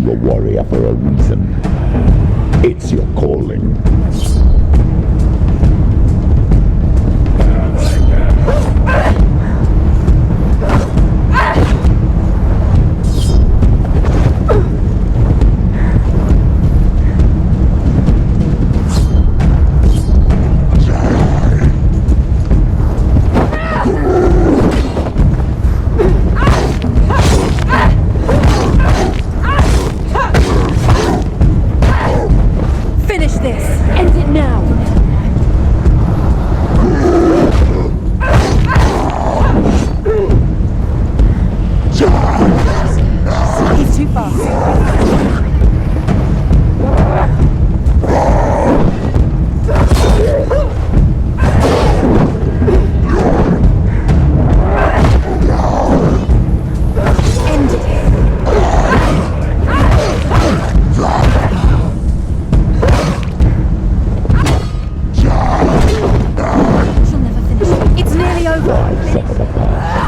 you a warrior for a reason. It's your calling.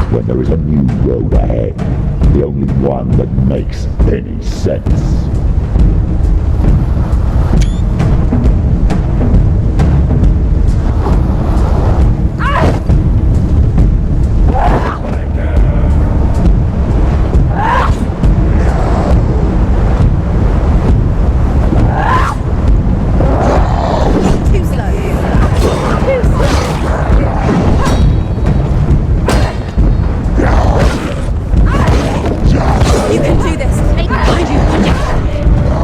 When there is a new road ahead, the only one that makes any sense. You can do this! Behind you!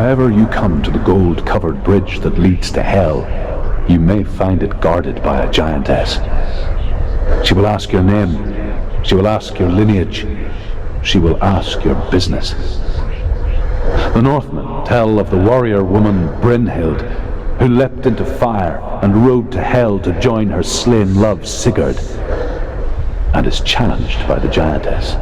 however you come to the gold-covered bridge that leads to hell, you may find it guarded by a giantess. She will ask your name. She will ask your lineage. She will ask your business. The Northmen tell of the warrior woman Brynhild, who leapt into fire and rode to hell to join her slain love Sigurd, and is challenged by the giantess.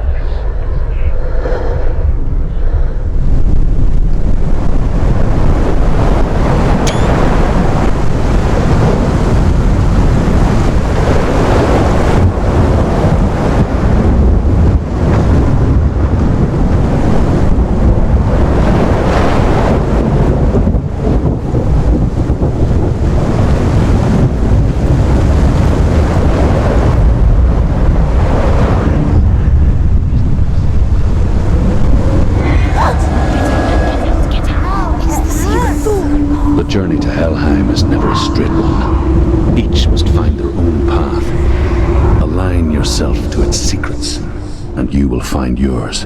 The journey to Helheim is never a straight one. Each must find their own path. Align yourself to its secrets, and you will find yours.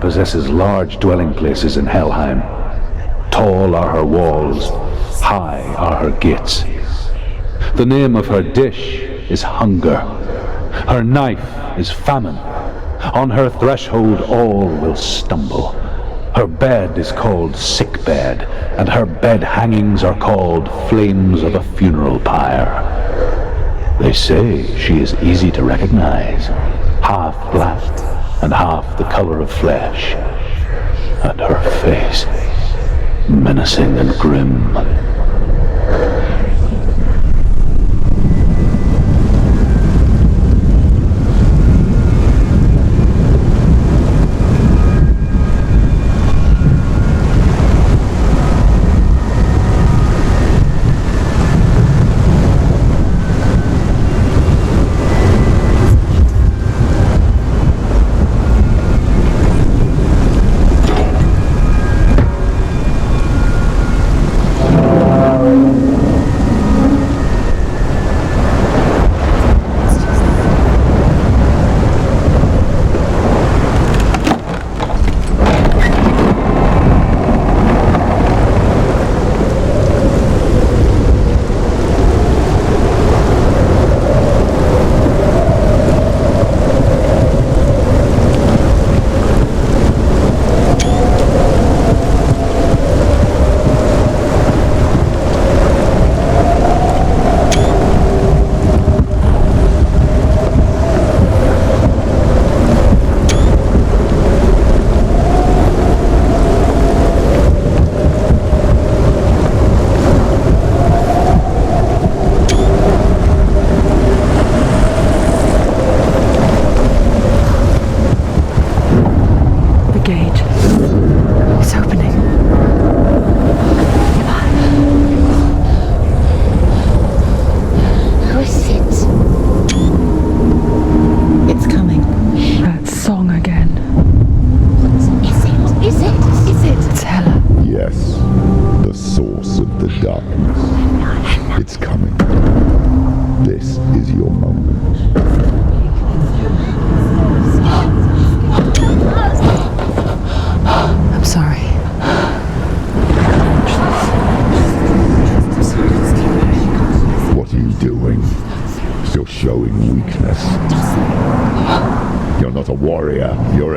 possesses large dwelling places in Helheim. Tall are her walls, high are her gates. The name of her dish is hunger. Her knife is famine. On her threshold all will stumble. Her bed is called sick bed, and her bed hangings are called flames of a funeral pyre. They say she is easy to recognize, half black and half the color of flesh, and her face menacing and grim.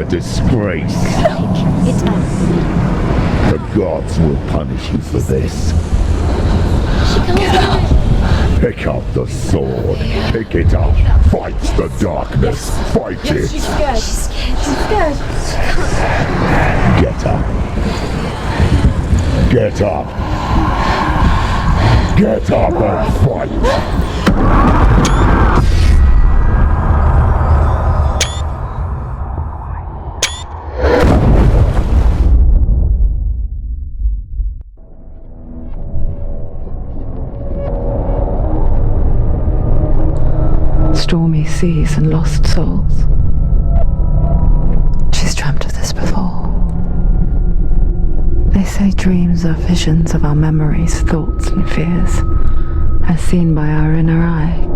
Disgrace. The gods will punish you for this. Pick up the sword. Pick it up. Fight the darkness. Fight it. She's scared. She's scared. Get up. Get up. Get up and fight. Stormy seas and lost souls. She's dreamt of this before. They say dreams are visions of our memories, thoughts and fears, as seen by our inner eye.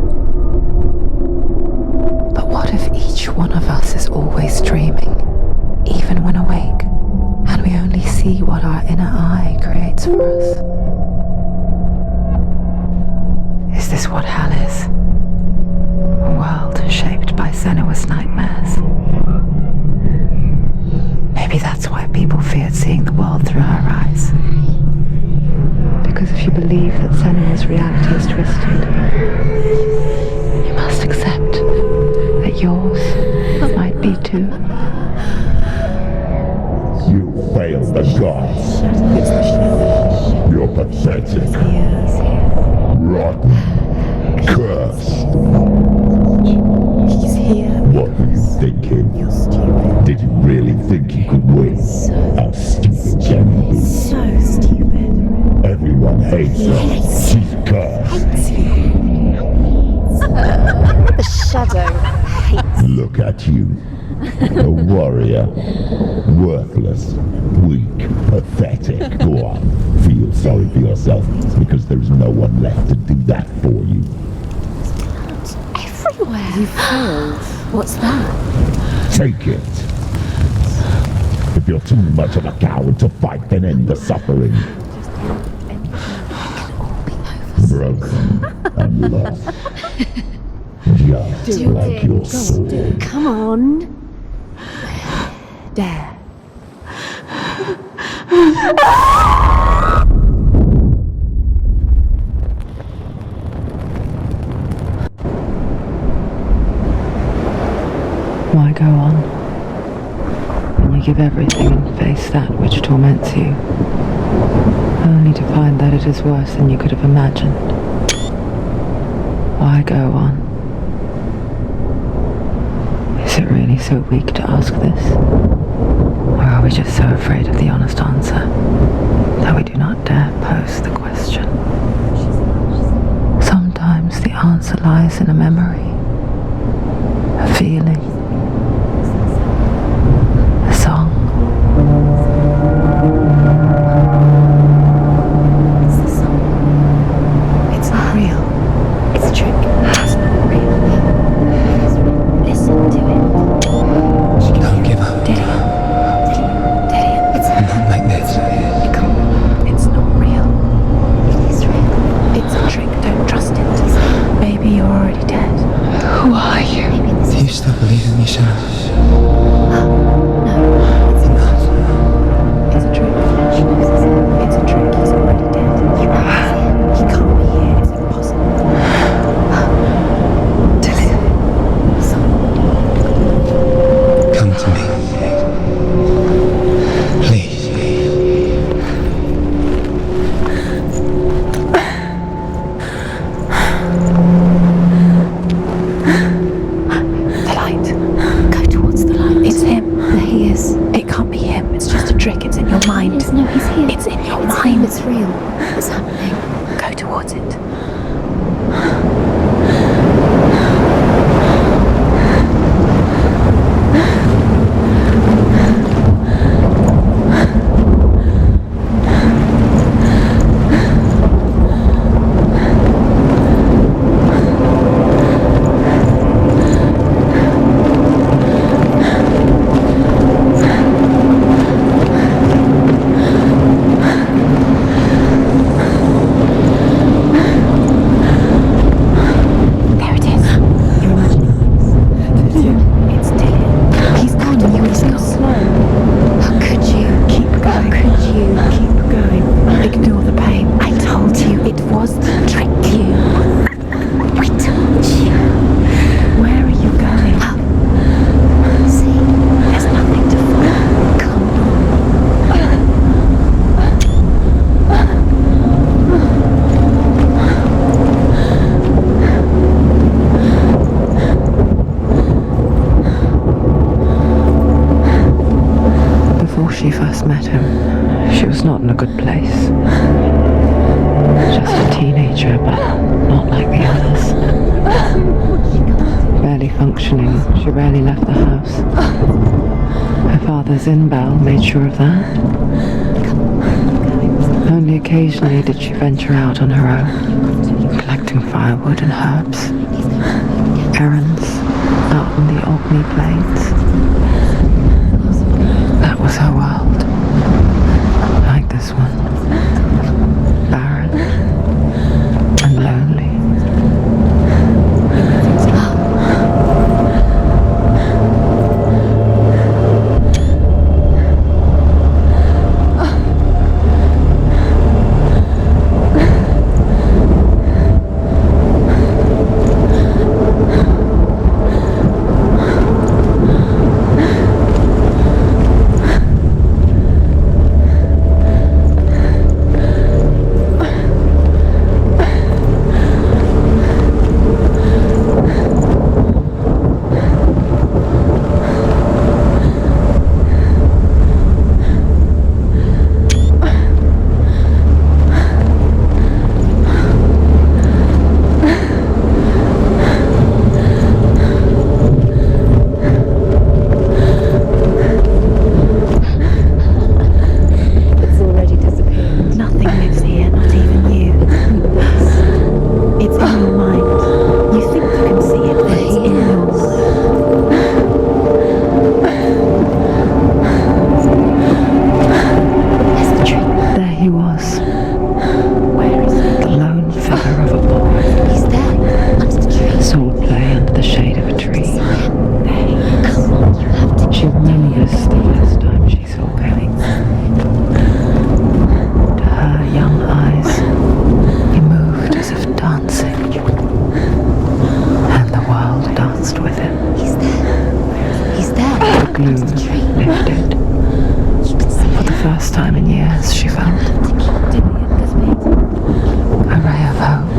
But what if each one of us is always dreaming, even when awake, and we only see what our inner eye creates for us? Is this what hell is? A world shaped by Senua's nightmares. Maybe that's why people feared seeing the world through her eyes. Because if you believe that Senua's reality is twisted, you must accept that yours might be too. You failed the gods. You're pathetic. Rotten. Cursed. What were you thinking? Did you really think you could win? How stupid can you be? So stupid. Everyone hates her. She's cursed. The shadow hates. Look at you. A warrior. Worthless. Weak. Pathetic. Go on. Feel sorry for yourself, because there is no one left to do that for you. Everywhere. You failed. What's that? Take it. If you're too much of a coward to fight, then end the suffering. Broken and lost. Just Do like it. your soul. Come on. Dare. Why go on? Why give everything and face that which torments you, only to find that it is worse than you could have imagined? Why go on? Is it really so weak to ask this? Or are we just so afraid of the honest answer that we do not dare pose the question? Sometimes the answer lies in a memory, a feeling, a song. It's the song. It's not real. It's a trick. It's not real. Listen to it. Don't give up. It's Not like this. It's not real. It is real. It's a trick. Don't trust it. Maybe you're already dead. Who are you? Maybe this Do you still believe in me, Sharon? No, it's not. It's a trick. She knows it's him. It's a trick. He's already dead. He can't be here. It's impossible. Come to me. Please. The light. Go towards the light. It's him. There he is. It can't be him. It's just a trick. It's in your mind. No, he's here. It's in your mind. It's real. It's happening. Go towards it. There it is. You're imagining. It's Dylan. He's guiding you. It's not slow. How could you? Keep going. How could you? Keep going. Ignore the pain. I told you it was to trick you. I told you. Where are you going? Up. See, there's nothing to follow. Come Before she first met him, she was not in a good place. Just a teenager, but not like the others. Barely functioning, she rarely left the house. Her father's in-bell made sure of that. Only occasionally did she venture out on her own, collecting firewood and herbs, errands out on the Orkney Plains. That was her world. Like this one. Barren and lonely. danced with him. He's there. He's there. The glue lifted. For the first time in years, she felt a ray of hope.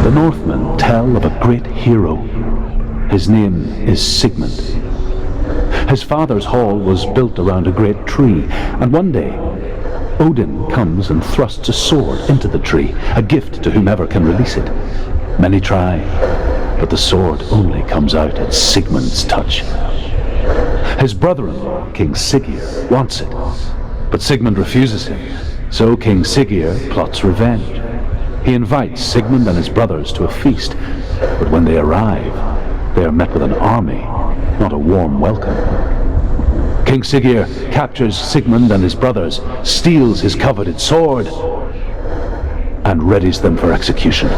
The Northmen tell of a great hero. His name is Sigmund. His father's hall was built around a great tree, and one day Odin comes and thrusts a sword into the tree, a gift to whomever can release it. Many try, but the sword only comes out at Sigmund's touch. His brother-in-law, King Siggeir, wants it, but Sigmund refuses him, so King Siggeir plots revenge. He invites Sigmund and his brothers to a feast, but when they arrive, they are met with an army, not a warm welcome. King Siggeir captures Sigmund and his brothers, steals his coveted sword, and readies them for execution.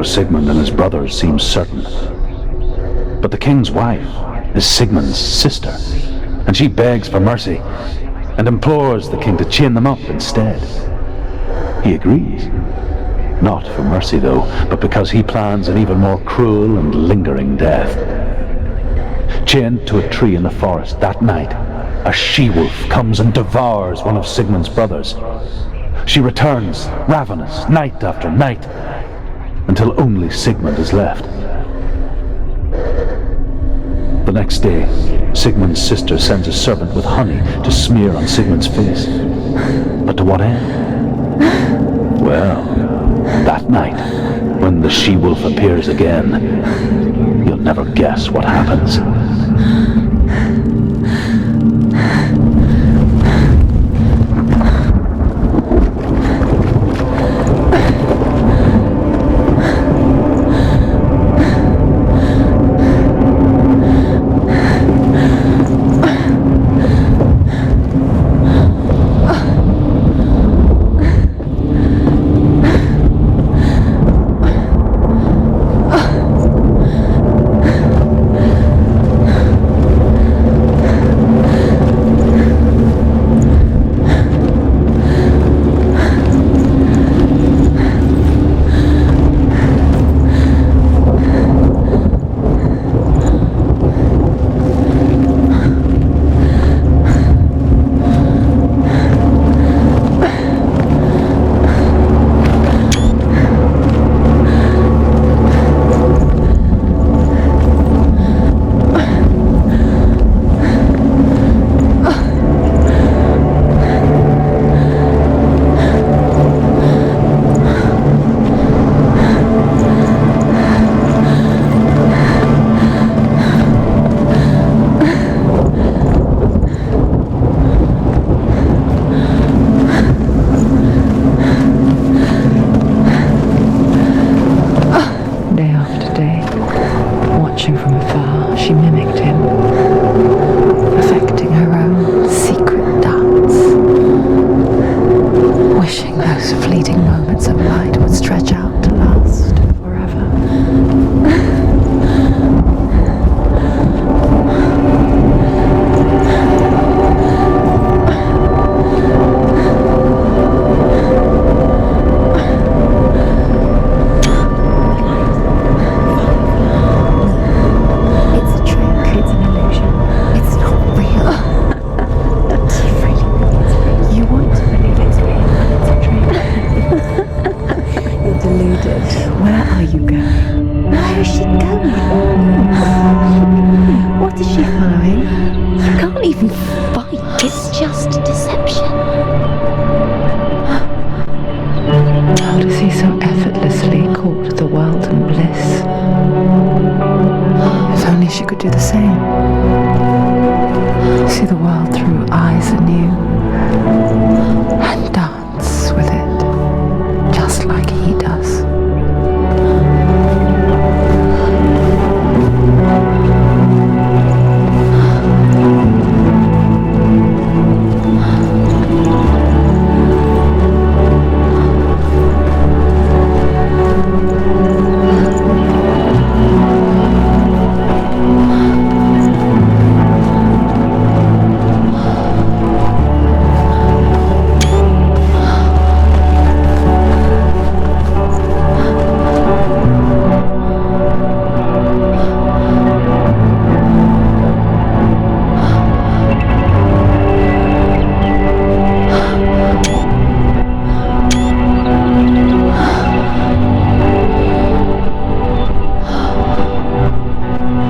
for Sigmund and his brothers seems certain. But the king's wife is Sigmund's sister, and she begs for mercy and implores the king to chain them up instead. He agrees. Not for mercy, though, but because he plans an even more cruel and lingering death. Chained to a tree in the forest that night, a she-wolf comes and devours one of Sigmund's brothers. She returns, ravenous, night after night, until only Sigmund is left. The next day, Sigmund's sister sends a servant with honey to smear on Sigmund's face. But to what end? Well, that night, when the she-wolf appears again, you'll never guess what happens.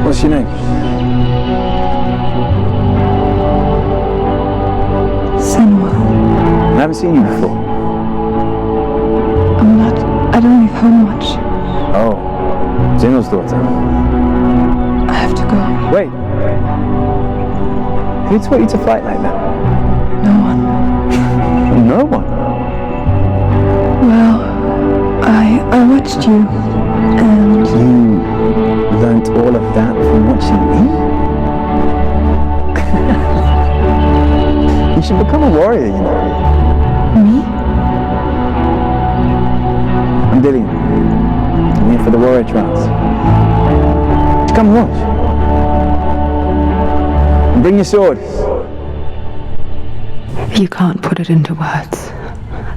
What's your name? Senua. I haven't seen you before. I don't leave home much. Oh, Zeno's daughter. I have to go. Wait. Who taught you to fight like that? No one. No one? Well, I watched you, and You learnt all of that from watching me? You should become a warrior, you know. me? I'm Dillian. I'm here for the warrior trials. Come watch. And bring your sword. You can't put it into words.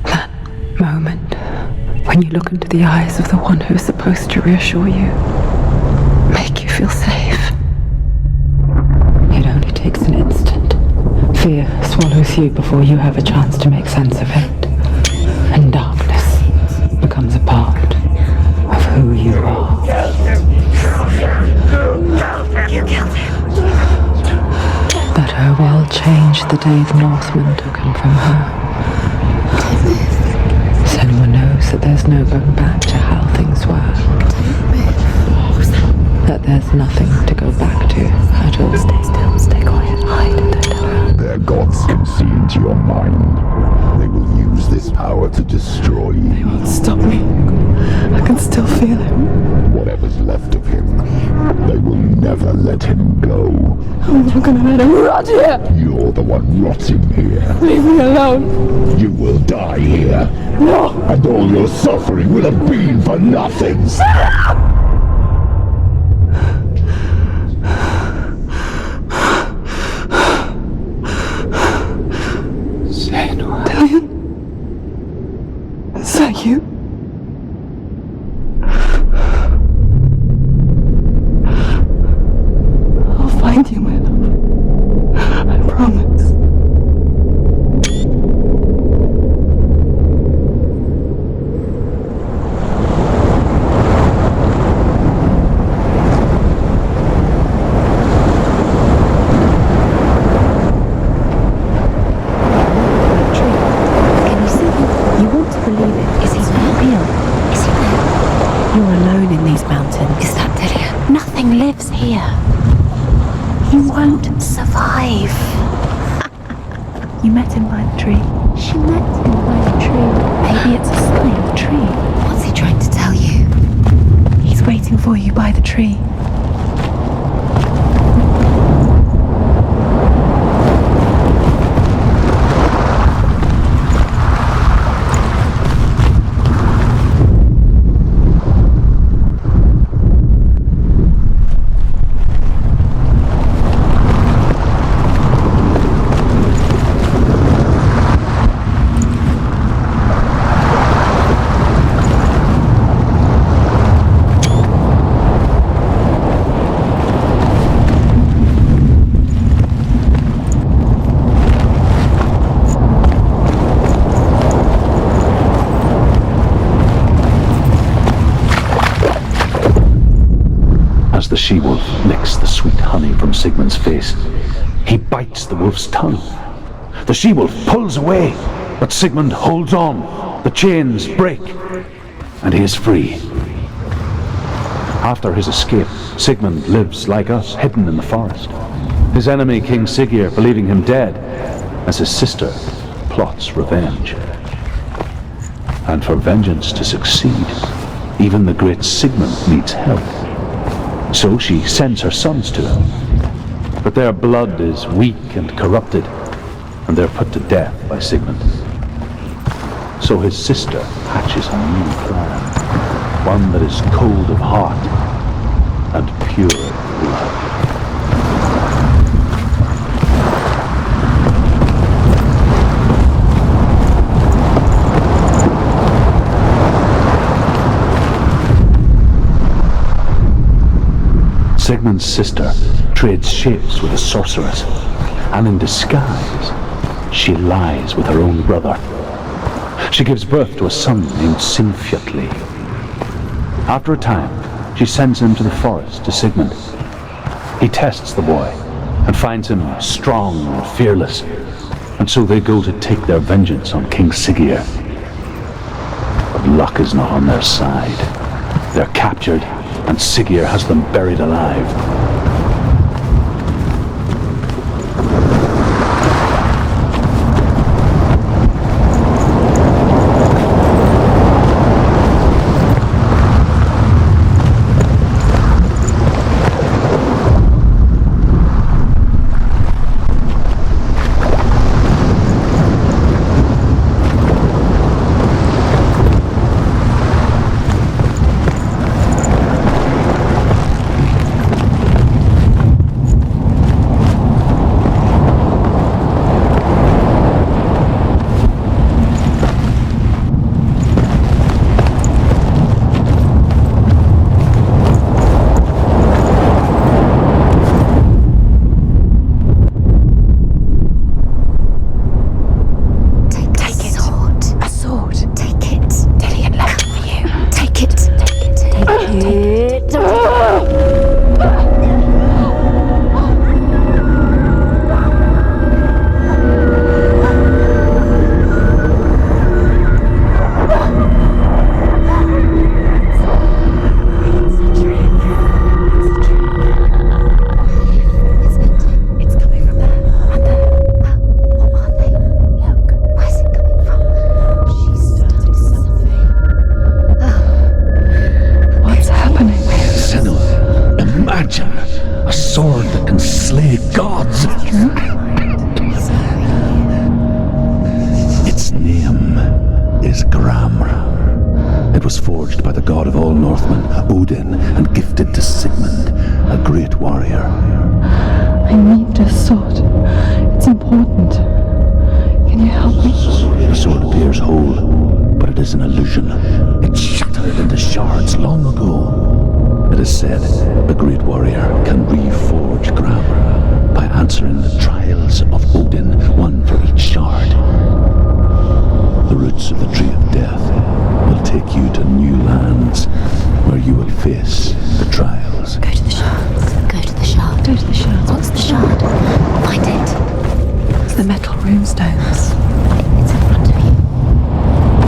That moment when you look into the eyes of the one who is supposed to reassure you, make you feel safe. It only takes an instant Fear swallows you before you have a chance to make sense of it. And darkness becomes a part of who you are. You killed him. But her world changed the day the Northmen took him from her. Senua knows that there's no going back to how things were. That there's nothing to go back to at all. Stay still, stay quiet, hide, don't tell her. Their gods can see into your mind. They will use this power to destroy you. Won't stop me. I can still feel him. Whatever's left of him, they will never let him go. I'm not gonna let him rot here. You're the one rotting here. Leave me alone. You will die here. No. And all your suffering will have been for nothing. Dillian? Is that you? I'll find you, my love. I promise. Can you see him? You want to believe it. Is he real? Is he there? You're alone in these mountains. Is that Delia? Nothing lives here. You won't survive. You met him by the tree. She met him by the tree. Maybe it's a sign, the tree. What's he trying to tell you? He's waiting for you by the tree. As the she-wolf licks the sweet honey from Sigmund's face, he bites the wolf's tongue. The she-wolf pulls away, but Sigmund holds on. The chains break, and he is free. After his escape, Sigmund lives like us, hidden in the forest. His enemy, King Siggeir, believing him dead, as his sister plots revenge. And for vengeance to succeed, even the great Sigmund needs help. So she sends her sons to him. But their blood is weak and corrupted, and they're put to death by Sigmund. So his sister hatches a new plan, one that is cold of heart and pure of blood. Sigmund's sister trades shapes with a sorceress, and in disguise, she lies with her own brother. She gives birth to a son named Sinfjotli. After a time, she sends him to the forest to Sigmund. He tests the boy and finds him strong and fearless, and so they go to take their vengeance on King Siggeir. But luck is not on their side. They're captured, and Siggeir has them buried alive. was forged by the god of all Northmen, Odin, and gifted to Sigmund, a great warrior. I need this sword. It's important. Can you help me? The sword appears whole, but it is an illusion. It shattered into shards long ago. It is said the great warrior can reforge grammar by answering the trials of Odin, one for each shard. The roots of the tree of death will take you to new lands where you will face the trials. Go to the shards. Go to the shard. Go to the shard. What's the shard? Find it. It's the metal runestones. It's in front of you.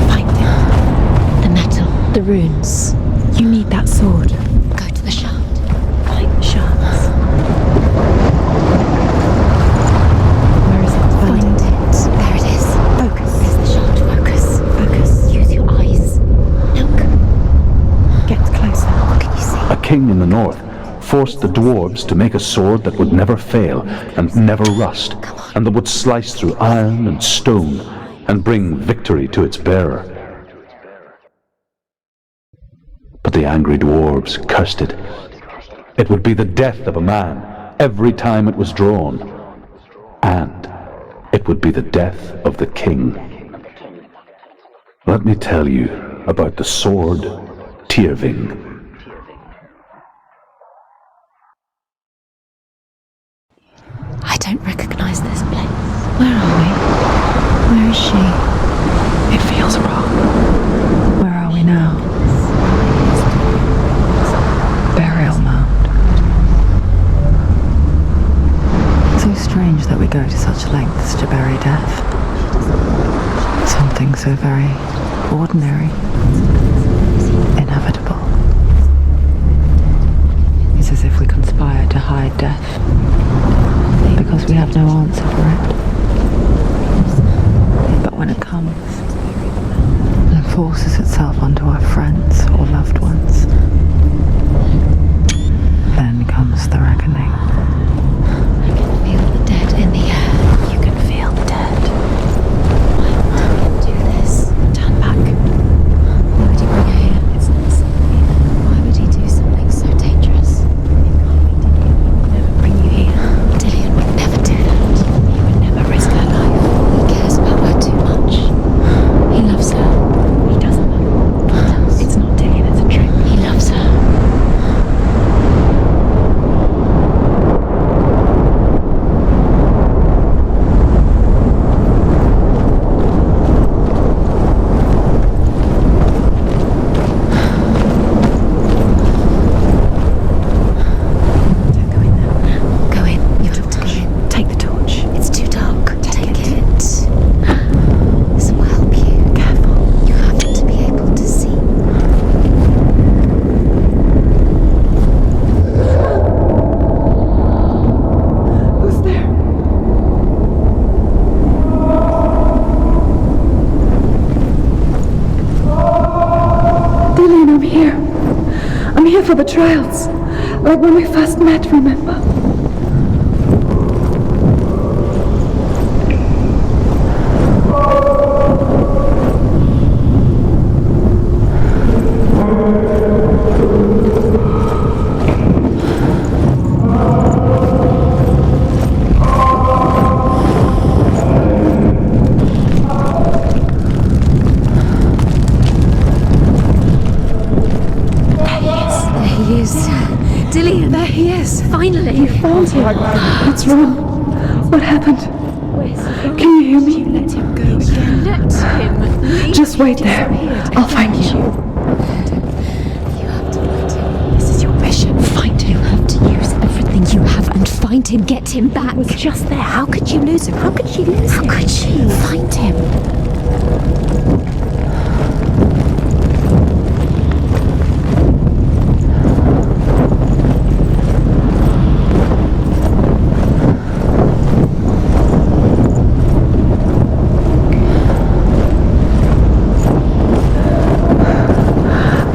Find it. The metal. The runes. You need that sword. Go to the shard. Find the shards. Where is it? Find it. There it is. Focus. There's the shard. Focus. Focus. Use your eyes. Look. Get closer. What can you see? A king in the north forced the dwarves to make a sword that would never fail and never rust, and that would slice through iron and stone and bring victory to its bearer. But the angry dwarves cursed it. It would be the death of a man every time it was drawn, and it would be the death of the king. Let me tell you about the sword Tyrving. I don't recognize this place. Where are we? Where is she? It feels wrong. Where are we now? Burial mound. So strange that we go to such lengths to bury death. Something so very ordinary, inevitable. It's as if we conspire to hide death because we have no answer for it. But when it comes and forces itself onto our friends or loved ones, then comes the reckoning. I can feel the dead in the air. You can feel the dead. Why would you do this? Turn back. Why would you bring her here? It's not safe. Why would he do something so dangerous? He would never bring you here. Dillian would never do that. He would never risk her life. He cares about her too much. He loves her. He doesn't. He does. It's not Dillian, it's a trick. He loves her. Don't go in there. Go in. You have to go in. Take the torch. It's too dark. Take it. This will help you. Careful. You have to be able to see. Who's there? Dillian, I'm here. I'm here for the trials. Like when we first met, remember? There he is. Dillian, there he is. Finally. You found him. What's wrong? What happened? Can you hear me? Let him go again. Let him. Just wait there. I'll find you. You have to find him. This is your mission. Find him. You have to use everything you have and find him. Get him back. He was just there. How could you lose him? How could she lose him? How could she? Find him.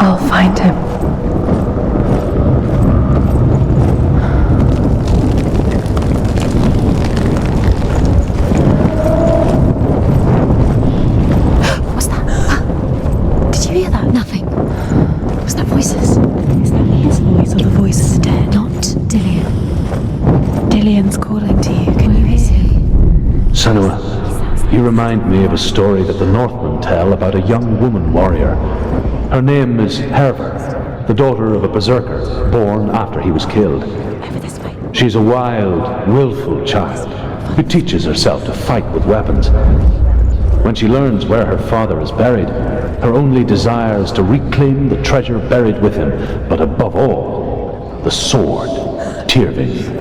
I'll find him. You remind me of a story that the Northmen tell about a young woman warrior. Her name is Herver, the daughter of a berserker born after he was killed. Over this way. She's a wild, willful child who teaches herself to fight with weapons. When she learns where her father is buried, her only desire is to reclaim the treasure buried with him, but above all, the sword, Tyrving.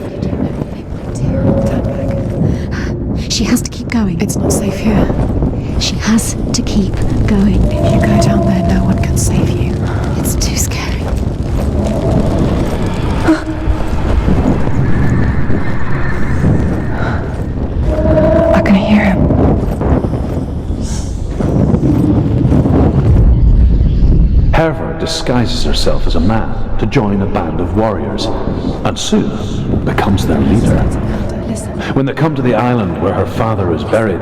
She has to keep going. It's not safe here. She has to keep going. If you go down there, no one can save you. It's too scary. I can hear him. Herver disguises herself as a man to join a band of warriors, and soon becomes their leader. When they come to the island where her father is buried,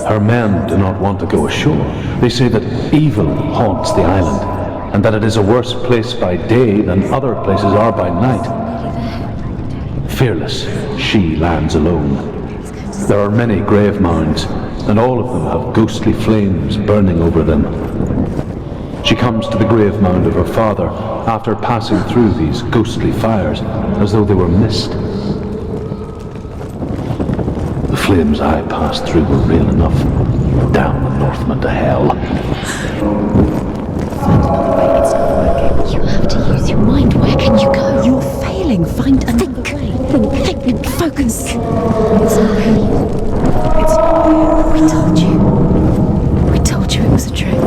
her men do not want to go ashore. They say that evil haunts the island, and that it is a worse place by day than other places are by night. Fearless, she lands alone. There are many grave mounds, and all of them have ghostly flames burning over them. She comes to the grave mound of her father after passing through these ghostly fires, as though they were mist. The flames I passed through were real enough. Damn the Northmen to hell. Find another way. It's not working. You have to use your mind. Where can you go? You're failing. Find another way. Think. Focus. It's not here. It's not here. We told you. We told you it was a trick.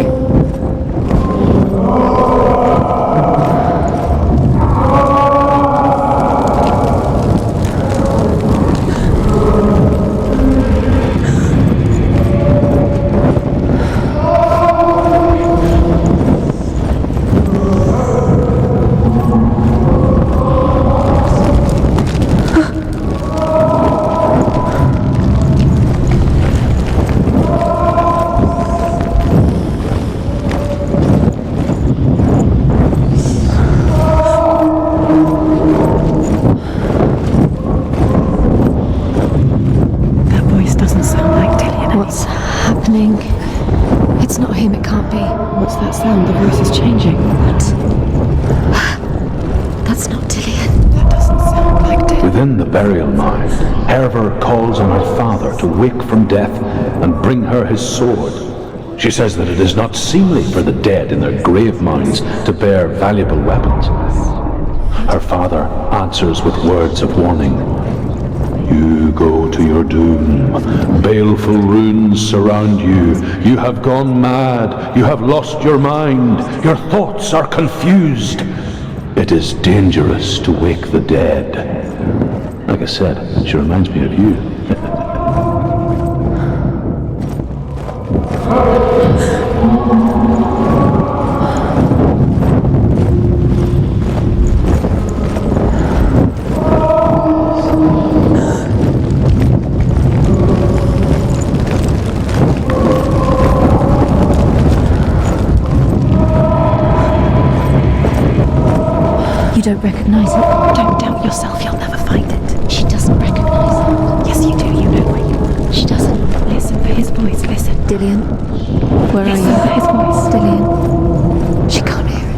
What's happening? It's not him, it can't be. What's that sound? The voice is changing. What? That's not Dillian. That doesn't sound like Dylan. Within the burial mound, Herver calls on her father to wake from death and bring her his sword. She says that it is not seemly for the dead in their grave mounds to bear valuable weapons. Her father answers with words of warning. You go to your doom. Baleful runes surround you. You have gone mad. You have lost your mind. Your thoughts are confused. It is dangerous to wake the dead. Like I said, she reminds me of you. You don't recognize it? Don't doubt yourself, you'll never find it. She doesn't recognize it. Yes, you do, you know where you are. She doesn't. Listen for his voice, listen. Dillian, where Listen are for you? his voice. Dillian, she can't hear it.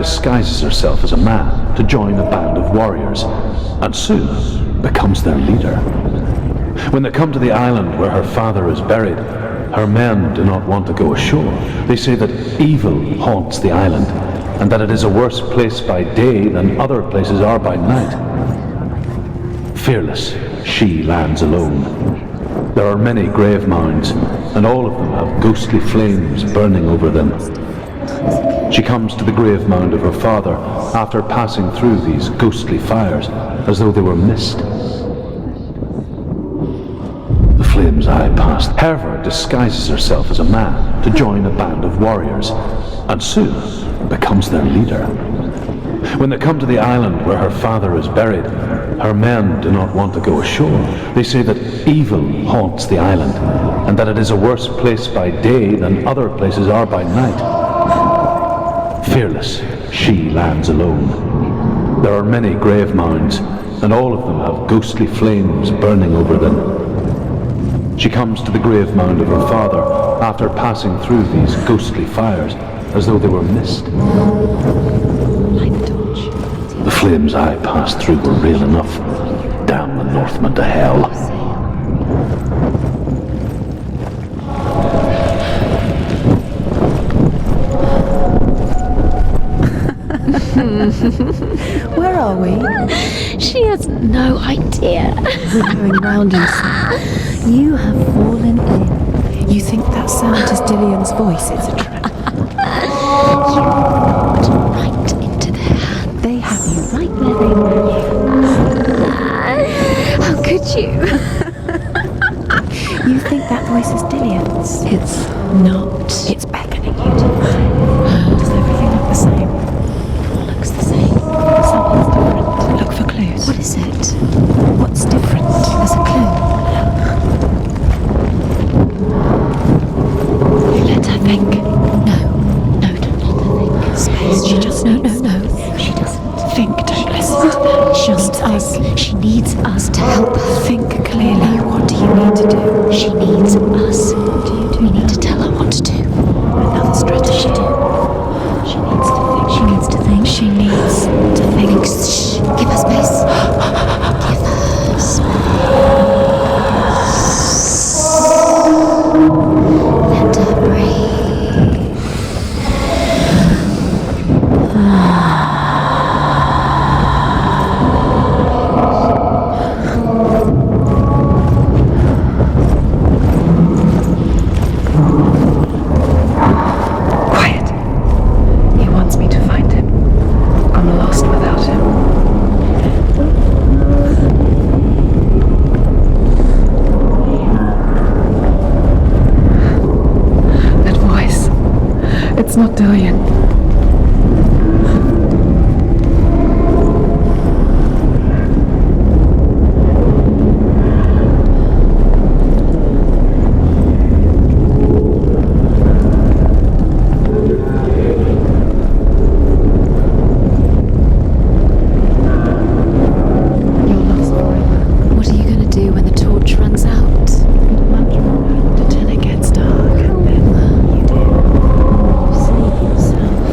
disguises herself as a man to join a band of warriors, and soon becomes their leader. When they come to the island where her father is buried, her men do not want to go ashore. They say that evil haunts the island, and that it is a worse place by day than other places are by night. Fearless, she lands alone. There are many grave mounds, and all of them have ghostly flames burning over them. She comes to the grave mound of her father after passing through these ghostly fires as though they were mist. The flames I passed. Herva disguises herself as a man to join a band of warriors, and soon becomes their leader. When they come to the island where her father is buried, her men do not want to go ashore. They say that evil haunts the island, and that it is a worse place by day than other places are by night. Fearless, she lands alone. There are many grave mounds, and all of them have ghostly flames burning over them. She comes to the grave mound of her father after passing through these ghostly fires as though they were mist. The flames I passed through were real enough. Damn the Northmen to hell. Where are we? She has no idea. Going round in circles. You have fallen in. You think that sound is Dillian's voice? It's a trap. You walked right into their hands. They have you right where they want How could you? you. You think that voice is Dillian's? It's not. It's beckoning you to mine. Does everything look the same? Looks the same. Something's different. Look for clues. What is it? What's different? There's a clue. Let her think. No, don't let her think. Space. She just No. She doesn't think. Don't listen to that. She needs us. She needs us to help her. Think clearly. What do you need to do? She needs us. We need to tell her what to do. Another strategy. She needs to think. She needs to think. She needs to think. Shh. Give her space. Give her space. Let her breathe. Quiet. He wants me to find him. I'm lost without him. That voice. It's not Dillian. You're lost forever. What are you going to do when the torch runs out? Much more until it gets dark, and then you do. Save yourself.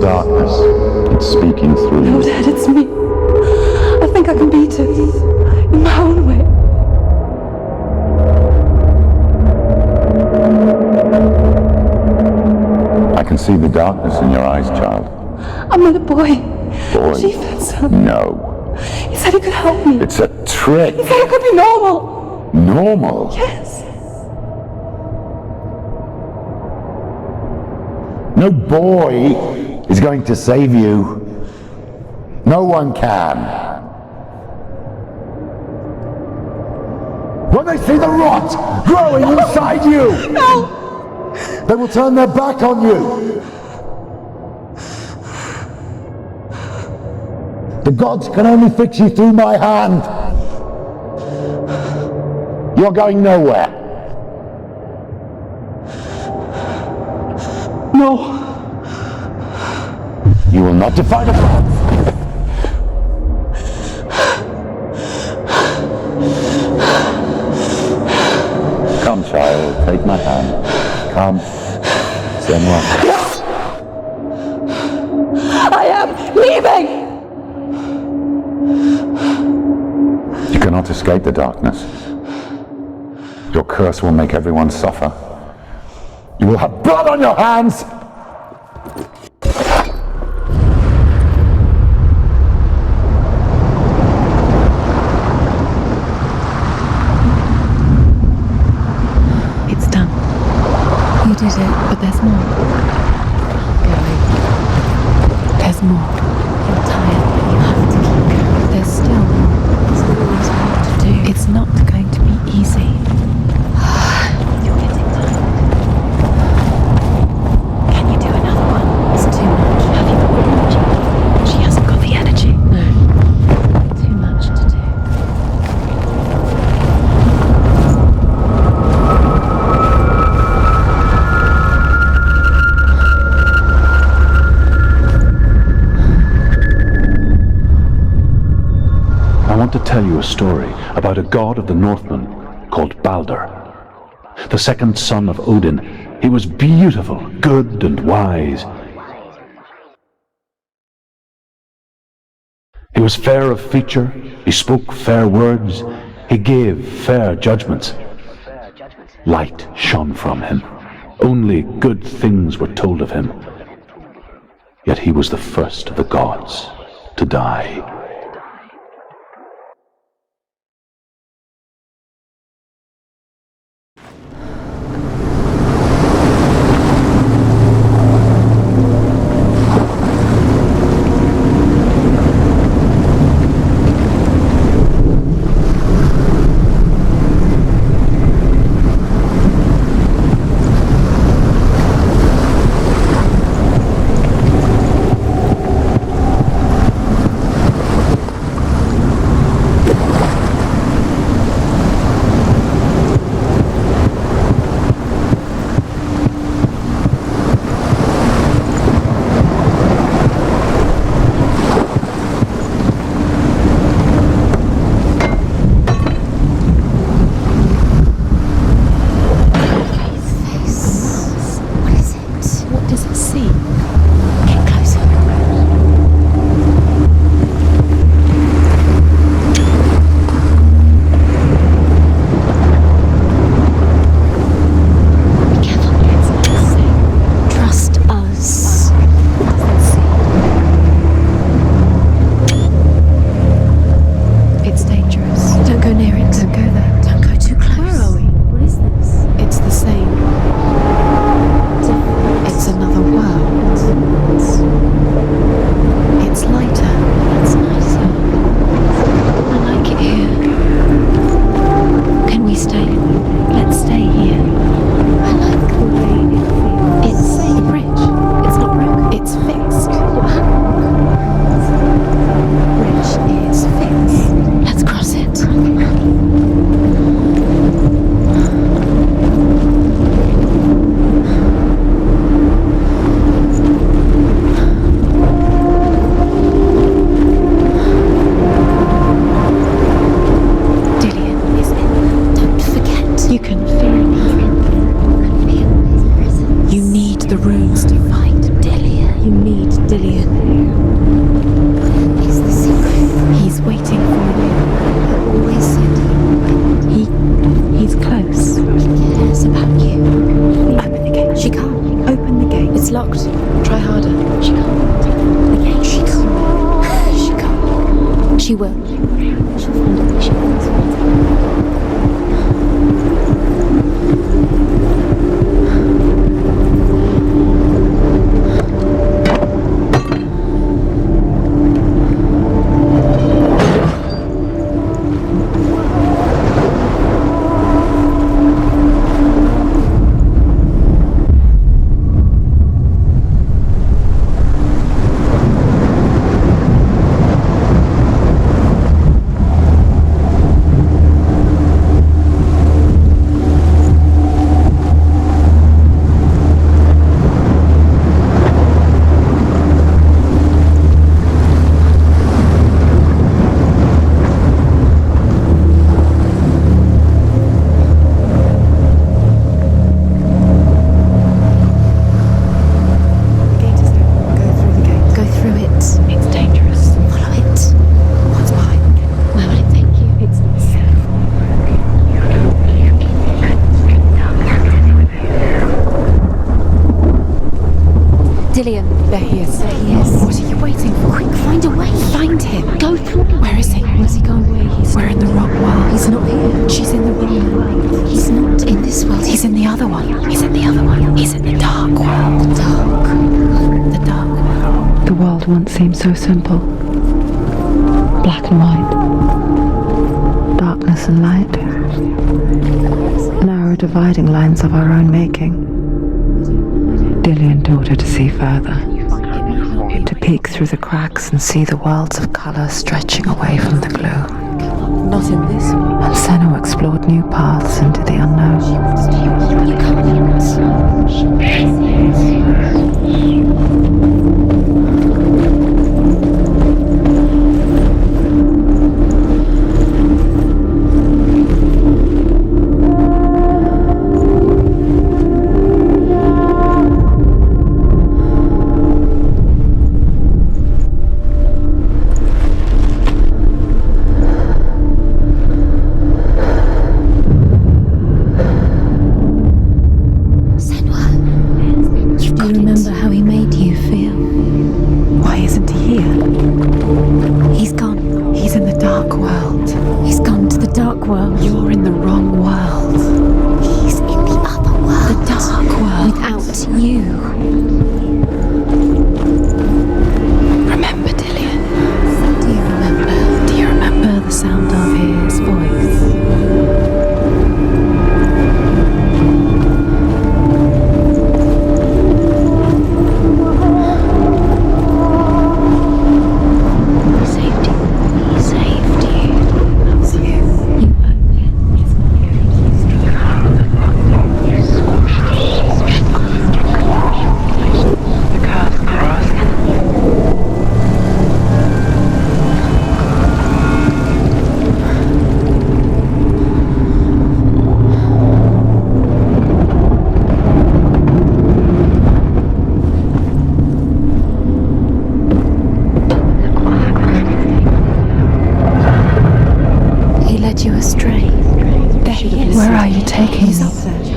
darkness. It's speaking through No, you. Dad, it's me. I think I can beat it. In my own way. I can see the darkness in your eyes, child. I met a boy. Boy? Chief had some. No. He said he could help me. It's a trick. He said I could be normal. Normal? Yes. No boy is going to save you. No one can. When they see the rot growing inside you, No. they will turn their back on you. The gods can only fix you through my hand. You're going nowhere. No. You will not defy the gods. Come, child, take my hand. Come. C'est-moi. I am leaving. You cannot escape the darkness. Your curse will make everyone suffer. You will have blood on your hands! It's done. You did it, but there's more. Going. There's more. You're tired, but you have to keep going. There's still more. There's always more to do. It's not going to be easy. You're getting tired. Can you do another one? It's too much. Have you got the energy? She hasn't got the energy. No. Too much to do. I want to tell you a story about a god of the Northmen called Balder. The second son of Odin. He was beautiful, good and wise. He was fair of feature, he spoke fair words, he gave fair judgments. Light shone from him. Only good things were told of him. Yet he was the first of the gods to die. The runes to fight Dillian. you need, Dillian. Is the secret? He's waiting for you. I always said he's close. He cares about you. Open the gate. She can't. Open the gate. It's locked. Try harder. She can't. The gate. She can't. She can't. She will. She'll find it. She will. Dillian. There he is. There he is. What are you waiting for? Quick, find a way. Find him. Go through. Where is he? Where's he gone? We're in the wrong world. He's not here. She's in the wrong world. He's not in this world. He's in the other one. He's in the other one. He's in the dark world. The dark world. The world once seemed so simple. Black and white. Darkness and light. Narrow dividing lines of our own making. Dillian taught her to see further, to peek through the cracks and see the worlds of colour stretching away from the glue. Not in this one. And Senna explored new paths into the unknown. You can't.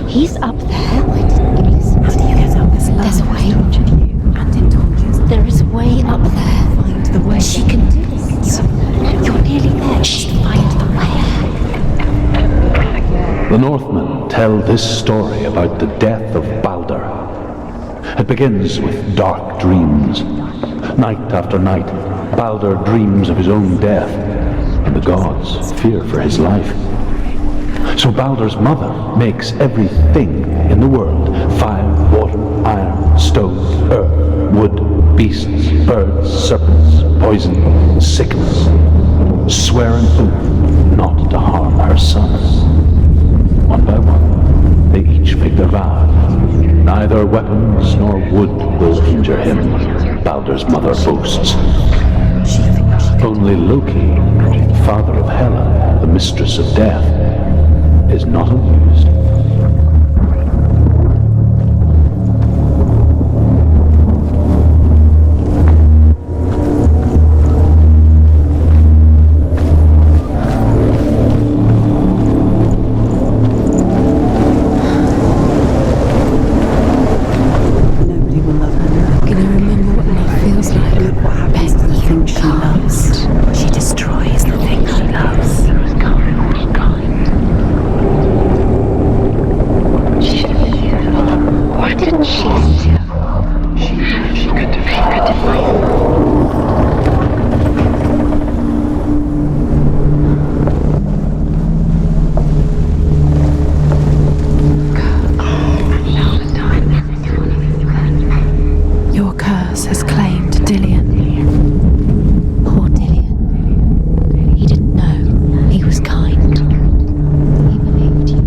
He's up there. How do you get up this ladder? There's a way. And in torches. There is a way up there. Find the way. She can do it. You're nearly there. Just find the way. The Northmen tell this story about the death of Baldur. It begins with dark dreams. Night after night, Baldur dreams of his own death, and the gods fear for his life. So Baldur's mother makes everything in the world, fire, water, iron, stone, earth, wood, beasts, birds, serpents, poison, sickness, swear an oath not to harm her sons. One by one, they each make their vow. Neither weapons nor wood will injure him, Baldur's mother boasts. Only Loki, father of Hela, the mistress of death, is not amused. curse has claimed Dillian. Poor Dillian. He didn't know. He was kind. He believed you.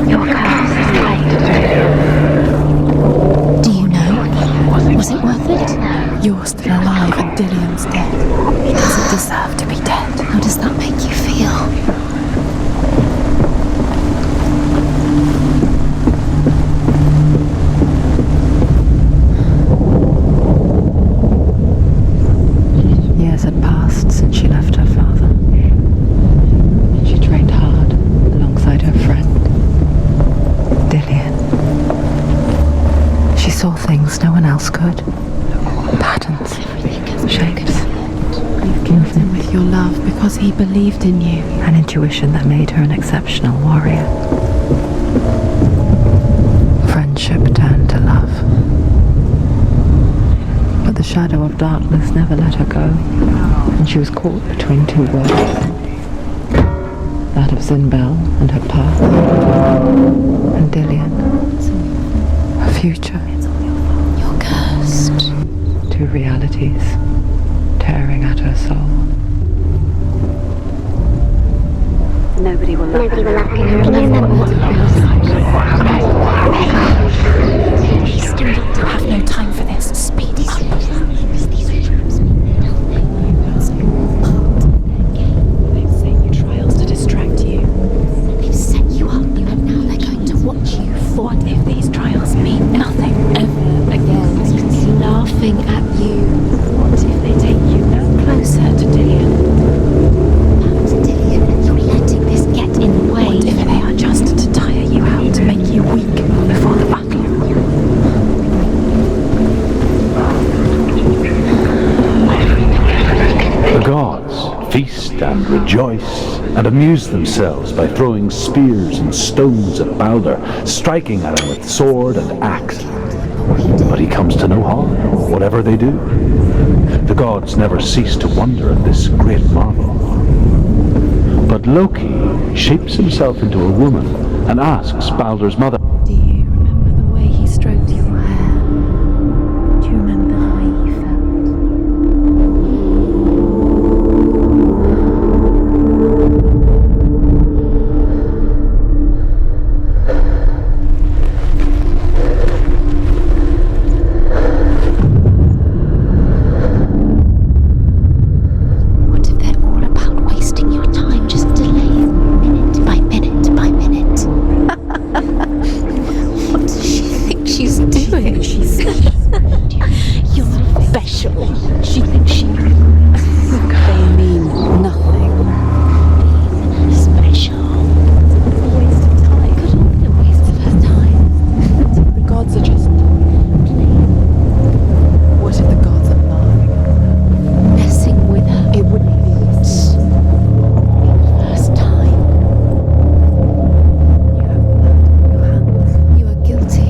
Your curse has claimed. Do you know? Was it worth it? You're still alive and Dillian's dead. He doesn't deserve to be dead. How does that make you feel? Years had passed since she left her father. She trained hard alongside her friend, Dillian. She saw things no one else could. Patterns, shapes. You've killed him with your love because he believed in you. An intuition that made her an exceptional warrior. Friendship turned to love. But the shadow of darkness never let her go, and she was caught between two worlds. That of Zinbel and her past, and Dillian, her future. You're cursed. Two realities tearing at her soul. Nobody will love He still have no time for this. Speed up. They've set you trials to distract you. They've set you up, and now they're going to watch you. What if these trials mean nothing ever again? Laughing at you. What if they take you no closer to Dillian? Dillian, you're letting this get in the way. What if they are just to tire you out, to make you weak before the battle? The gods feast and rejoice and amuse themselves by throwing spears and stones at Balder, striking at him with sword and axe. But he comes to no harm, whatever they do. The gods never cease to wonder at this great marvel. But Loki shapes himself into a woman and asks Balder's mother, Do you remember the way he stroked your hair? Do you remember the way he felt? What if they're all about wasting your time, just delaying minute by minute by minute? What does she think she's doing? She's You're special. She thinks she they mean nothing. special. A waste of time. Could have been a waste of her time. The gods are just. What if the gods are laughing? Messing with her. It wouldn't be First time. you have blood on your hands. You are guilty.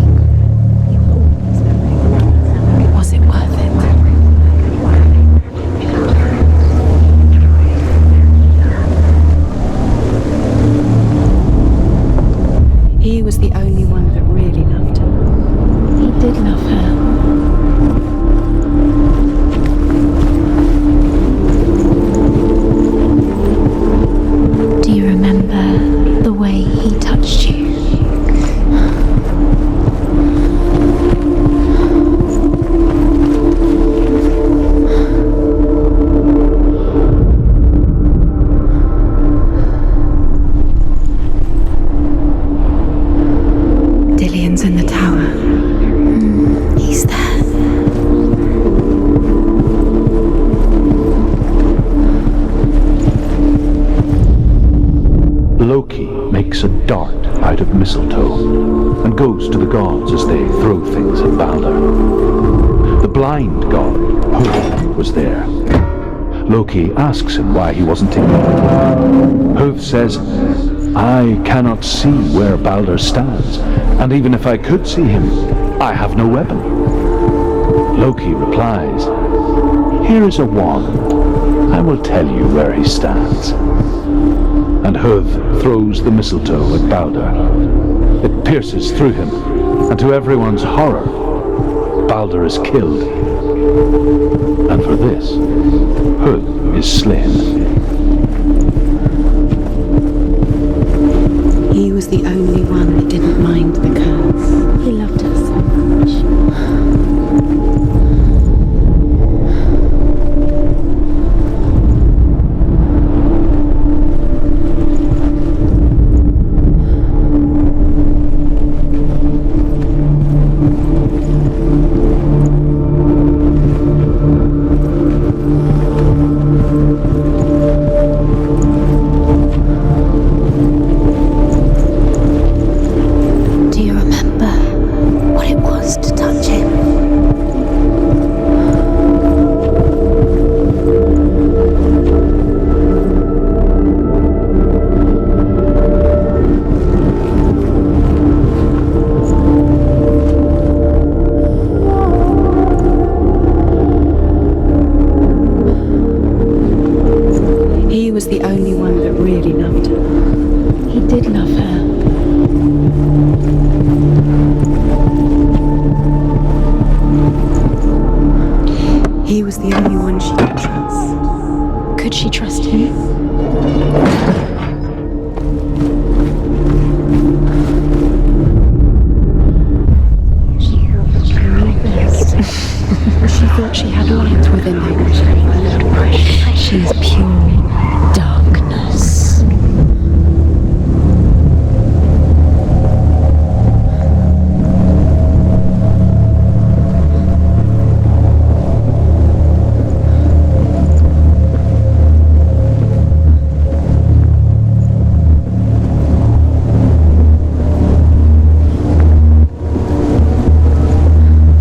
Was it worth it? He was the only one that really loved her. He did love her. Do you remember the way he touched you? Dillian's in the tower. He's there. Loki makes a dart out of mistletoe and goes to the gods as they throw things at Balder. The blind god, Hod, was there. Loki asks him why he wasn't taken. Hod says, I cannot see where Balder stands, and even if I could see him, I have no weapon. Loki replies, here is a wand, I will tell you where he stands. And Huth throws the mistletoe at Balder. It pierces through him, and to everyone's horror, Balder is killed. And for this, Huth is slain. He was the only one that didn't mind the curse. He loved her so much. Do you remember what it was to touch him? He was the only one that really loved her. He did love her. He was the only one she could trust. Could she trust him? She thought she knew this. She thought she had light within her. She is pure darkness.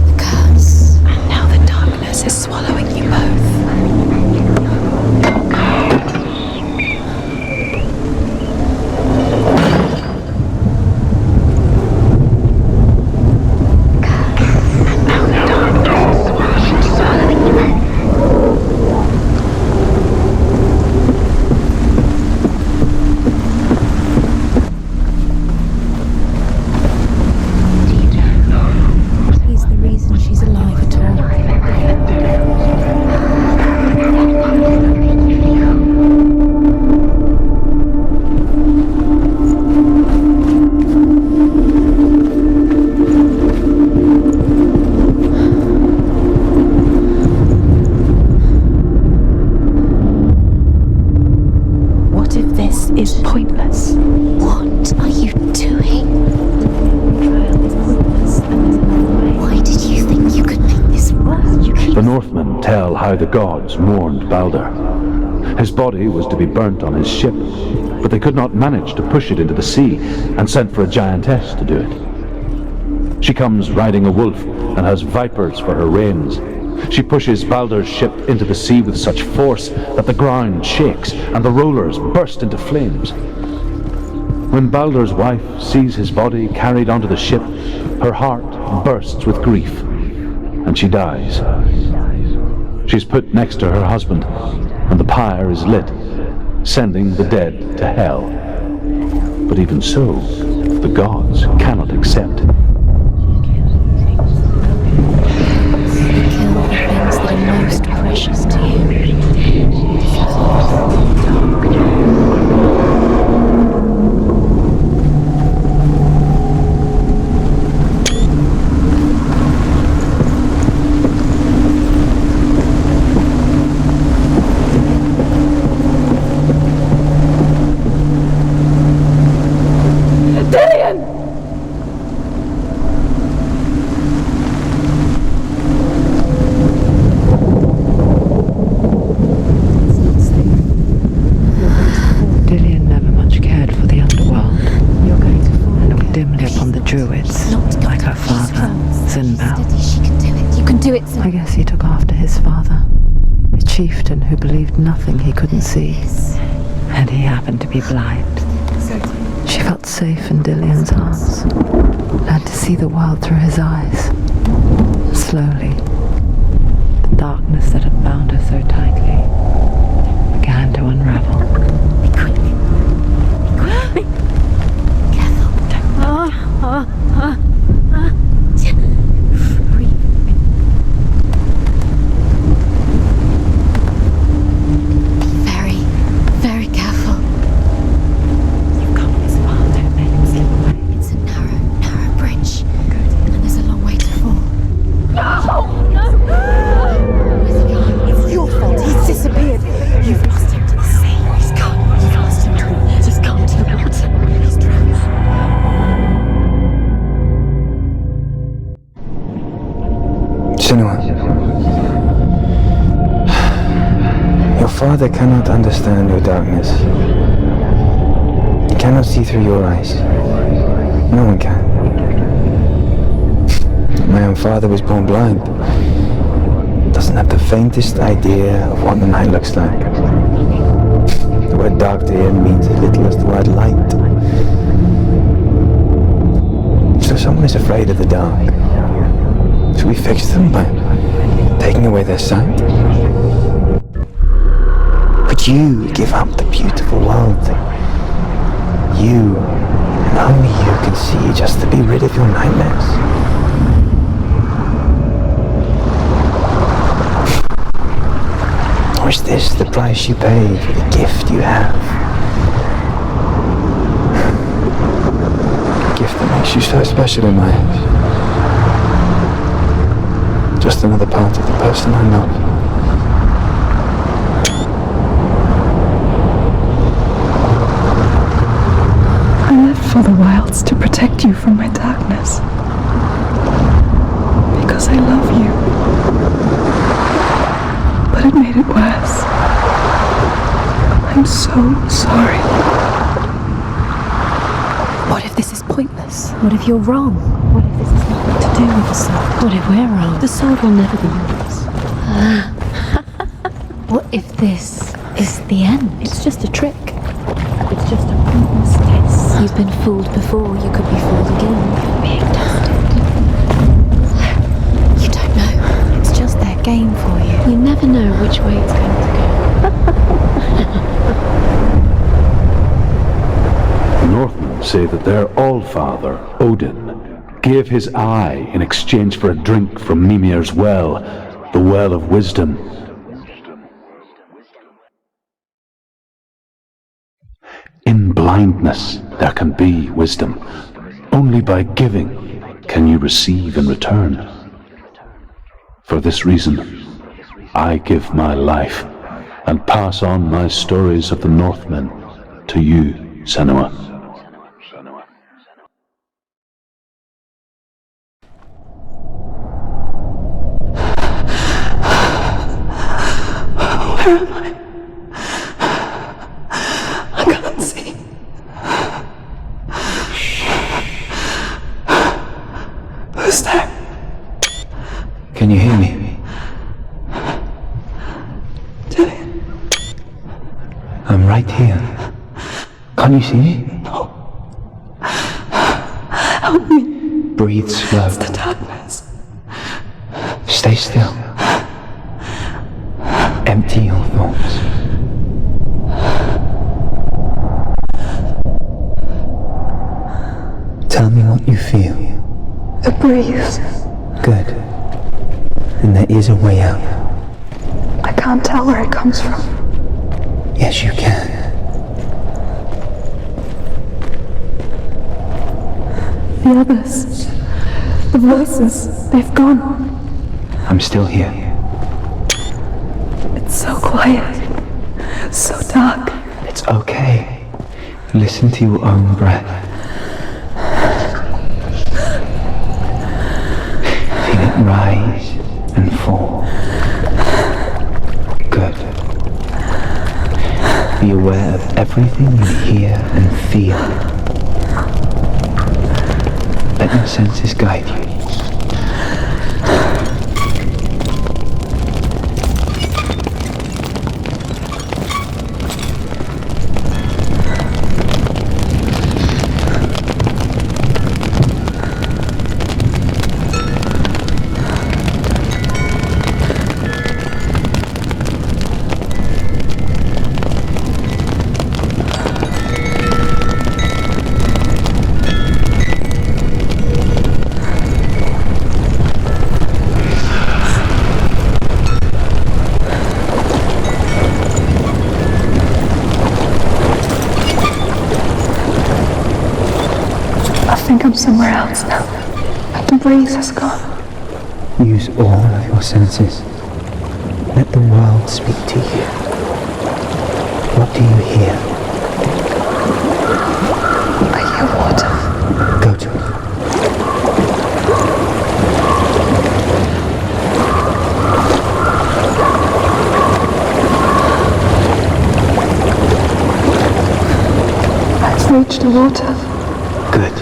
The curse, and now the darkness is swallowing you both. He's the reason she's alive at all. What if this is pointless? What are you doing? Why did you think you could make this work? The Northmen tell how the gods mourned Balder. His body was to be burnt on his ship, but they could not manage to push it into the sea and sent for a giantess to do it. She comes riding a wolf and has vipers for her reins. She pushes Balder's ship into the sea with such force that the ground shakes and the rollers burst into flames. When Balder's wife sees his body carried onto the ship, her heart bursts with grief, and she dies. She's put next to her husband, and the pyre is lit, sending the dead to hell. But even so, the gods cannot accept. Kill the things that are most precious to you. Dillian never much cared for the underworld. You're going to fall. And looked dimly upon the druids, like her father, Zinbal. She can do it. You can do it. I guess he took after his father, a chieftain who believed nothing he couldn't see, and he happened to be blind. She felt safe in Dillian's arms, learned to see the world through his eyes. Slowly, the darkness that had bound her so tightly father cannot understand your darkness. He cannot see through your eyes. No one can. My own father was born blind. Doesn't have the faintest idea of what the night looks like. The word dark to him means as little as the word light. So someone is afraid of the dark. Should we fix them by taking away their sight? Would you give up the beautiful world that you and only you can see just to be rid of your nightmares? Or is this the price you pay for the gift you have? A gift that makes you so special in my eyes. Just another part of the person I love. I left for the wilds to protect you from my darkness. Because I love you. But it made it worse. I'm so sorry. What if this is pointless? What if you're wrong? What if this has nothing to do with the sword? What if we're wrong? The sword will never be yours. What if this is the end? It's just a trick. It's just a pointless test. You've been fooled before. You could be fooled again. You're being tested. You don't know. It's just their game for you. You never know which way it's going to go. The Northmen say that their Allfather, Odin, gave his eye in exchange for a drink from Mimir's well, the well of wisdom. In blindness there can be wisdom. Only by giving can you receive in return. For this reason, I give my life and pass on my stories of the Northmen to you, Senua. Where am I? I can't see. Who's there? Can you hear me? Dillian. I'm right here. Can you see me? No. Help me. Breathe slow. It's the darkness. Stay still. Empty your thoughts. Tell me what you feel. A breeze. Good. And there is a way out. I can't tell where it comes from. Yes, you can. The others. The voices. They've gone. I'm still here. It's so quiet. So dark. It's okay. Listen to your own breath. Feel it rise and fall. Good. Be aware of everything you hear and feel. Let your senses guide you. I think I'm somewhere else now. The breeze has gone. Use all of your senses. Let the world speak to you. What do you hear? I hear water. Go to it. reached the water. Good.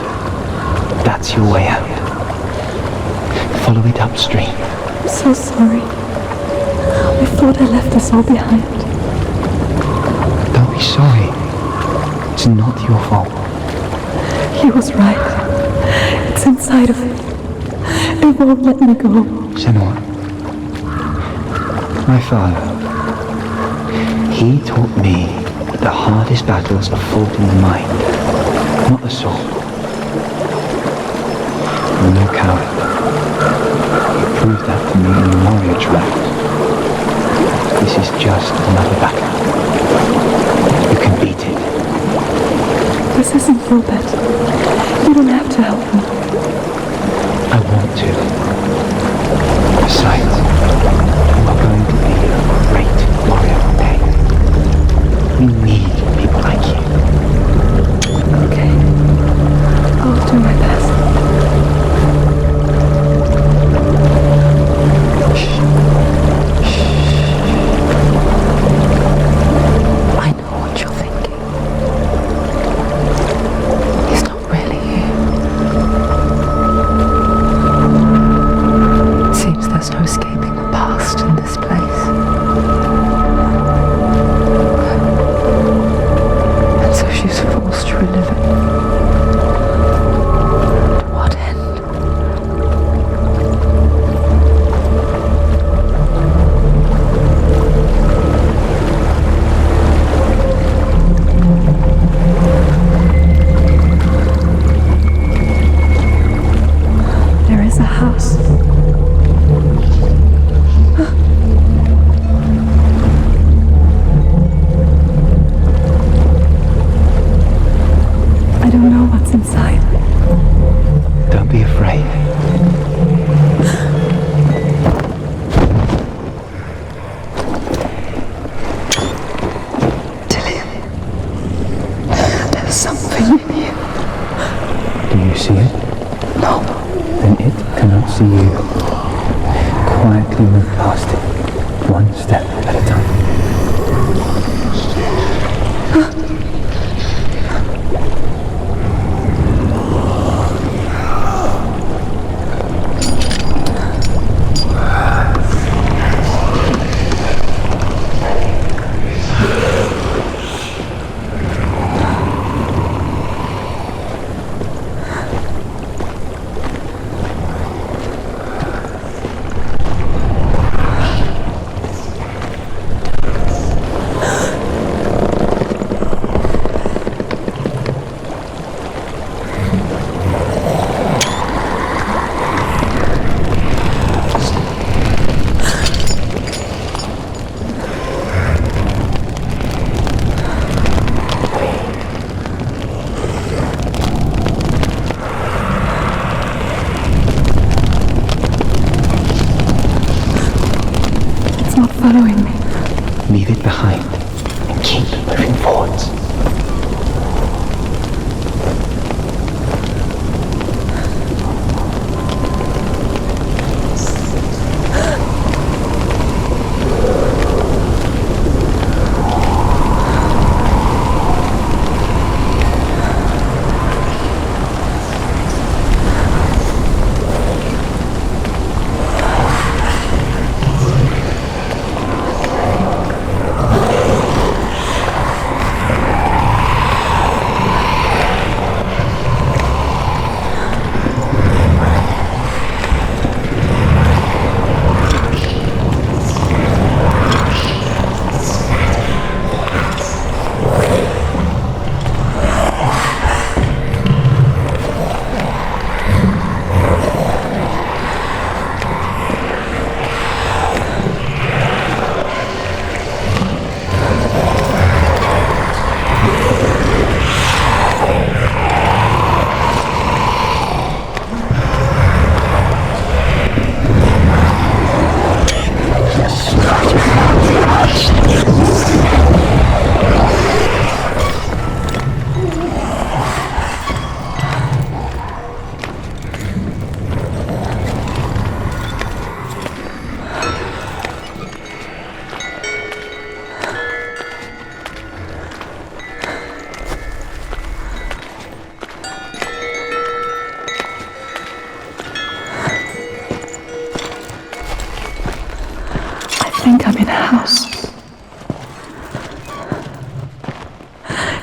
That's your way out. Follow it upstream. I'm so sorry. I thought I left us all behind. Don't be sorry. It's not your fault. He was right. It's inside of it. It won't let me go. Senua, my father, he taught me that the hardest battles are fought in the mind, not the sword. You're no coward. You proved that to me in the warrior trial. This is just another battle. You can beat it. This isn't your bet. You don't have to help me. I want to. Besides, you are going to be a great warrior one day. We need people like you. Okay. I'll do my best. I know what you're thinking. He's not really here. It seems there's no escaping the past in this place. And so she's forced to relive it. To what end? There is a house. I don't know what's inside. Don't be afraid. There's something in here. Do you see it? No. Then it cannot see you. Quietly move past it, one step at a time. It's not following me. Leave it behind and keep moving forwards.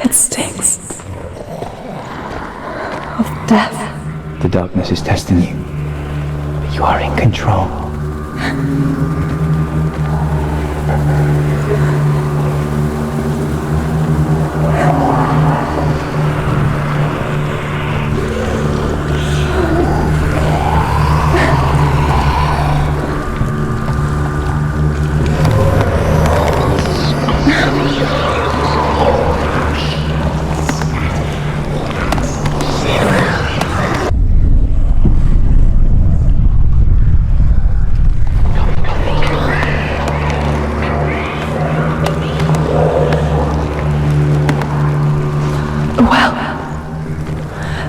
It stinks. Of death. The darkness is testing you. But you are in control.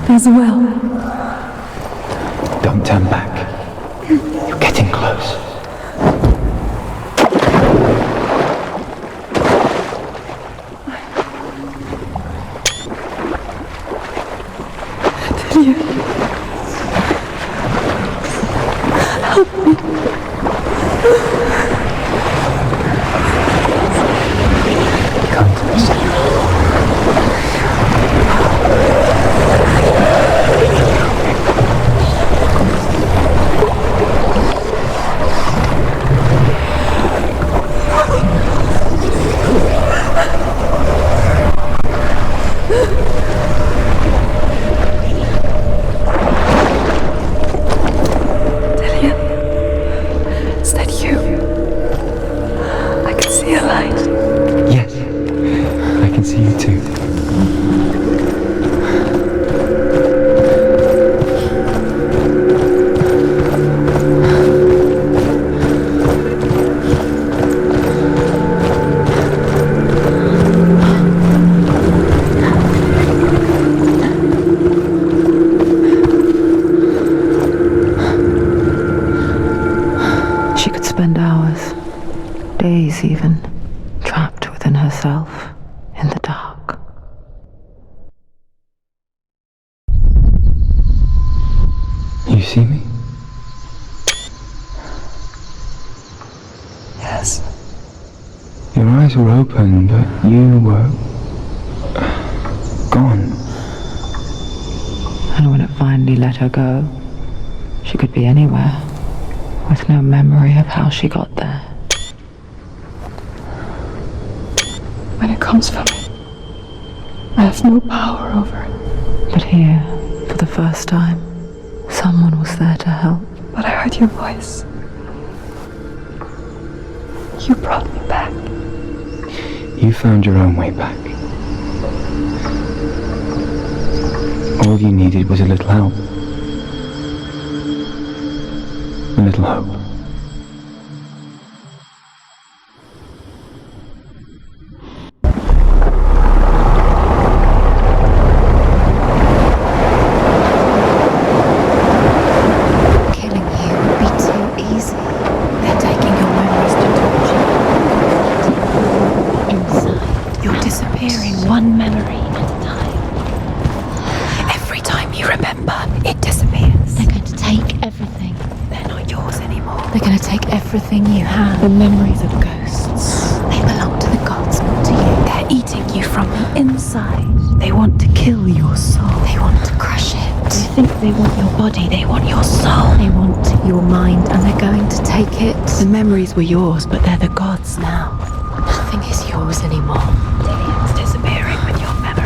There's a well. Don't turn back. You're getting close. Delia. Help me. Come to me. Days even, trapped within herself, in the dark. You see me? Yes. Your eyes were open, but you were gone. And when it finally let her go, she could be anywhere, with no memory of how she got there. When it comes for me, I have no power over it. But here, for the first time, someone was there to help. But I heard your voice. You brought me back. You found your own way back. All you needed was a little help. A little hope. One memory at a time. Every time you remember, it disappears. They're going to take everything. They're not yours anymore. They're going to take everything you have. The memories of ghosts. They belong to the gods, not to you. They're eating you from the inside. They want to kill your soul. They want to crush it. You think they want your body, they want your soul. They want your mind, and they're going to take it. The memories were yours, but they're the gods now. Nothing is yours anymore. It's disappearing with your memories.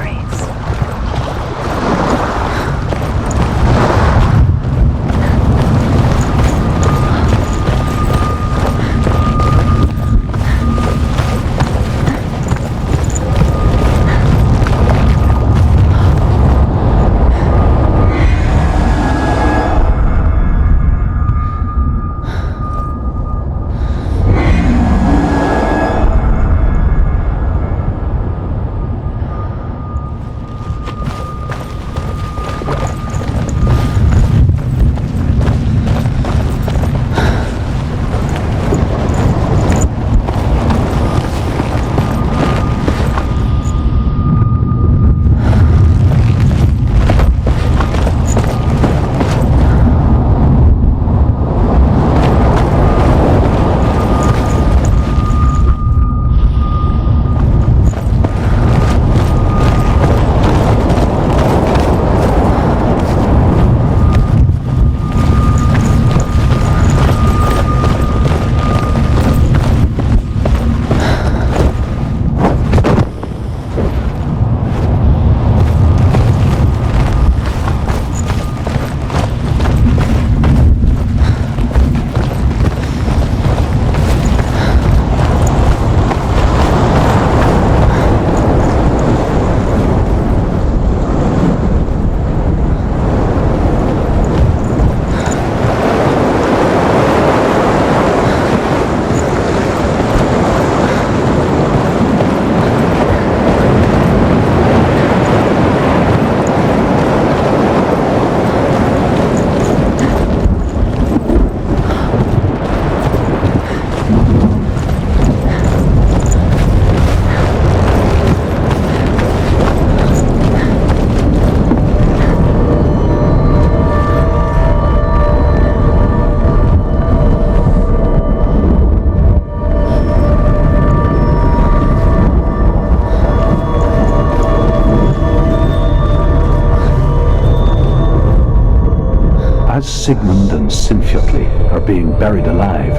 Sigmund and Sinfjotli are being buried alive,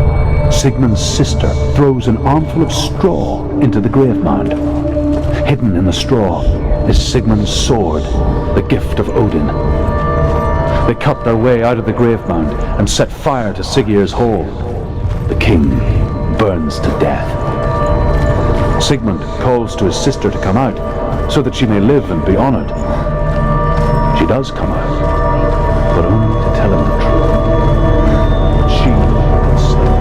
Sigmund's sister throws an armful of straw into the grave mound. Hidden in the straw is Sigmund's sword, the gift of Odin. They cut their way out of the grave mound and set fire to Siggeir's hall. The king burns to death. Sigmund calls to his sister to come out so that she may live and be honored. She does come out, but only to tell him the truth. She had slain.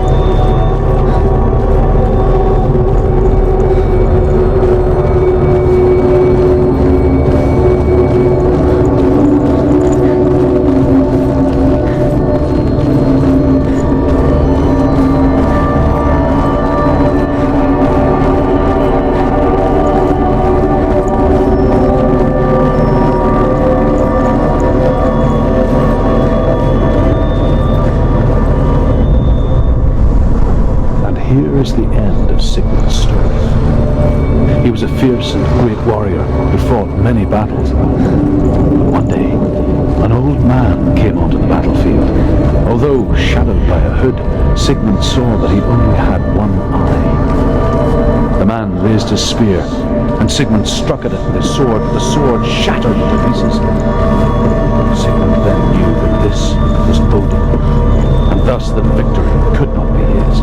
Here is the end of Sigmund's story. He was a fierce and great warrior who fought many battles. But one day, an old man came onto the battlefield. Although shadowed by a hood, Sigmund saw that he only had one eye. The man raised his spear, and Sigmund struck at it with his sword. The sword shattered into pieces. Sigmund then knew that this was Odin, and thus that victory could not be his.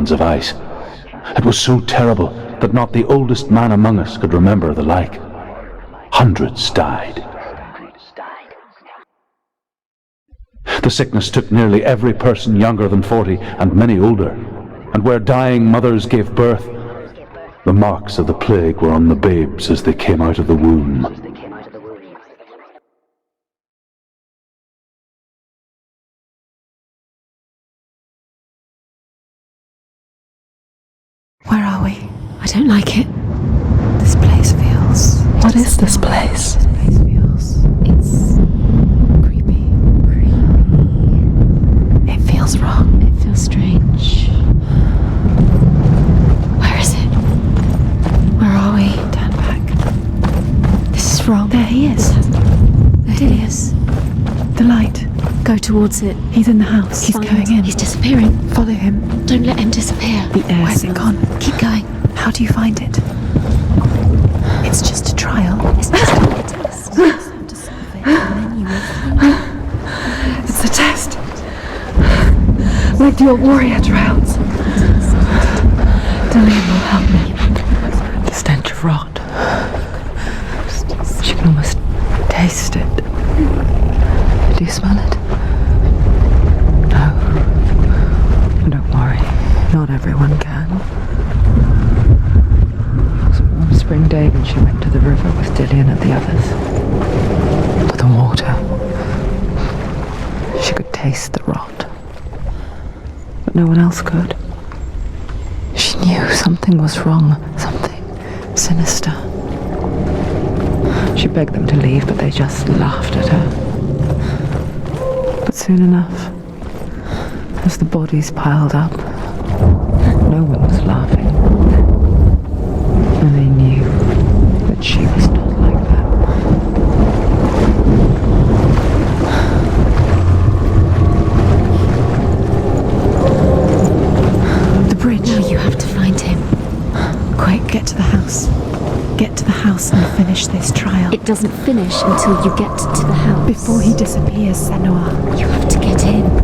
bands of ice. It was so terrible that not the oldest man among us could remember the like. Hundreds died. The sickness took nearly every person younger than 40 and many older, and where dying mothers gave birth, the marks of the plague were on the babes as they came out of the womb. Where are we? I don't like it. This place feels... What is this place? This place feels... It's... creepy. It feels wrong. It feels strange. Where is it? Where are we? Turn back. This is wrong. There he is. There he is. The light. Go towards it. He's in the house. He's going in. He's disappearing. Follow him. Don't let him disappear. The air. Where's it gone? Keep going. How do you find it? It's just a trial. It's just a test. You just have to solve it, and then you will. It's a test. Like the old warrior trials. Dillian will help me. The stench of rot. She can almost taste it. Do you smell it? No. Don't worry. Not everyone can. It was a warm spring day when she went to the river with Dillian and the others. For the water. She could taste the rot. But no one else could. She knew something was wrong. Something sinister. She begged them to leave, but they just laughed at her. But soon enough, as the bodies piled up, no one was laughing. And they knew that she was not like that. The bridge. Now you have to find him. Quick, get to the house. Get to the house and finish this trial. It doesn't finish until you get to the house. Before he disappears, Senua. You have to get in.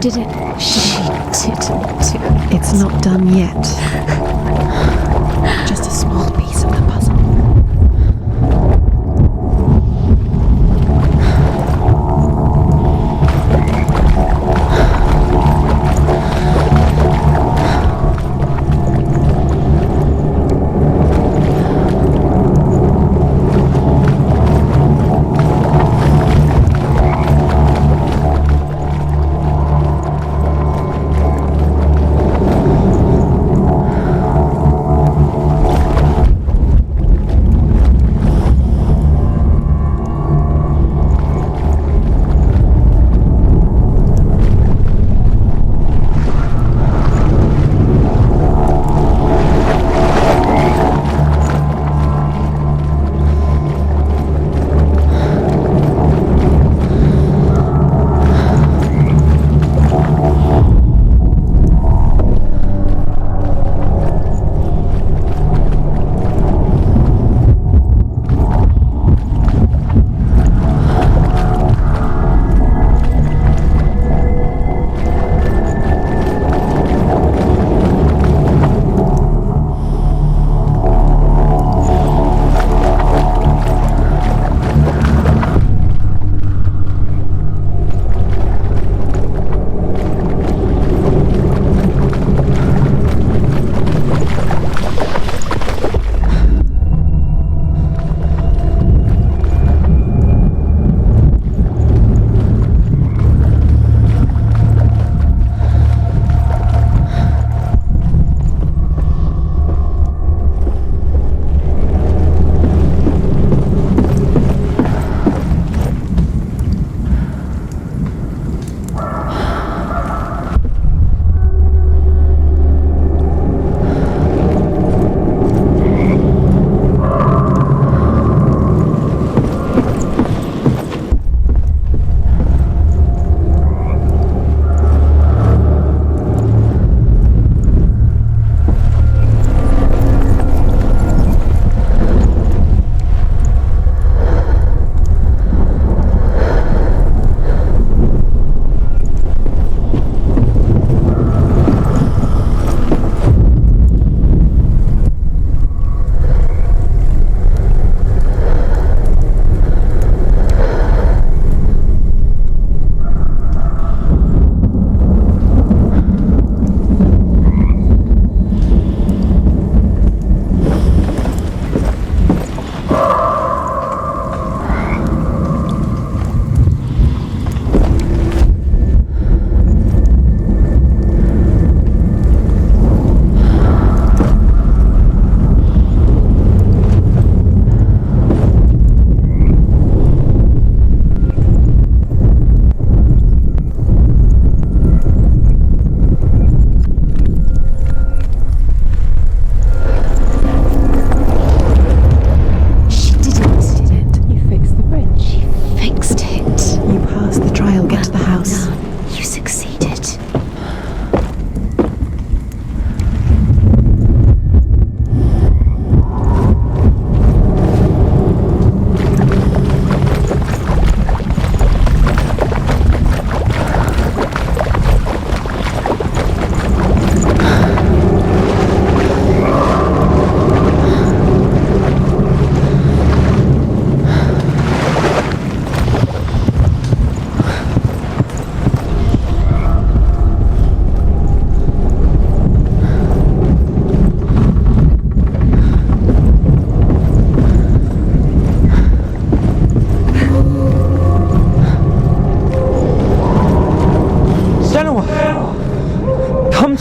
did it. She didn't do it. It's not done yet. Just a small piece of the puzzle.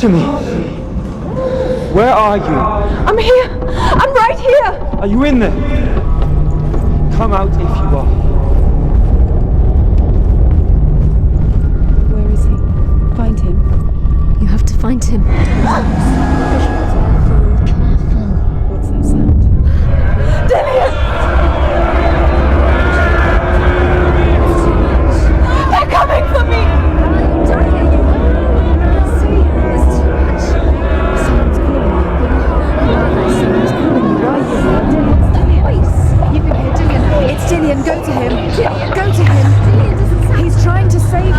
to me. Where are you? I'm here. I'm right here. Are you in there? Come out if you are. Where is he? Find him. You have to find him. What's that sound? Dillian! They're coming for me! It's Dillian, go to him. Go to him. He's trying to save you.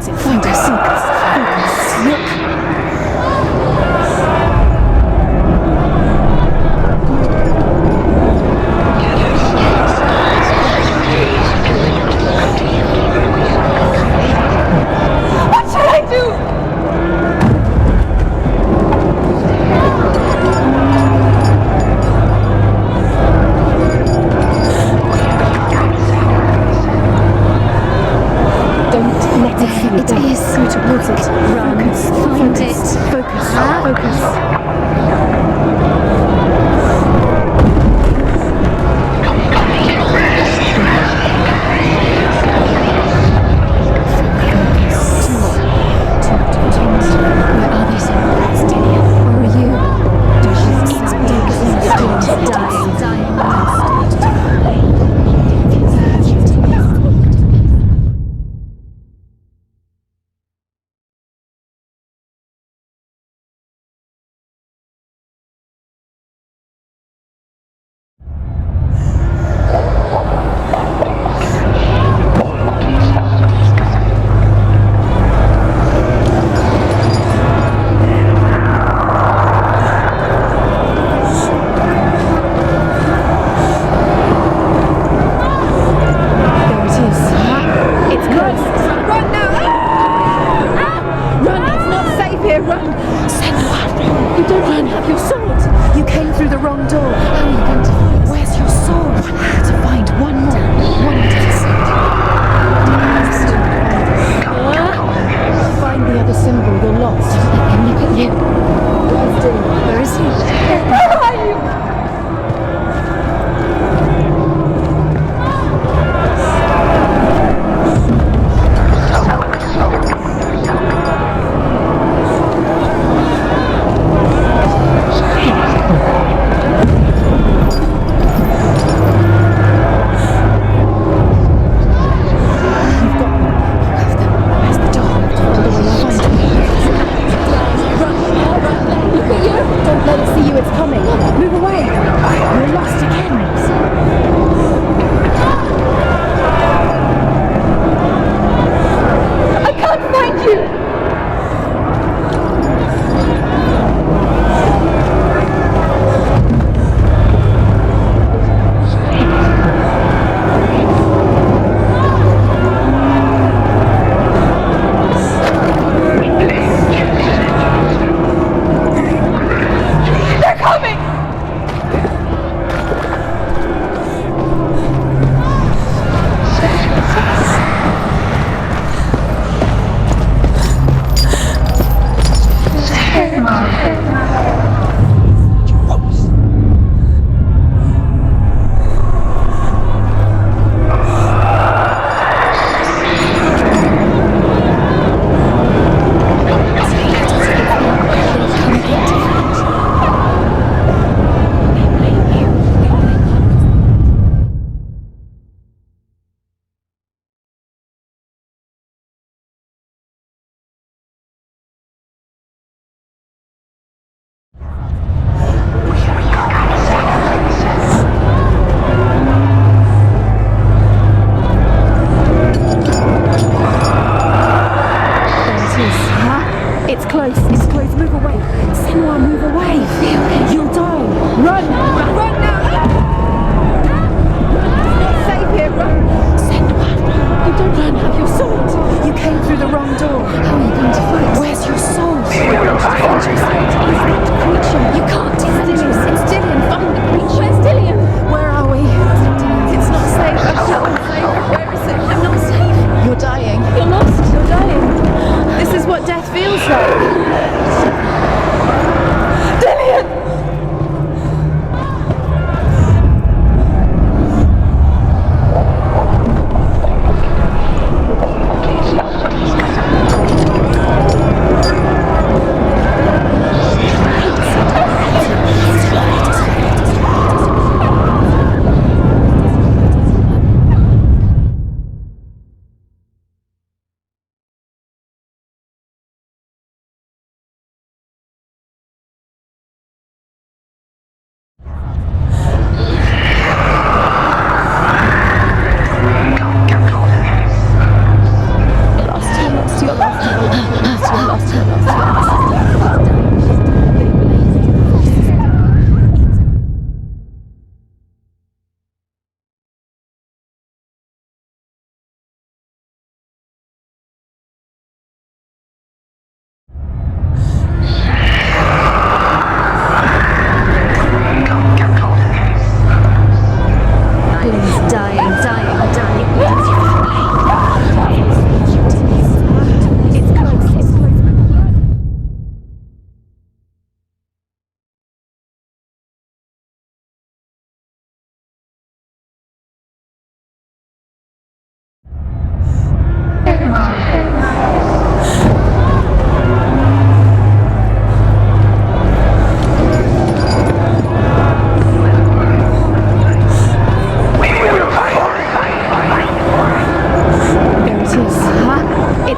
mountain. Focus. Look. It is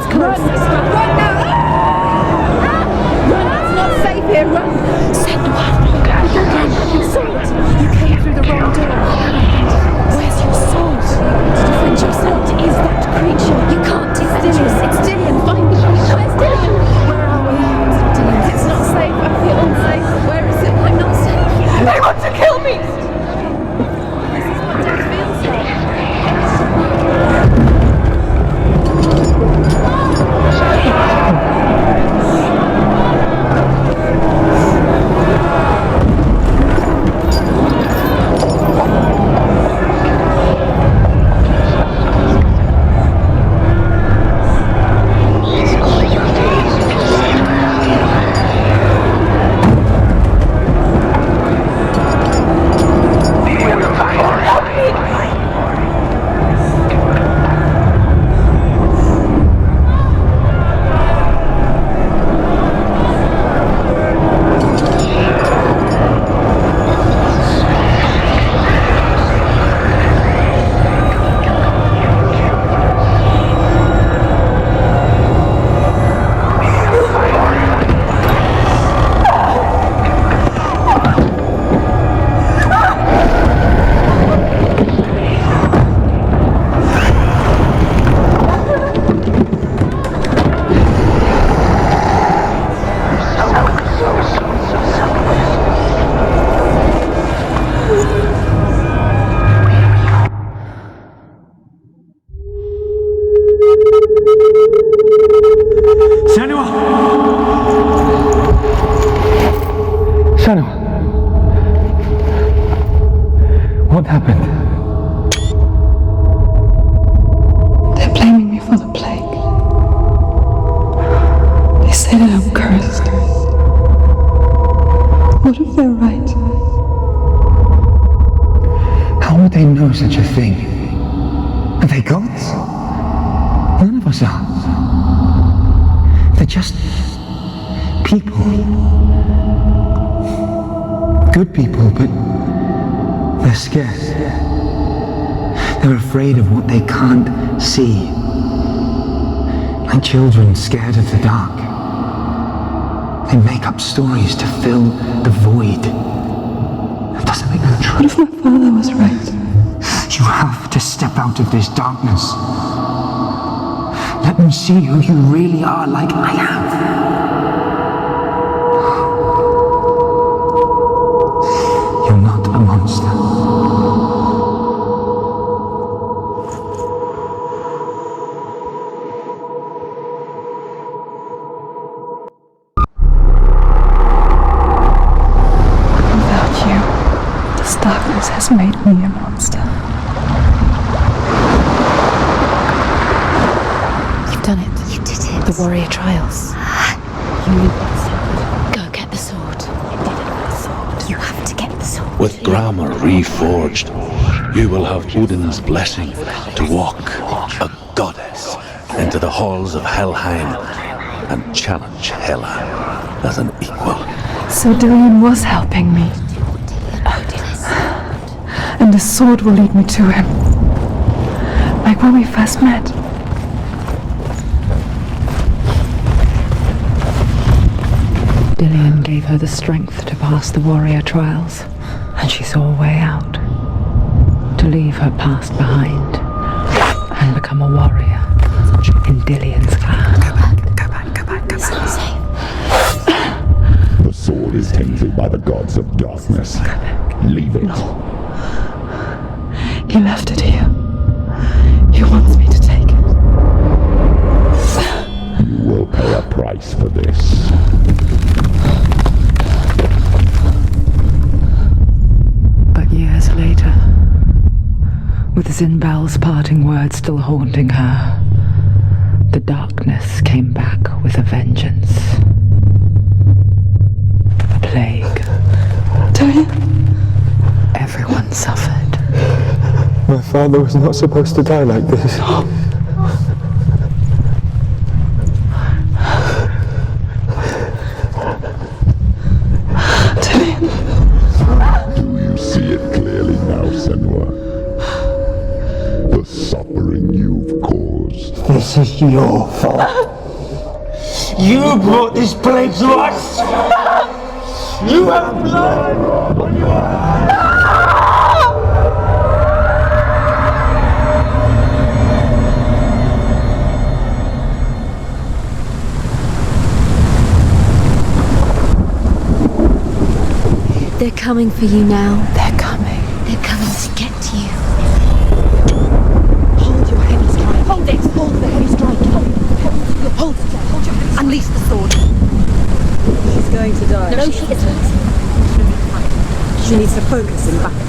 It's close. Run now! Run! It's not safe here. Run! Send one. Sword! You came through the wrong door. Where's your sword? To defend yourself. What is that creature? You can't defend yourself. It's Dillian. Find me. Where's Dillian? Where are we? Dillian. It's not safe. I feel unsafe. Where is it? I'm not safe. They want to kill me! This is what death feels like. What happened? They're blaming me for the plague. They say that I'm cursed. What if they're right? How would they know such a thing? Are they gods? None of us are. They're just people. Good people, but they're scared. They're afraid of what they can't see. Like children scared of the dark. They make up stories to fill the void. That doesn't make them true. What if my father was right? You have to step out of this darkness. Let them see who you really are, like I have. You're not a monster. Without you, this darkness has made me a monster. You've done it. You did it. The warrior trials. You need that sword. Go get the sword. You did it with the sword. You have to get the sword. With grammar reforged, you will have Odin's blessing to walk, a goddess, into the halls of Helheim and challenge Hela as an equal. So Dillian was helping me. And the sword will lead me to him. Like when we first met. Dillian gave her the strength to pass the warrior trials, and she saw a way out. To leave her past behind and become a warrior in Dillian's clan. Go back. It's not safe. The sword is tainted by the gods of darkness. Leave it. He left it here. He wants me to take it. You will pay a price for this. But years later, with Zinbel's parting words still haunting her, the darkness came back with a vengeance. A plague. Dillian? Everyone suffered. My father was not supposed to die like this. Do you see it clearly now, Senua? The suffering you've caused. This is your fault. You brought this plague to us. You have blood on your hands. They're coming for you now. They're coming. They're coming to get you. Hold your heavy strike. Hold it. Hold the heavy strike. Hold it. Hold your heavy strike. Unleash the sword. She's going to die. No, she isn't. She needs to focus in battle.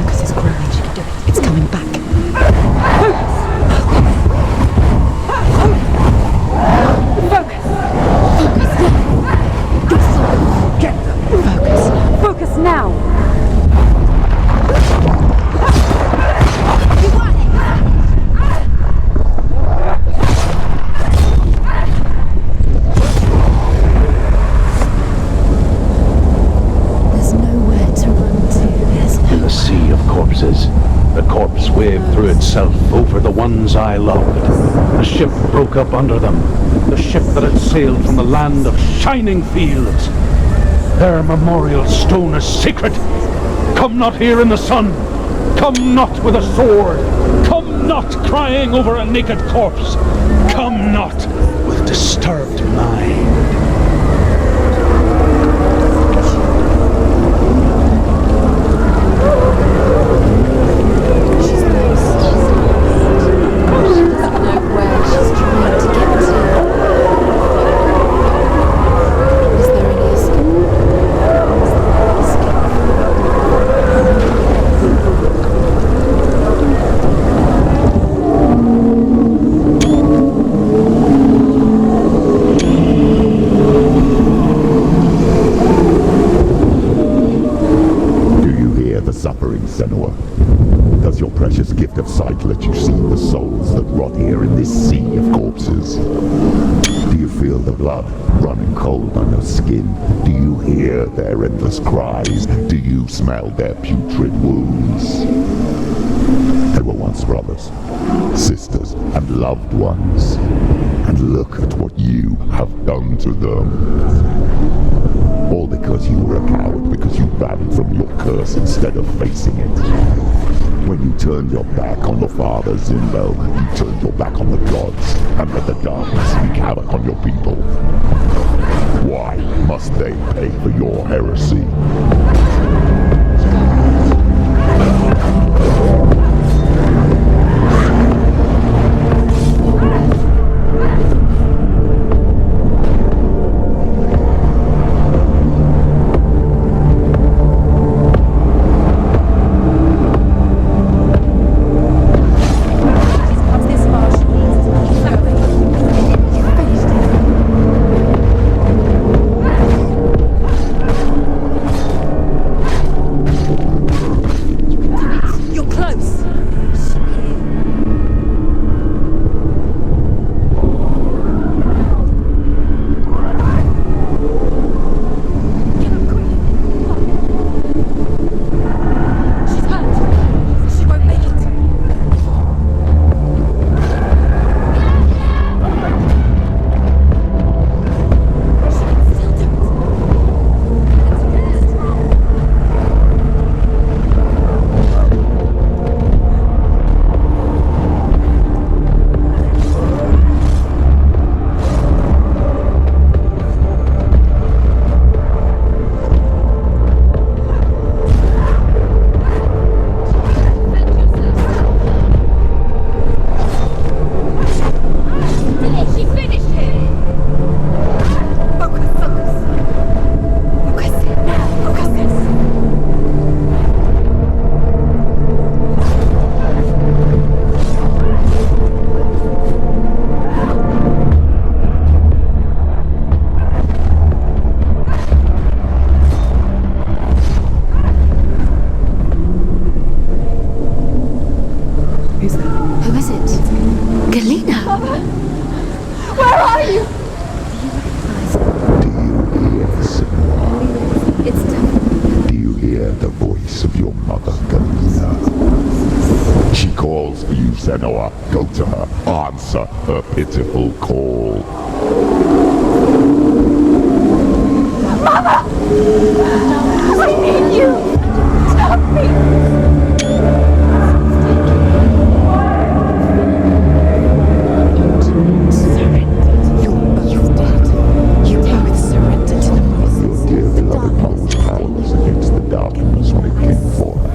Focus is growing. She can do it. It's coming back. Focus now! There's nowhere to run to. There's In the sea of corpses, the corpse waved through itself over the ones I loved. The ship broke up under them, the ship that had sailed from the land of shining fields. Their memorial stone is sacred. Come not here in the sun. Come not with a sword. Come not crying over a naked corpse. Come not with disturbed mind. She's lost. She doesn't know where she's trying to get to. Is there any escape? Do you hear the suffering, Senua? Does your precious gift of sight let you see the souls that rot here in this sea of corpses? Do you feel the blood running cold on your skin? Do you hear their endless cries? Do you smell their putrid wounds? They were once brothers, sisters, and loved ones. And look at what you have done to them. All because you were a coward, because you ran from your curse instead of facing it. When you turned your back on your father, Zimbel, you turned your back on the gods, and let the darkness wreak havoc on your people. Why must they pay for your heresy? It's tough. Do you hear the voice of your mother, Galina? She calls for you, Senua. Go to her. Answer her pitiful call. I need you! Stop me! You're dead. You both surrender to the voices. Your dear beloved mother was powerless against the darkness when it came for her.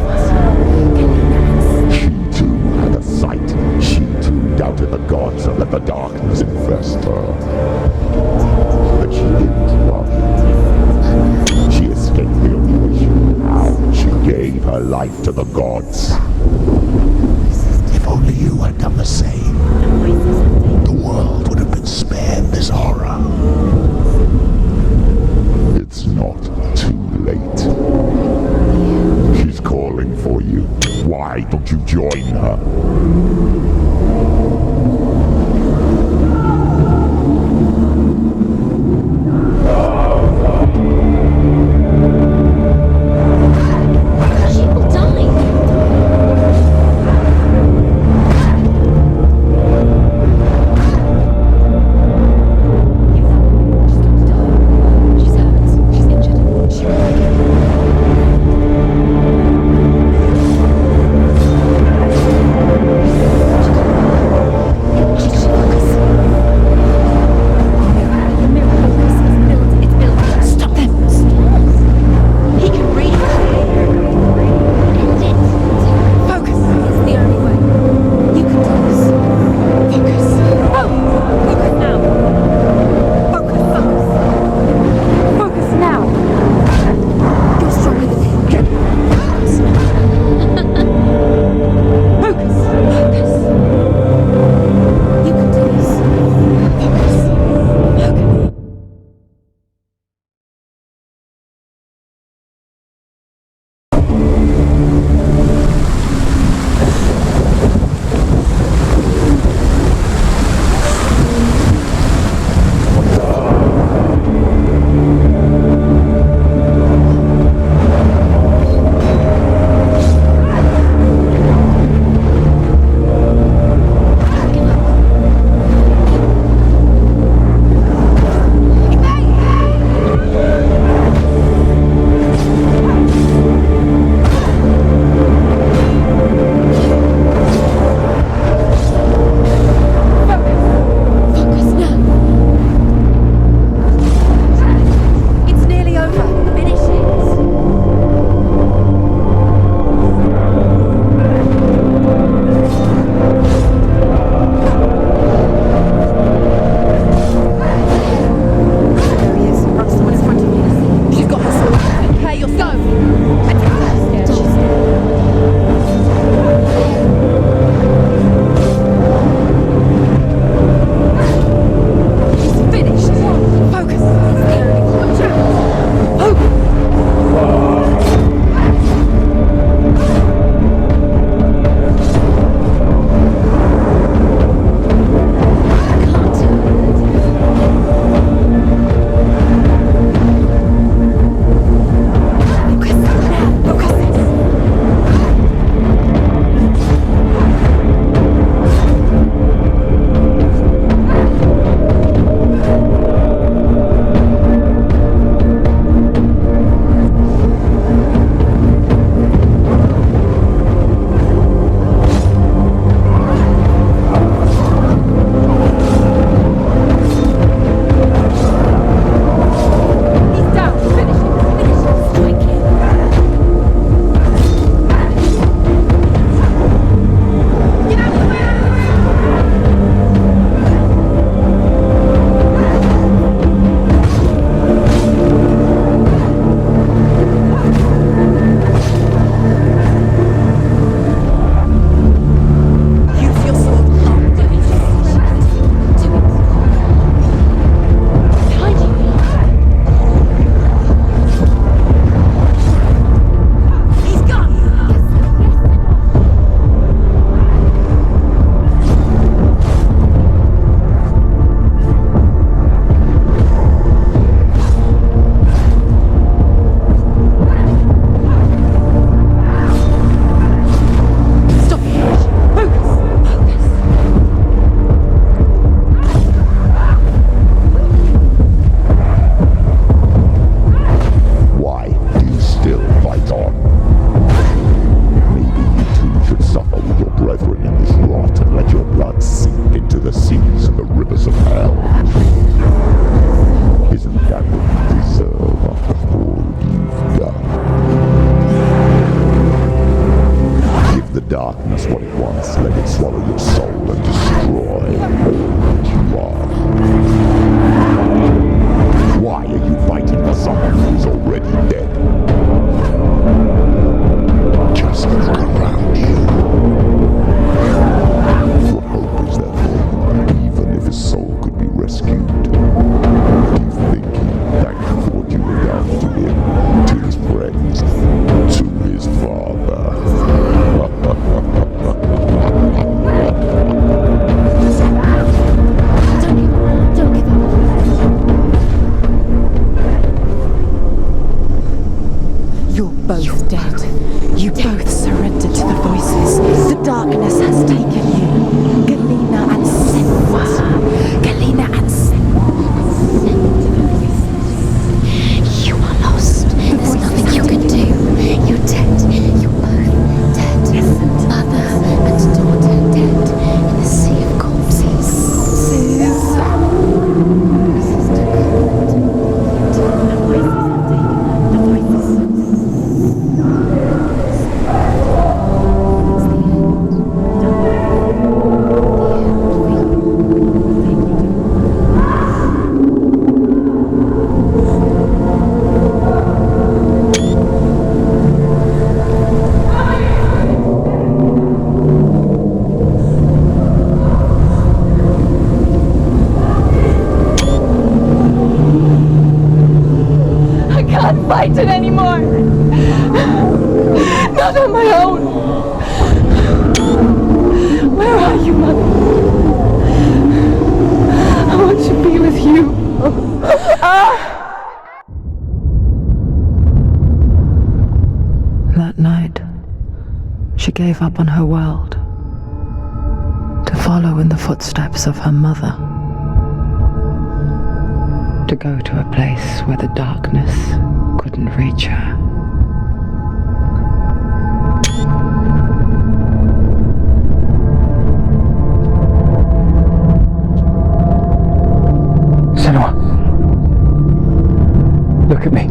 She too had a sight. She too doubted the gods and let the darkness infest her. But she didn't love it. She escaped the illusion. How? She gave her life to the gods. If only you had done the same, the world would have been spared this horror. It's not too late. She's calling for you. Why don't you join her? She will die. She's hurt. She's injured. She will. its soul and destroy all that you are. Why are you fighting for someone who is already dead? Just look around you. What hope is there for you, even if his soul could be rescued? You think he'd thank you for what you have done to him, to his friends, to his father? Don't give up. You're both dead. You both surrendered to the voices. The darkness has taken you. Galena and Senwa. Galena and Senwa. You are lost. There's nothing you can do. You're dead. You're both dead. Mother and daughter dead in the sea of corpses. I can't fight it anymore. Not on my own. Where are you, Mother? I want to be with you. That night, she gave up on her world to follow in the footsteps of her mother, to go to a place where the darkness couldn't reach her. Senua, look at me.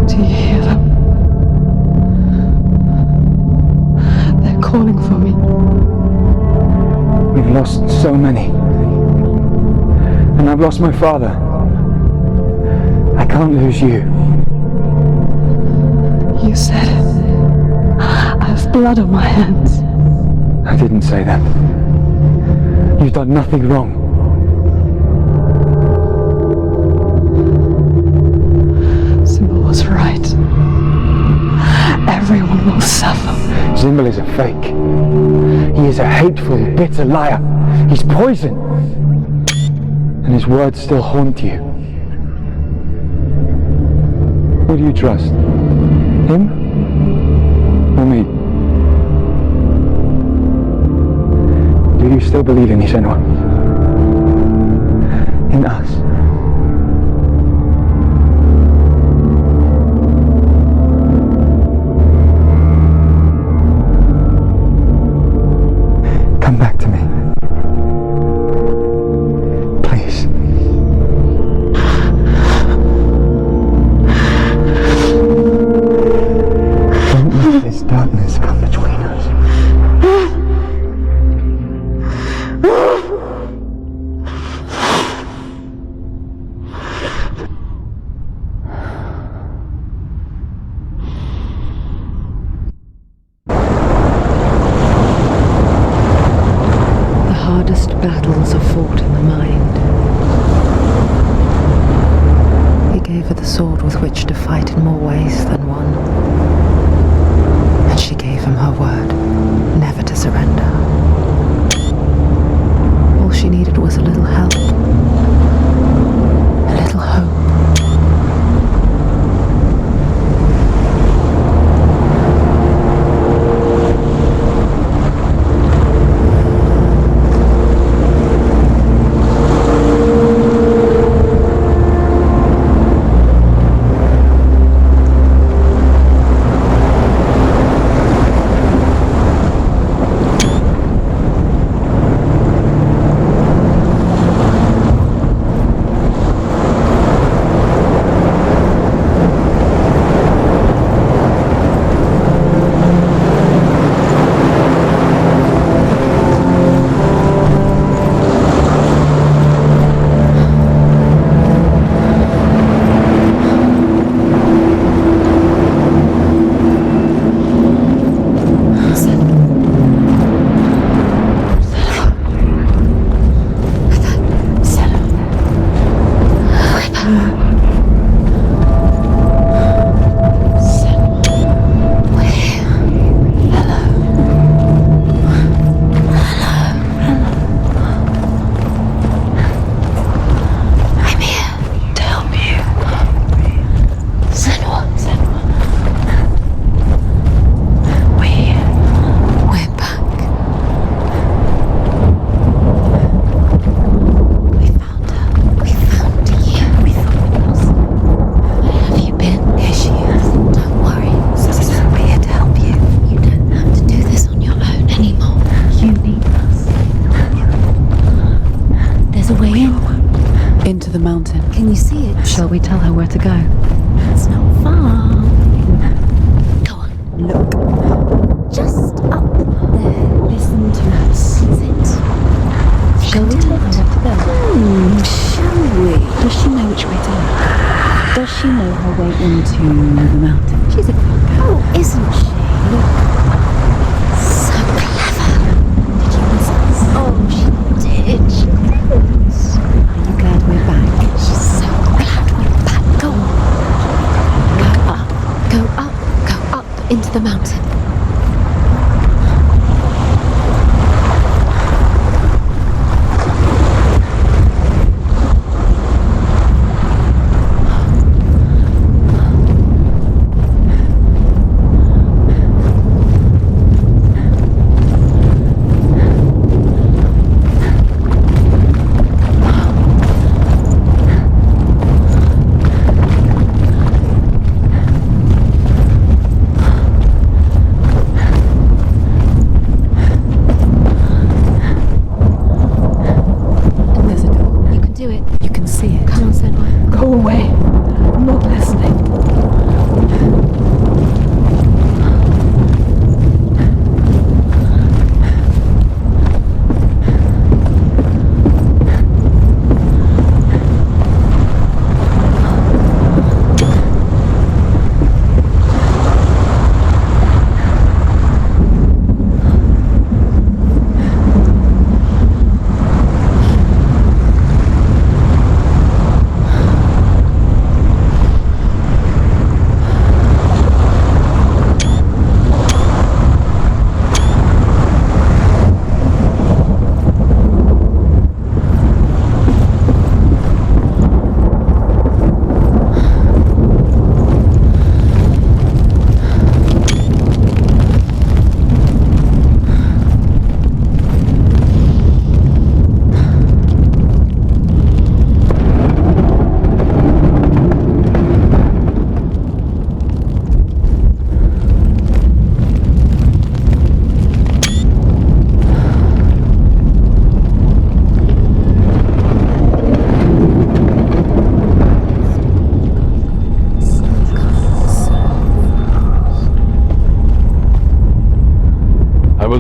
Do you hear them? They're calling for me. We've lost so many. And I've lost my father. I can't lose you. You said it. I have blood on my hands. I didn't say that. You've done nothing wrong. Sybil was right. Everyone will suffer. Sybil is a fake. He is a hateful, bitter liar. He's poison. And his words still haunt you. Who do you trust? Him? Or me? Do you still believe in me, Senua? In us? Come back to me. Please. Don't let this darkness come between us. The hardest battles are fought in the mind. He gave her the sword with which to fight in more ways than one. And she gave him her word, never to surrender. All she needed was a little help, a little hope. Shall we tell her where to go? It's not far. Go on. Look. Just up there. Listen to us. Sit. Shall we tell her where to go? Shall we? Does she know which way to look? Does she know her way into the mountain? She's a good girl, isn't she? Look. So clever. Did you miss us? Oh, she did. She did. Are you glad we're back? She's so glad we're back. Go on. Go up. Go up into the mountain.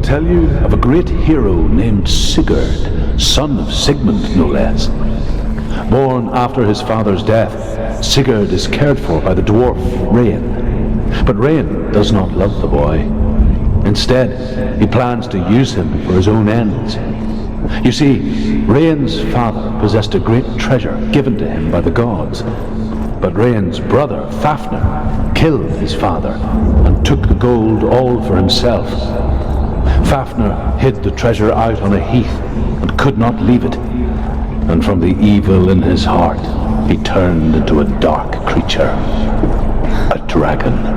Tell you of a great hero named Sigurd, son of Sigmund, no less. Born after his father's death, Sigurd is cared for by the dwarf Rain. But Rain does not love the boy. Instead, he plans to use him for his own ends. You see, Rain's father possessed a great treasure given to him by the gods. But Rain's brother, Fafnir, killed his father and took the gold all for himself. Fafnir hid the treasure out on a heath and could not leave it. And from the evil in his heart, he turned into a dark creature, a dragon.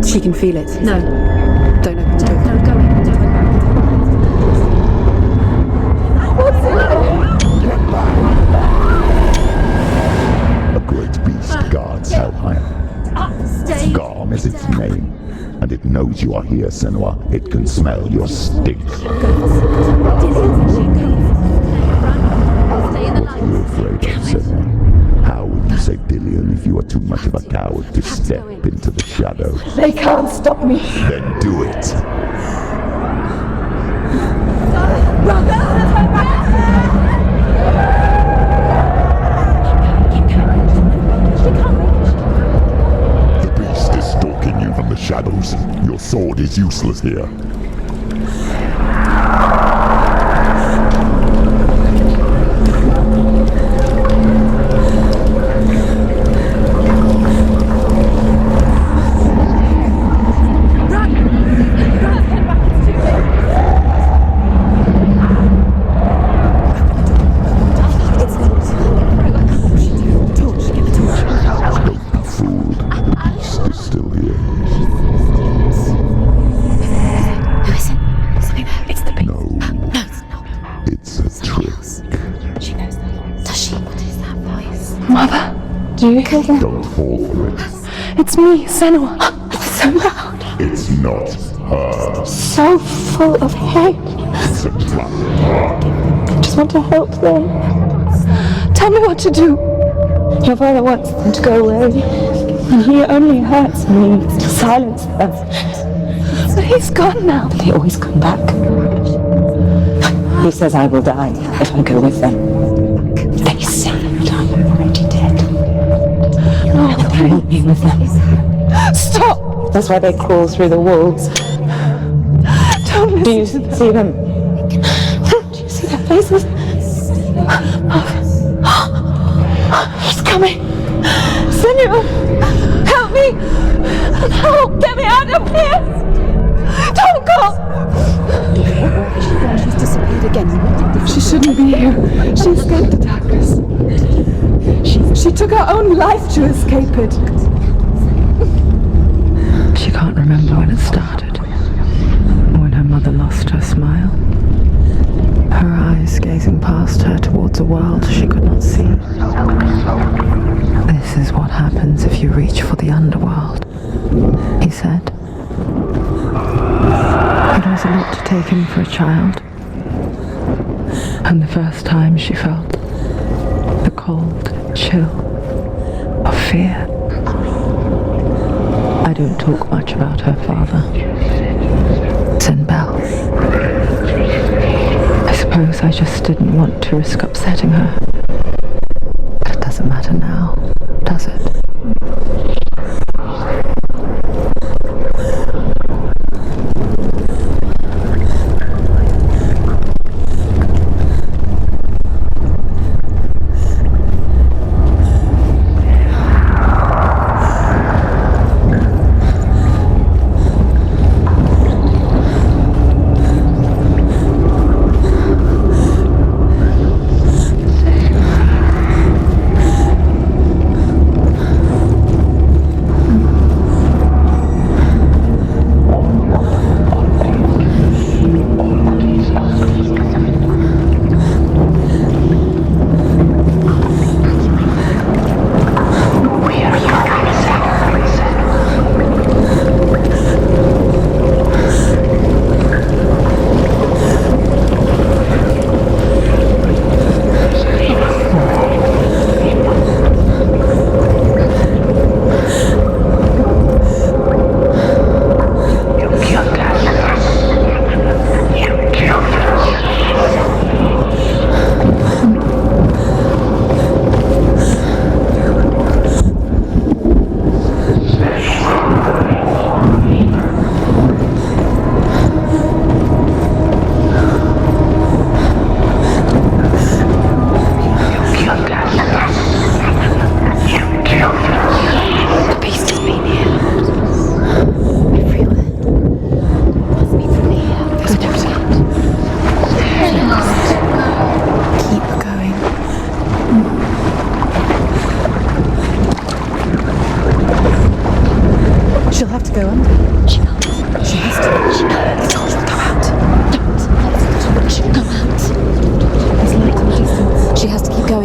She can feel it. No. Don't open the door. No, go in. A great beast guards Helheim. Garm is its name, and it knows you are here, Senua. It can smell your stink. What are you afraid of, Senua? How would you save Dillion if you are too much of a coward to step into the shadows? They can't stop me. Then do it. The beast is stalking you from the shadows. Your sword is useless here. Do you hear that? Don't fall for it. It's me, Senua. It's so loud. It's not her. So full of hate. It's a trap. I just want to help them. Tell me what to do. Your father wants them to go away. And he only hurts me to silence them. But he's gone now. They always come back. He says I will die if I go with them. They say that I'm already dead. No, they want me with them. Stop! That's why they crawl through the walls. Don't listen. Do you see them? Do you see their faces? He's coming. Senua, help me! No, get me out of here! Don't go! She's disappeared again. She shouldn't be here. She escaped the darkness. She took her own life to escape it. She can't remember when it started, when her mother lost her smile, her eyes gazing past her towards a world she could not see. This is what happens if you reach for the underworld, he said. It was a lot to take in for a child, and the first time she felt the cold chill of fear. I don't talk much about her father. Bell. I suppose I just didn't want to risk upsetting her. But it doesn't matter now, does it?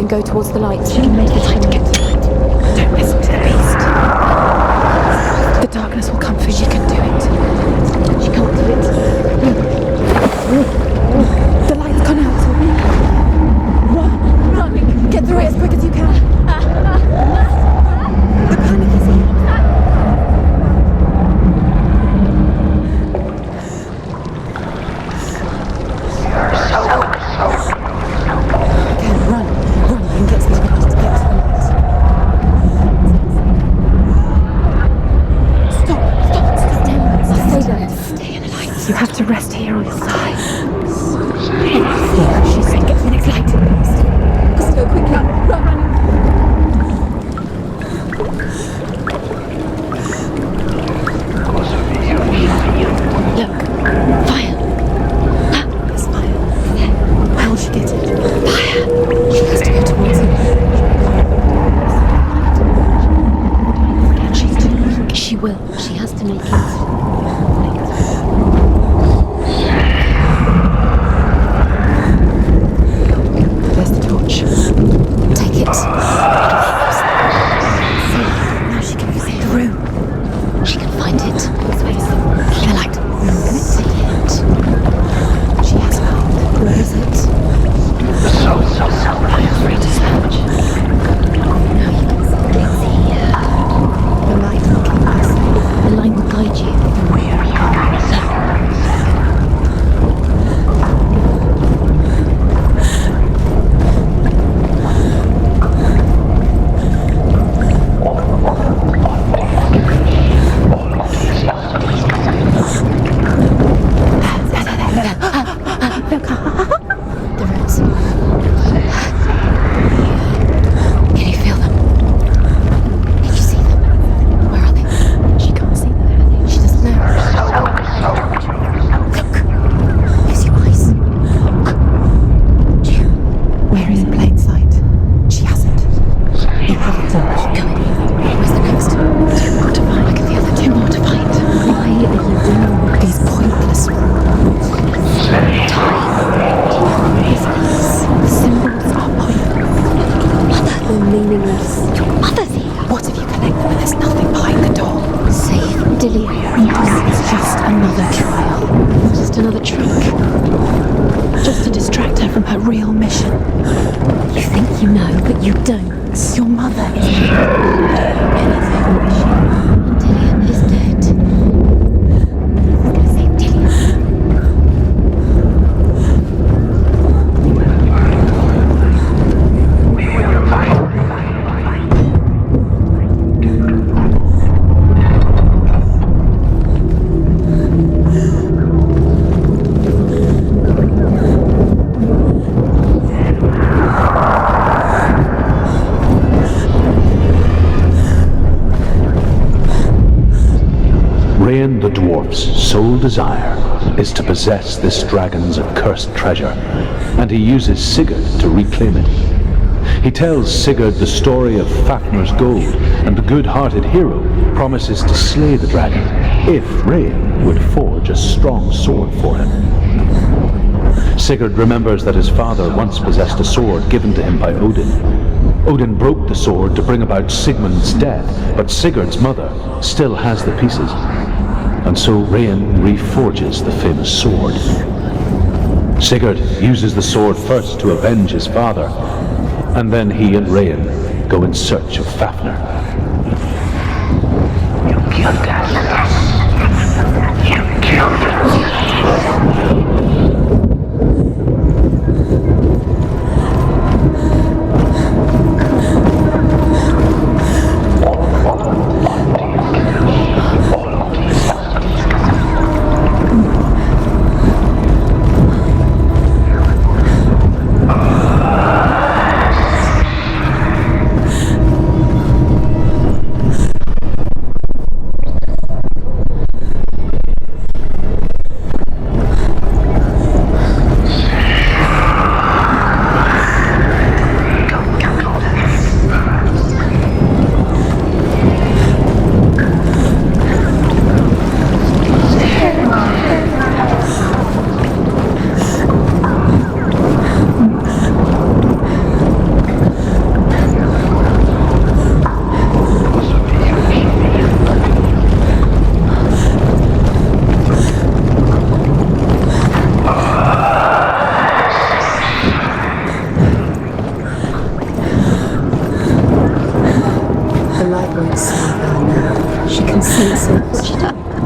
Go towards the light. She can make the time to get to the light. Don't listen to the beast. The darkness will come for you. She can do it. She can't do it. The light's gone out. Run! Run! Get through it as quick as you can. The panic is here. You have to rest here on the side. Yeah, she's saying get to the next light. Just go quickly. Run, run. Look, fire. There's fire. How will she get it? Fire. She has to go towards it. She will. She has to make it. Take it. Find it. The light. See it. She has found. Where is it? So. Feel free to search. Now you can see it's here. The light will keep us safe. The light will guide you. Where are you? The roots. Can you feel them? Can you see them? Where are they? She can't see them. She doesn't know. Look. Use your eyes. Look. Where is in plain sight? She hasn't. You haven't. Keep going. Where's the next? Two more to find. I can feel the two more to find. Why are you doing these pointless symbols are pointless. They're meaningless. Your mother's here. What have you collected when there's nothing behind the door? Save Dilly. It's just another trial. It's just another trick. Just to distract her from her real mission. You think you know, but you don't. Your mother is anything, is she? Dillian is dead. I'm gonna save Dillian. Rain the dwarf's sole desire is to possess this dragon's accursed treasure, and he uses Sigurd to reclaim it. He tells Sigurd the story of Fafnir's gold, and the good-hearted hero promises to slay the dragon if Rain would forge a strong sword for him. Sigurd remembers that his father once possessed a sword given to him by Odin. Odin broke the sword to bring about Sigmund's death, but Sigurd's mother still has the pieces. And so Rain reforges the famous sword. Sigurd uses the sword first to avenge his father, and then he and Rain go in search of Fafnir. You killed us. You killed us.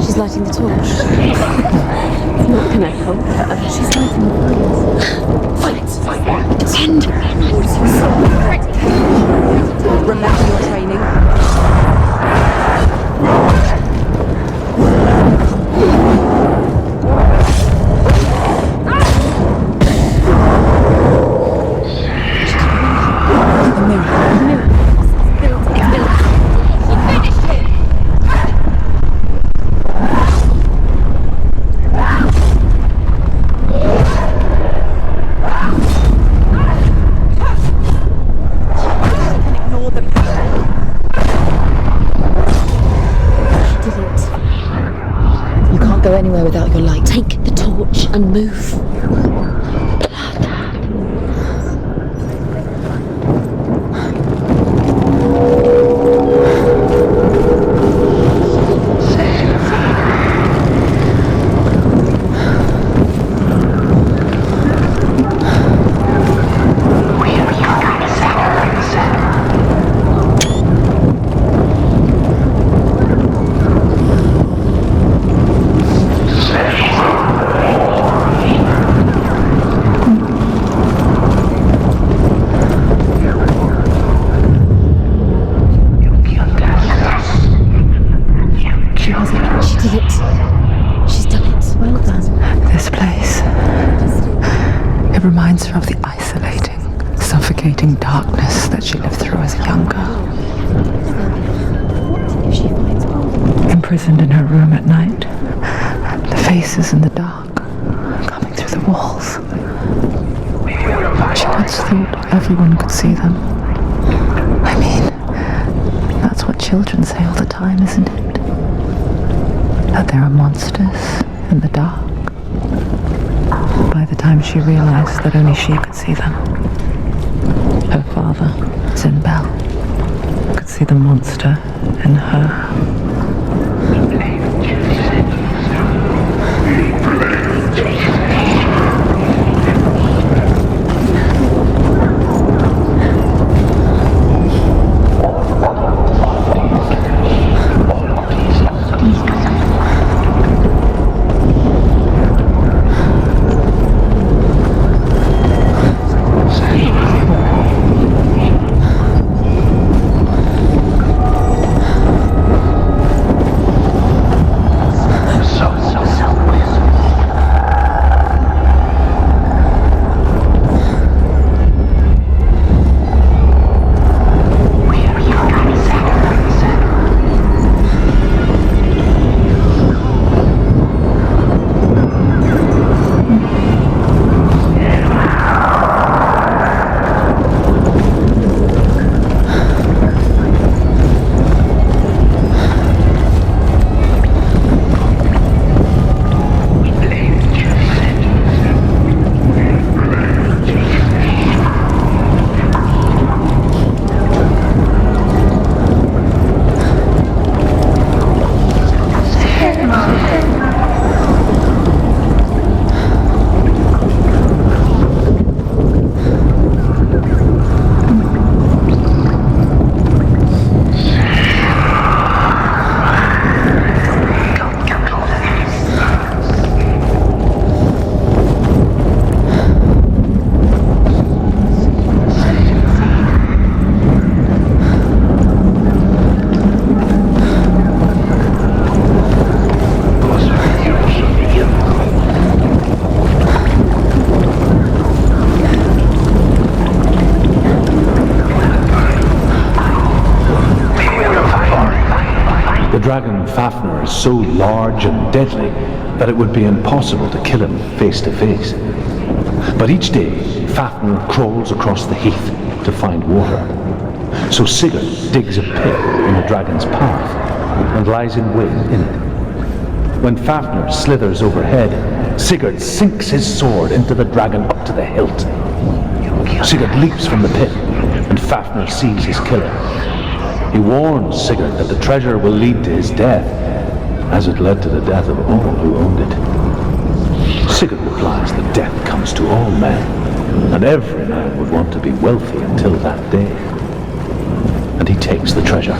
She's lighting the torch. It's not gonna help her. She's lighting the fires. Fight! Defend! Remember your training. Go anywhere without your light. Take the torch and move. Save was it? She did it. She's done it. Well done. This place. It reminds her of the isolating, suffocating darkness that she lived through as a young girl. What if she finds gold? Imprisoned in her room at night. The faces in the dark, coming through the walls. She once thought everyone could see them. I mean, that's what children say all the time, isn't it? That there are monsters in the dark. By the time she realized that only she could see them, her father, Zinbel, could see the monster in her. The dragon Fafnir is so large and deadly that it would be impossible to kill him face to face. But each day, Fafnir crawls across the heath to find water. So Sigurd digs a pit in the dragon's path and lies in wait in it. When Fafnir slithers overhead, Sigurd sinks his sword into the dragon up to the hilt. Sigurd leaps from the pit, and Fafnir sees his killer. He warns Sigurd that the treasure will lead to his death, as it led to the death of all who owned it. Sigurd replies that death comes to all men, and every man would want to be wealthy until that day. And he takes the treasure.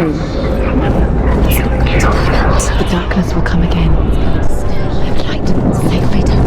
home. The darkness will come again. The light, safe later.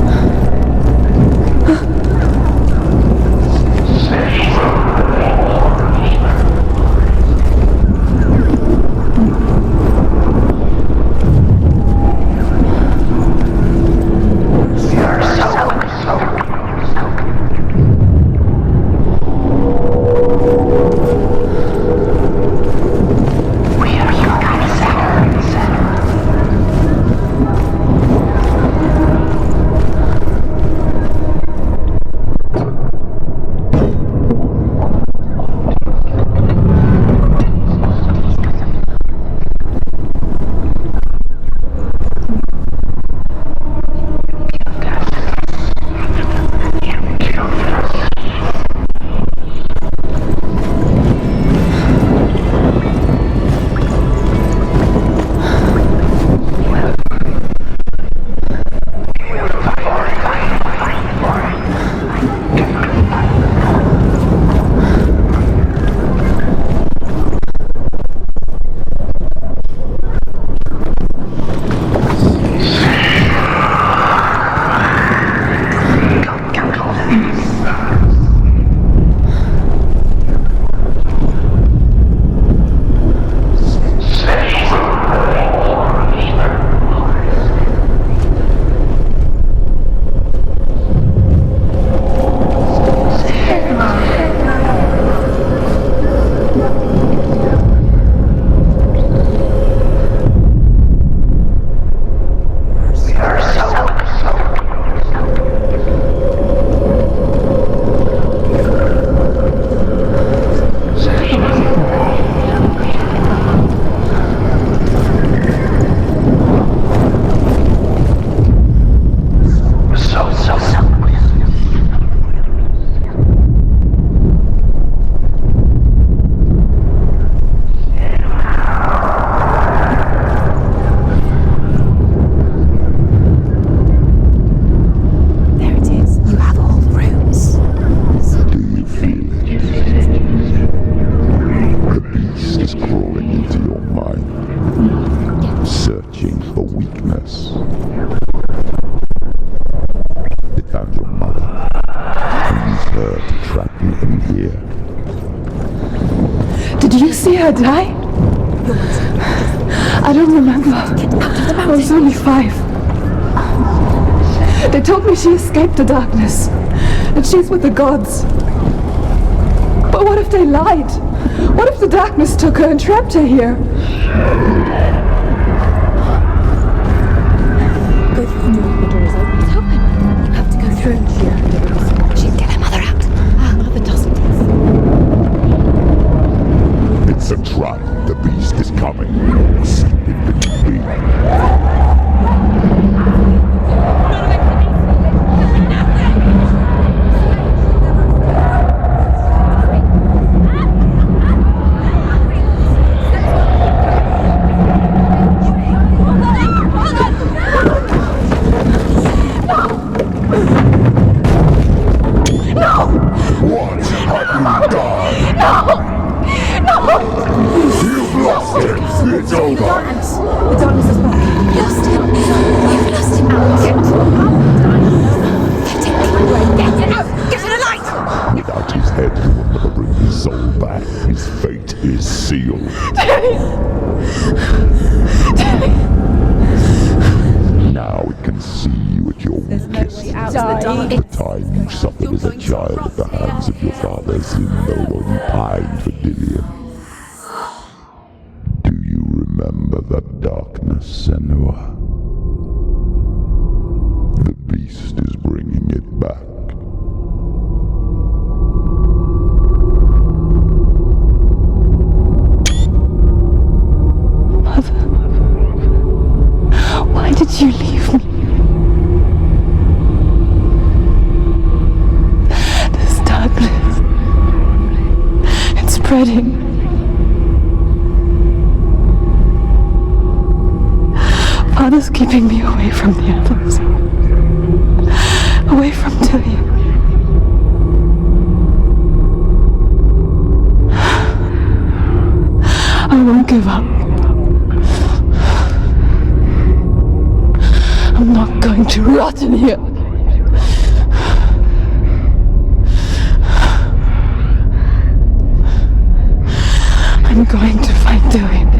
Did you see her die? I don't remember. I was only 5. They told me she escaped the darkness, and she's with the gods. But what if they lied? What if the darkness took her and trapped her here? Go through the door. The door is open. It's open. You have to go through. She can get her mother out. Her mother doesn't. It's a trap. The beast is coming. Sleep in between. It's over. The darkness is back. You've lost him. You've lost him. Get it out. Get to the light. Without his head, he will never bring his soul back. His fate is sealed. Now it can see you at your weakest. The time you suffered as a child at the hands of your fathers in no one pined for Dillion. Remember that darkness, Senua. The beast is bringing it back. Mother, why did you leave me? This darkness, it's spreading. Father's keeping me away from the others. Away from Dillion. I won't give up. I'm not going to rot in here. I'm going to fight Dewey.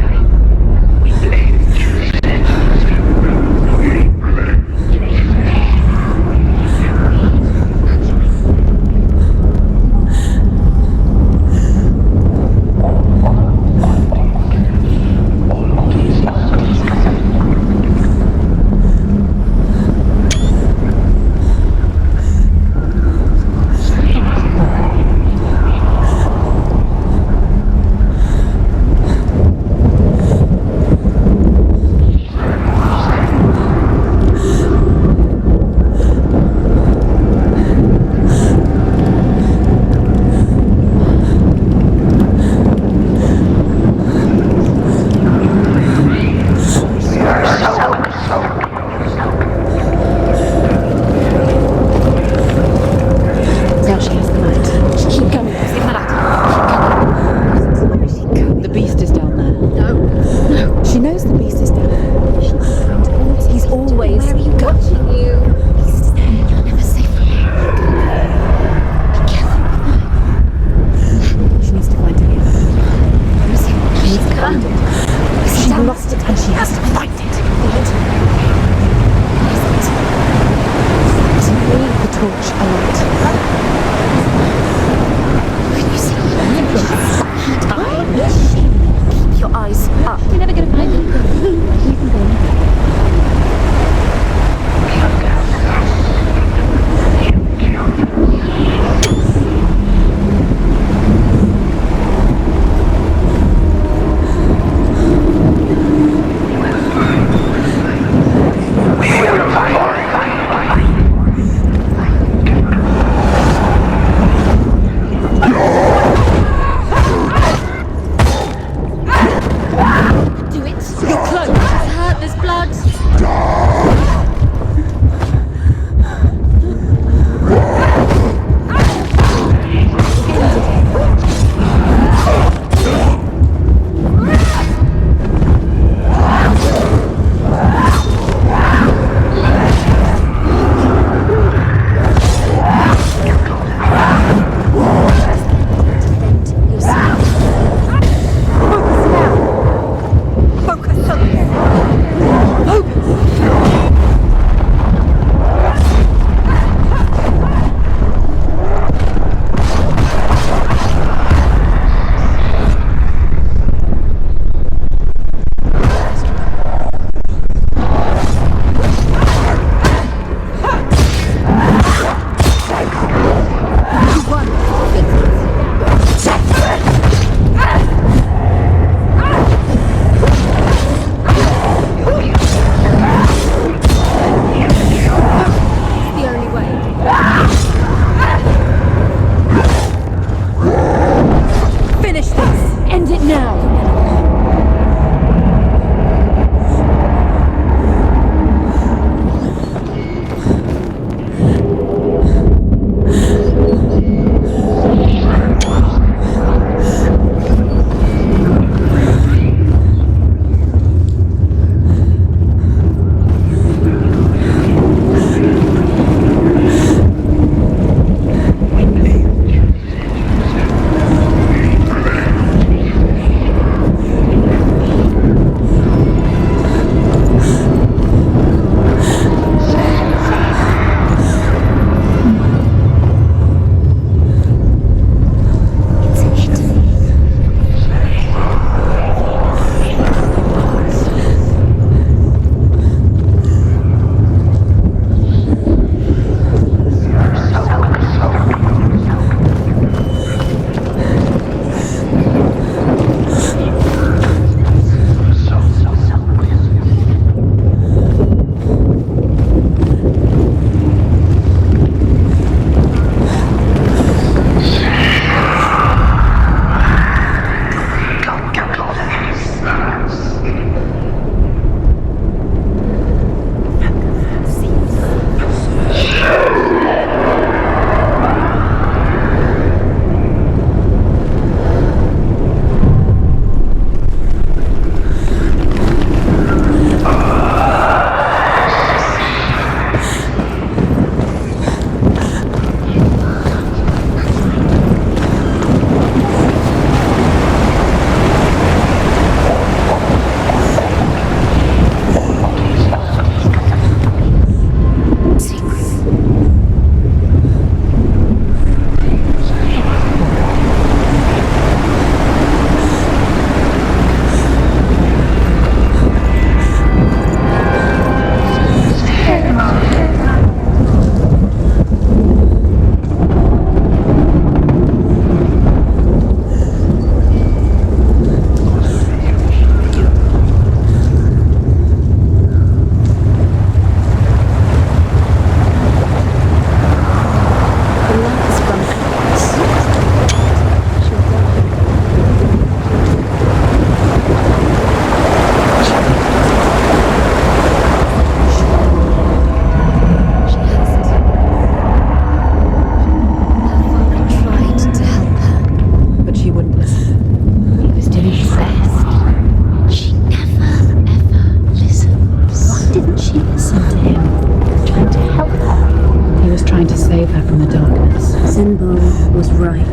was right.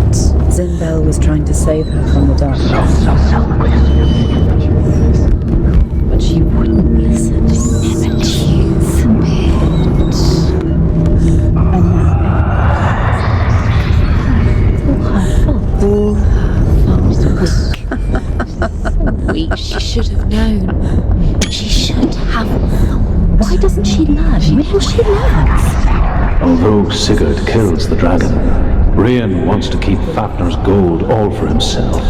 Zinbel was trying to save her from the darkness. But she wouldn't listen. Never choose a bit. And now, all her fault. Weak. She should have known. She should have known. Why doesn't she learn? When will she learn? Although Sigurd kills the dragon, Rayan wants to keep Fafnir's gold all for himself.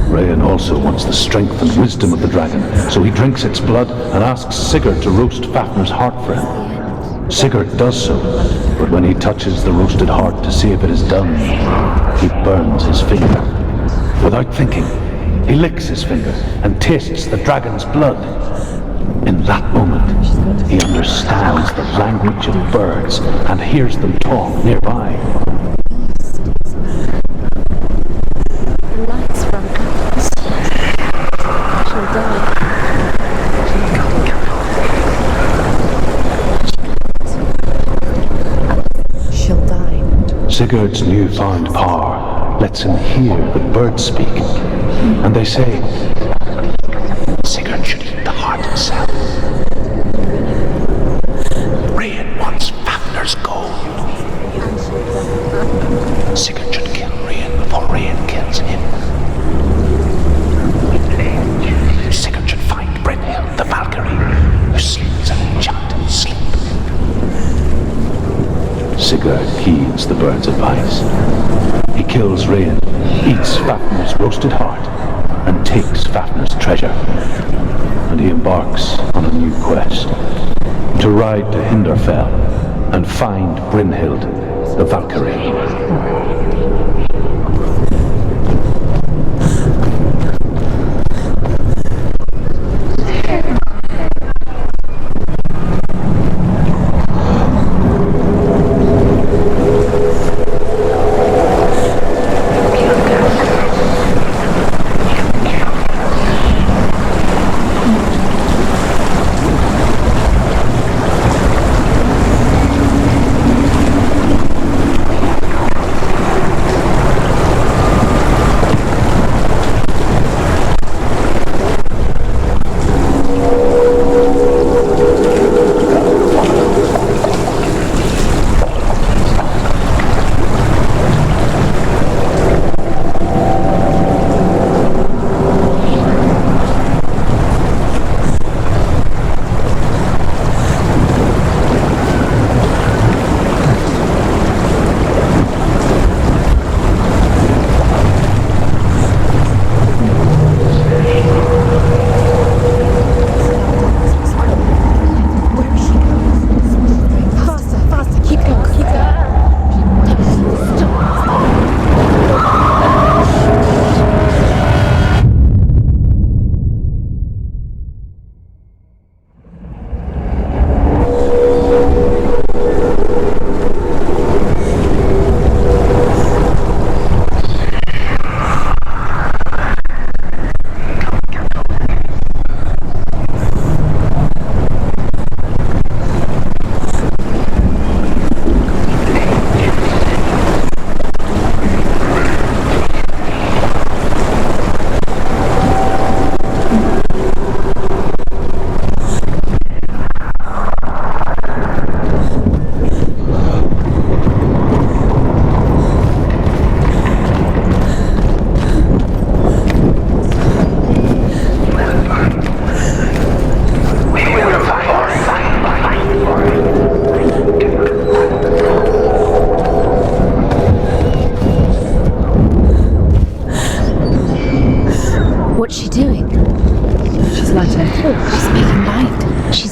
Rayan also wants the strength and wisdom of the dragon, so he drinks its blood and asks Sigurd to roast Fafnir's heart for him. Sigurd does so, but when he touches the roasted heart to see if it is done, he burns his finger. Without thinking, he licks his finger and tastes the dragon's blood. In that moment, he understands the language of birds and hears them talk nearby. The lights from out. She'll die. She'll die. Sigurd's newfound power lets him hear the birds speak, and they say, Sigurd should eat the heart himself. Rayan wants Fafnir's gold. Sigurd should kill Rayan before Rayan kills him. Sigurd should find Brynhild, the Valkyrie, who sleeps an enchanted sleep. Sigurd heeds the bird's advice. He kills Rayan, eats Fafnir's roasted heart, and takes Fafnir's treasure. And he embarks on a new quest, to ride to Hinderfell and find Brynhild, the Valkyrie.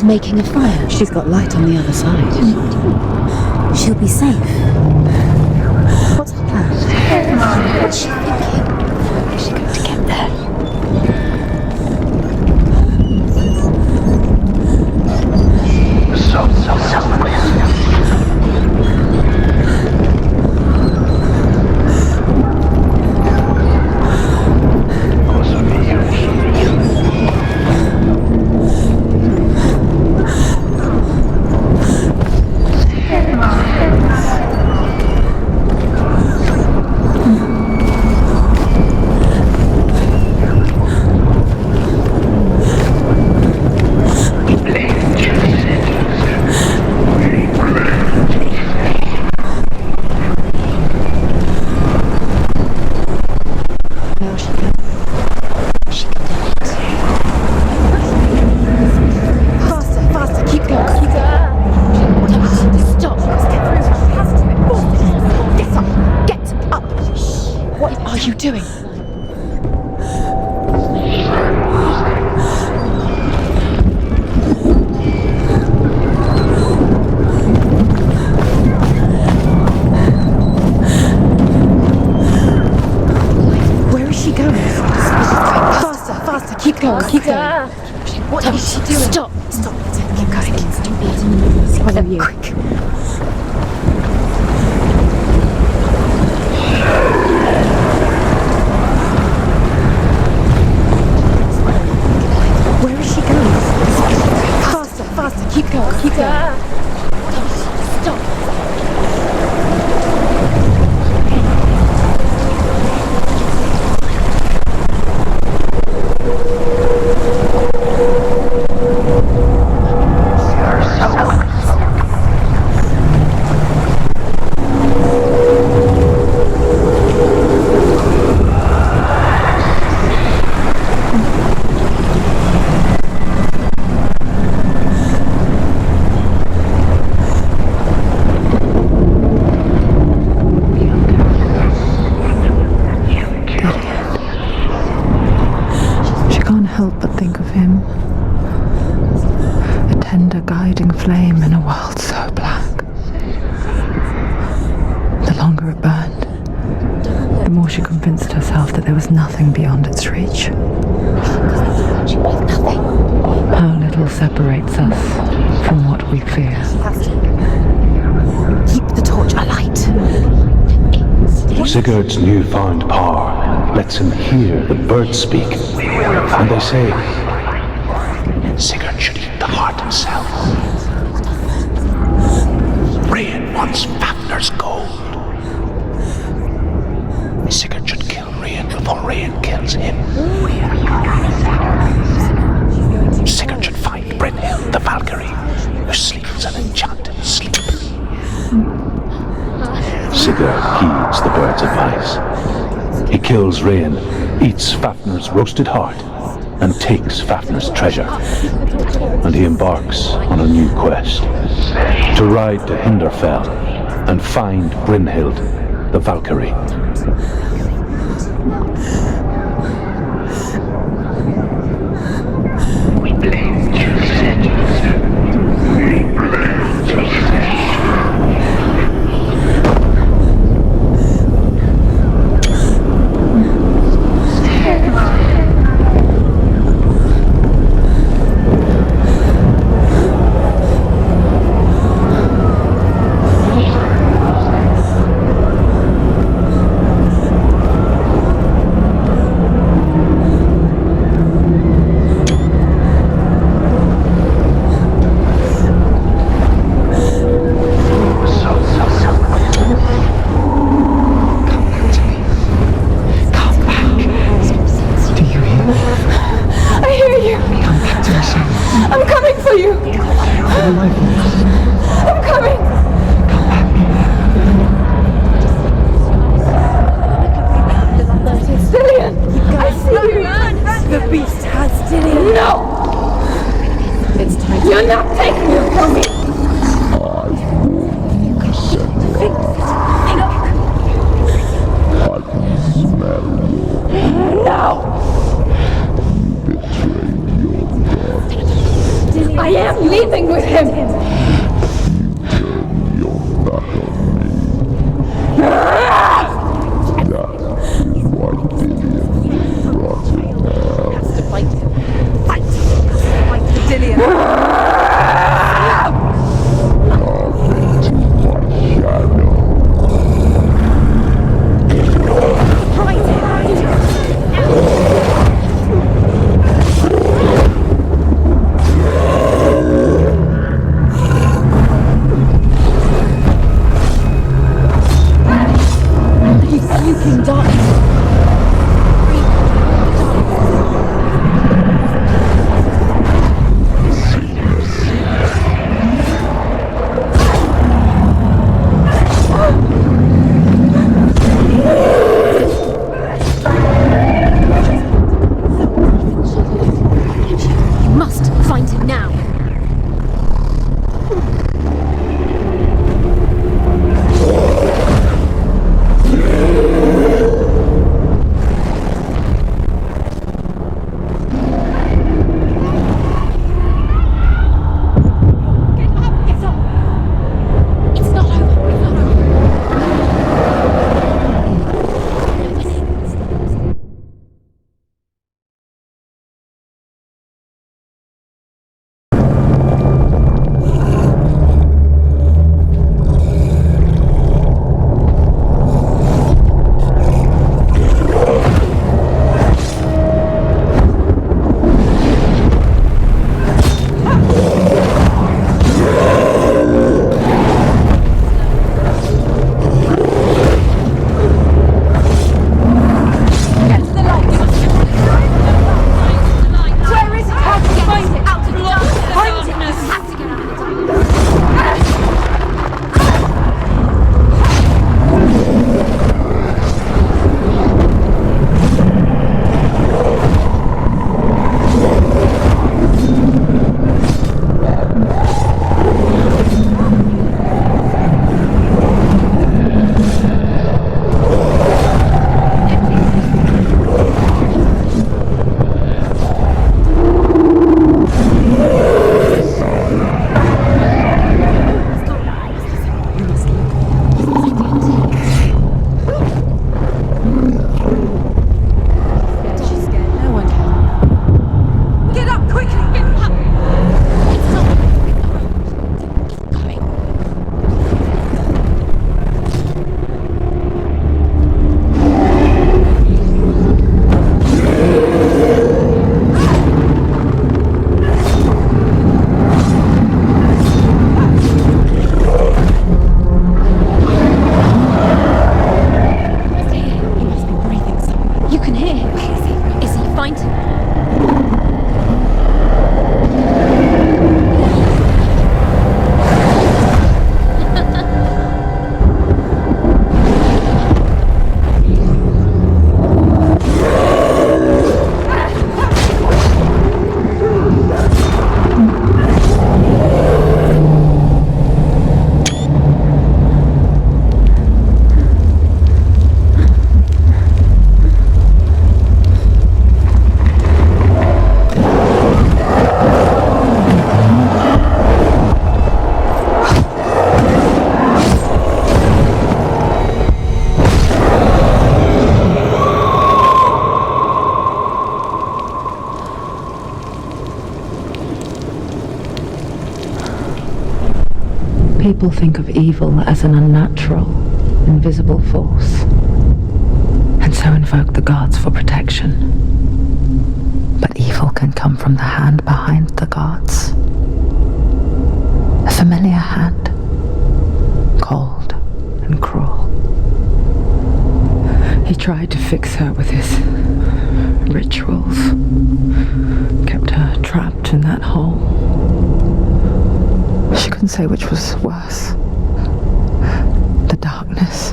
Making a fire. She's got light on the other side. She'll be safe. What's the plan? What's she thinking? How is she going to get there? going, keep going. What are you doing? Stop. Keep going. Follow you. Where is she going? Faster, keep going. Stop. Help but think of him. A tender guiding flame in a world so black. The longer it burned, the more she convinced herself that there was nothing beyond its reach. How little separates us from what we fear. Keep the torch alight. Sigurd's newfound power lets him hear the birds speak, and they say, Sigurd should eat the heart himself. Rain wants Fafnir's gold. Sigurd should kill Rain before Rain kills him. Sigurd should find Brynhild the Valkyrie, who sleeps an enchanted sleep. Sigurd heeds the bird's advice. He kills Rain, eats Fafnir's roasted heart, and takes Fafnir's treasure. And he embarks on a new quest, to ride to Hinderfell and find Brynhild the Valkyrie. People think of evil as an unnatural, invisible force, and so invoke the gods for protection. But evil can come from the hand behind the gods. A familiar hand, cold and cruel. He tried to fix her with his rituals, kept her trapped in that hole. She couldn't say which was worse. The darkness,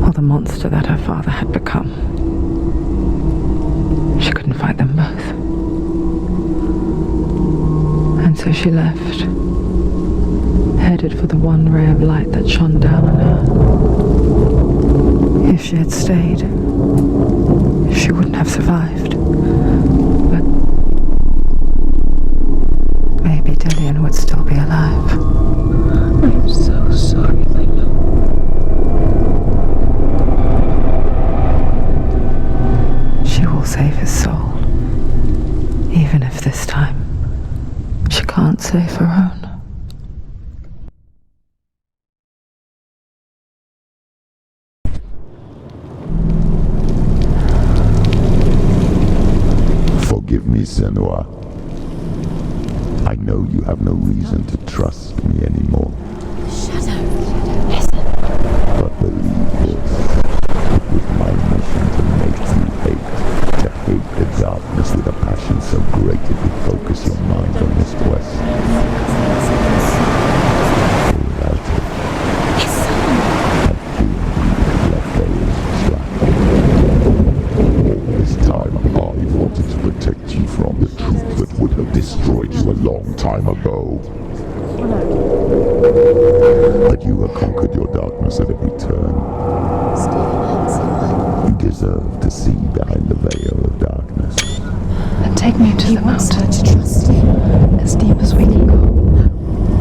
or the monster that her father had become. She couldn't fight them both. And so she left, headed for the one ray of light that shone down on her. If she had stayed, she wouldn't have survived. But maybe Dillian would still be alive. I'm so sorry, Lena. She will save his soul, even if this time she can't save her own. Forgive me, Senua. I know you have no reason to trust me anymore. Shadow. Listen. But believe this, it was my mission to make you hate the darkness with a passion so great it would focus your mind on this quest. Without it, His son. I fear you would have left those trapped. All this time, I wanted to protect you from the truth that would have destroyed you a long time ago. But you have conquered your darkness at every turn. You deserve to see behind the veil of darkness. And take me to the mountain. Her to trust him. As deep as we can go.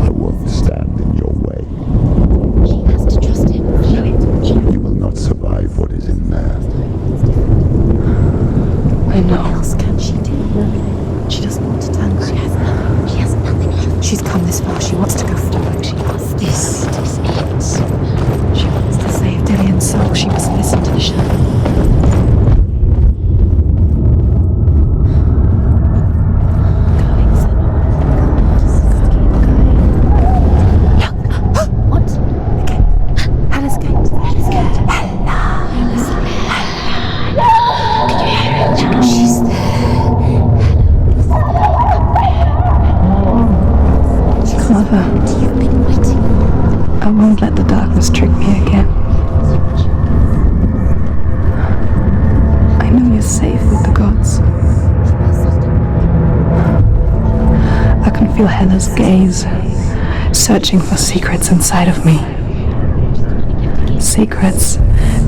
I won't stand in your way. She has to trust him. You will not survive what is in there. I know. What else can she do? She doesn't want to turn back. She has nothing left. She's come this far. She wants to go forward. She wants this. This is it. She wants to save Dillian's soul. She must listen to the shadow. What? Okay. Hella's gate. Hella's gate. Hella. Can you hear it? She's there. Mother, You've been waiting. I won't let the darkness trick me again. I know you're safe with the gods. I can feel Hella's gaze, searching for secrets inside of me. Secrets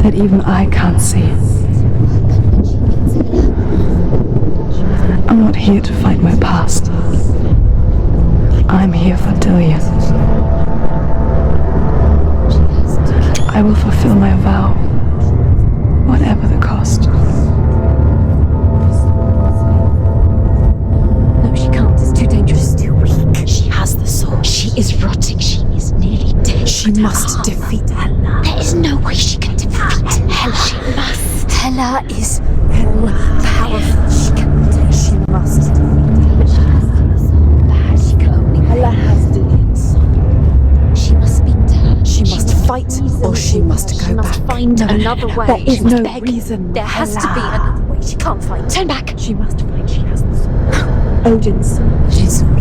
that even I can't see. I'm not here to fight my past. I'm here for Dillian. I will fulfill my vow, whatever the cost. No, she can't. It's too dangerous. Too weak. She has the sword. She is rotting. She is nearly dead. She must defeat Hella. There is no way she can defeat Hella. She must. Hella is powerful. She can. She must defeat Hella. She can only. Hella has Dillian's soul. She must speak to her. She must fight, or she must go back. She must find another way. There is no reason. There has to be another way. She can't fight. Turn back. She must fight. She has the sword. Odin's sword. She's strong.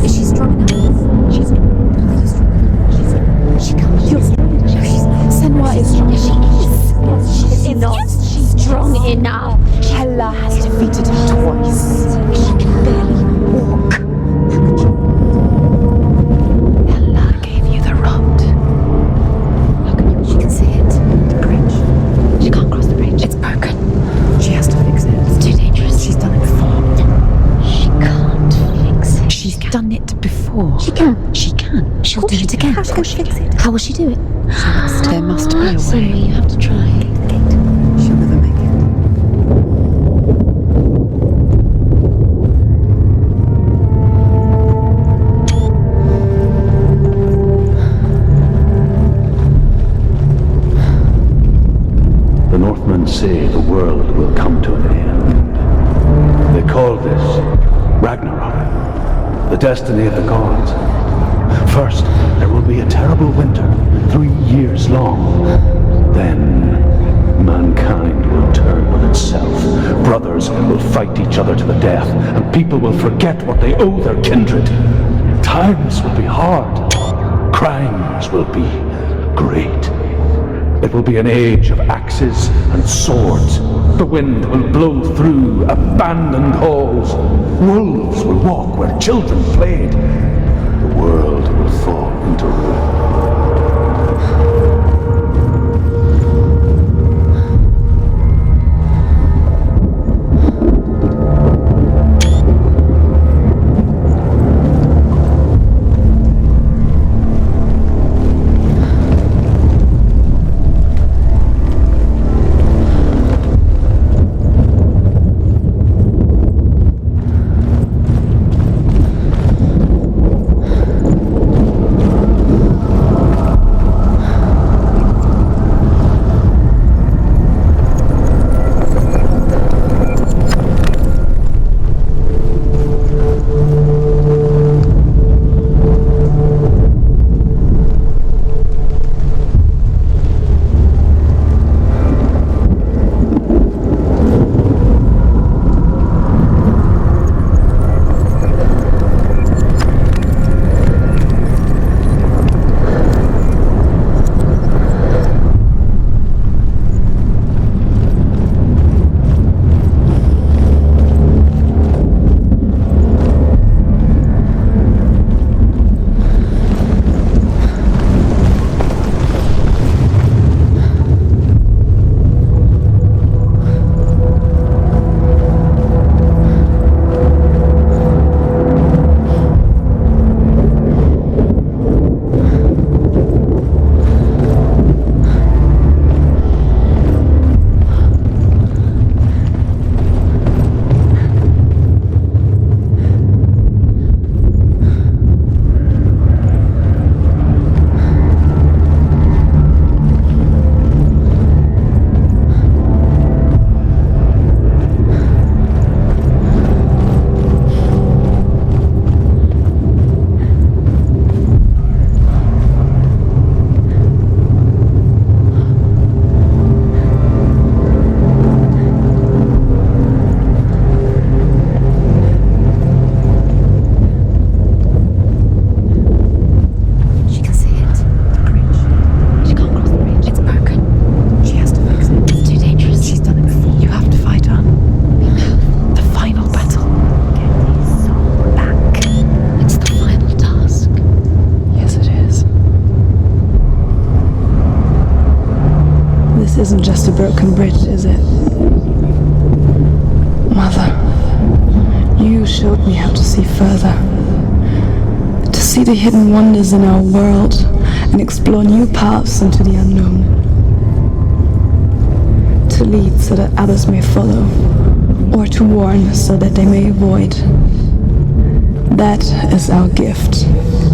Is she strong enough? She's strong. Are you strong enough? She can't. You're strong enough. Senwa is strong. She is not strong enough. Hella has defeated her twice. She can barely walk. Hella gave you the rod. She can see it. The bridge. She can't cross the bridge. It's broken. She has to fix it. It's too dangerous. She's done it before. She can't fix it. She's done it before. She can. She can. She'll do it again. How's she going to fix it? How will she do it? There must be a So way. you have to try. She'll never make it. will come to an end. They call this Ragnarok, the destiny of the gods. First, there will be a terrible winter, 3 years long. Then, mankind will turn on itself. Brothers will fight each other to the death, and people will forget what they owe their kindred. Times will be hard. Crimes will be great. It will be an age of axes and swords. The wind will blow through abandoned halls. Wolves will walk where children played. The world will fall into ruin. isn't just a broken bridge, is it? Mother, you showed me how to see further. To see the hidden wonders in our world and explore new paths into the unknown. To lead so that others may follow, or to warn so that they may avoid. That is our gift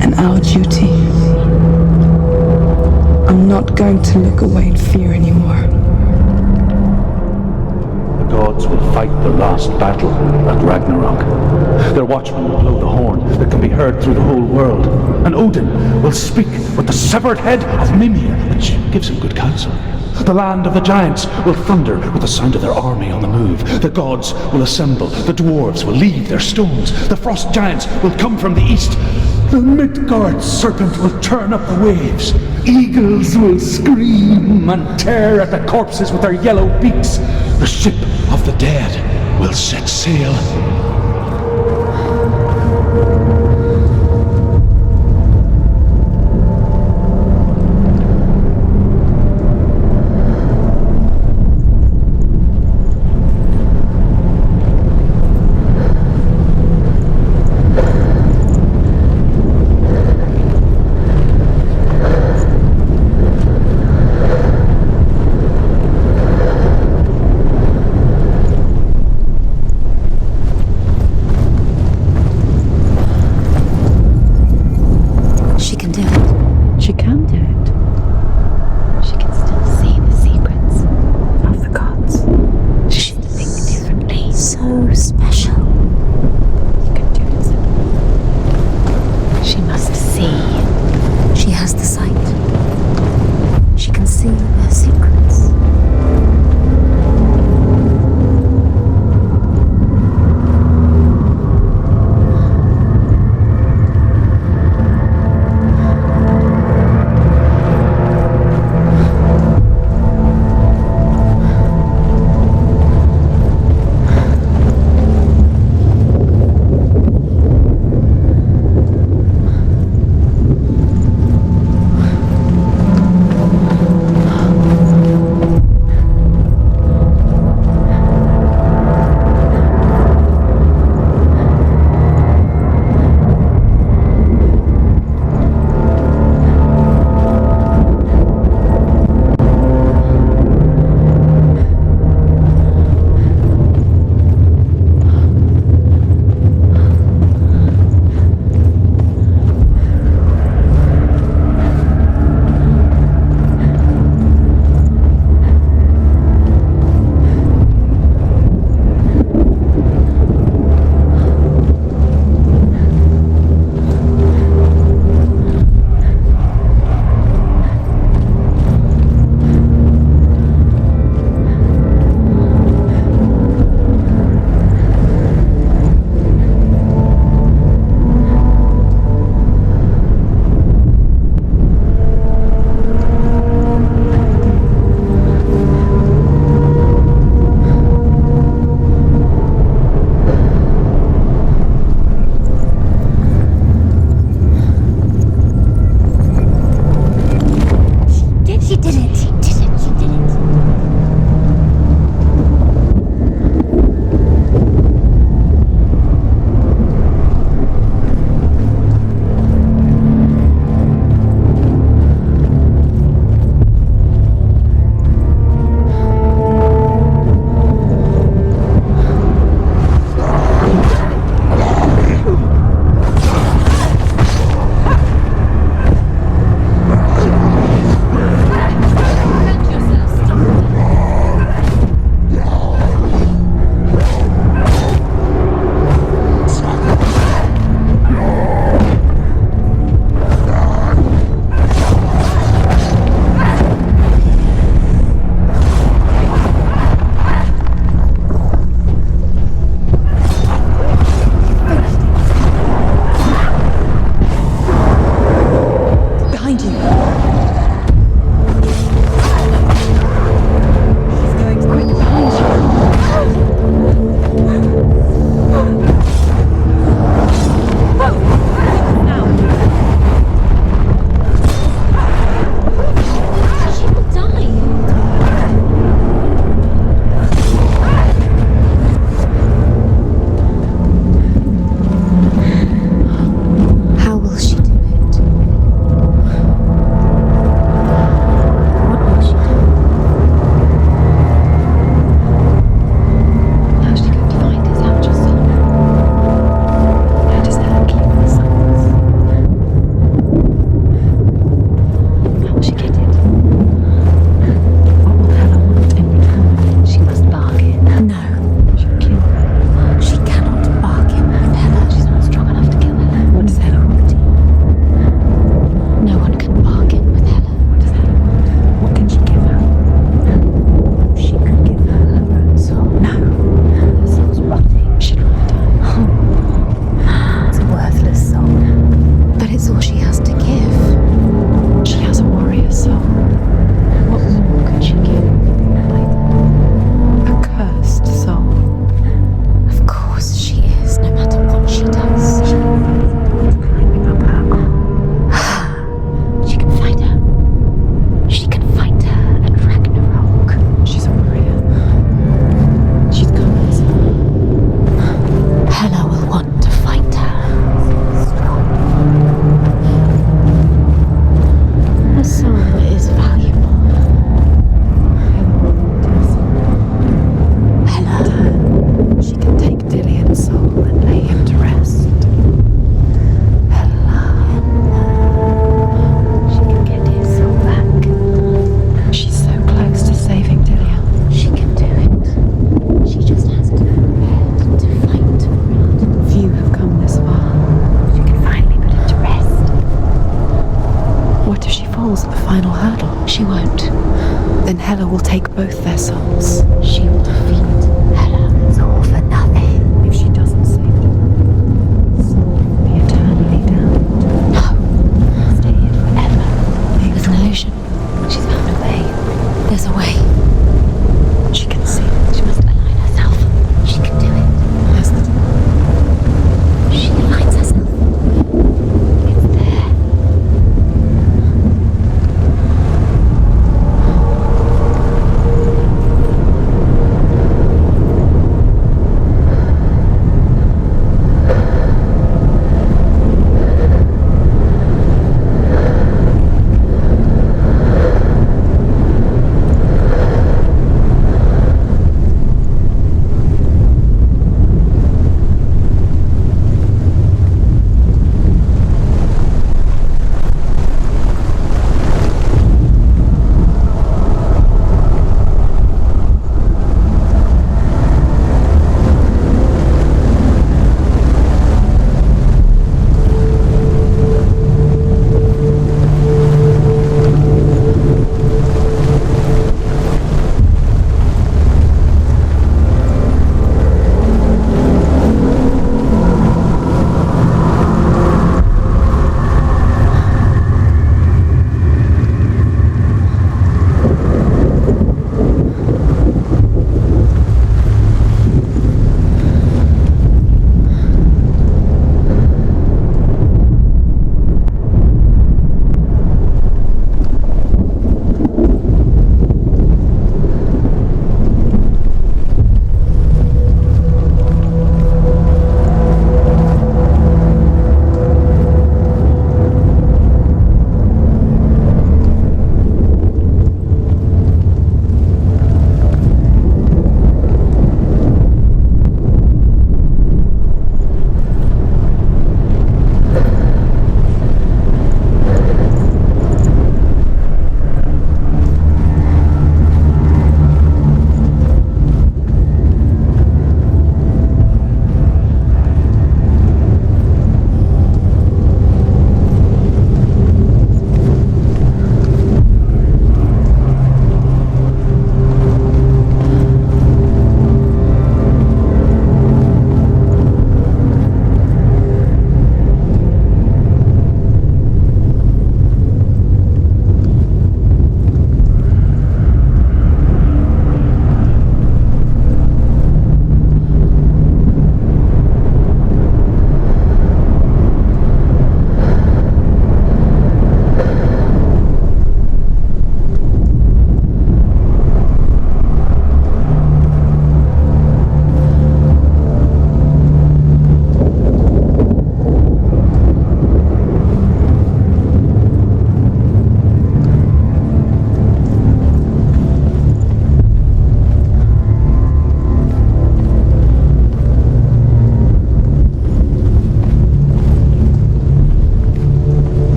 and our duty. I'm not going to look away in fear anymore. The gods will fight the last battle at Ragnarok. Their watchmen will blow the horn that can be heard through the whole world. And Odin will speak with the severed head of Mimir, which gives him good counsel. The land of the giants will thunder with the sound of their army on the move. The gods will assemble. The dwarves will leave their stones. The frost giants will come from the east. The Midgard serpent will turn up the waves. Eagles will scream and tear at the corpses with their yellow beaks. The ship of the dead will set sail.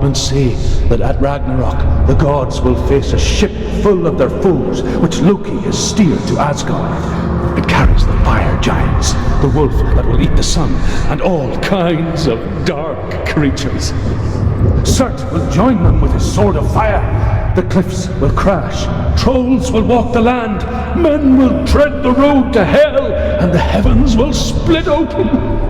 Northmen say that at Ragnarok the gods will face a ship full of their foes, which Loki has steered to Asgard. It carries the fire giants, the wolf that will eat the sun, and all kinds of dark creatures. Surt will join them with his sword of fire. The cliffs will crash, trolls will walk the land, men will tread the road to hell, and the heavens will split open.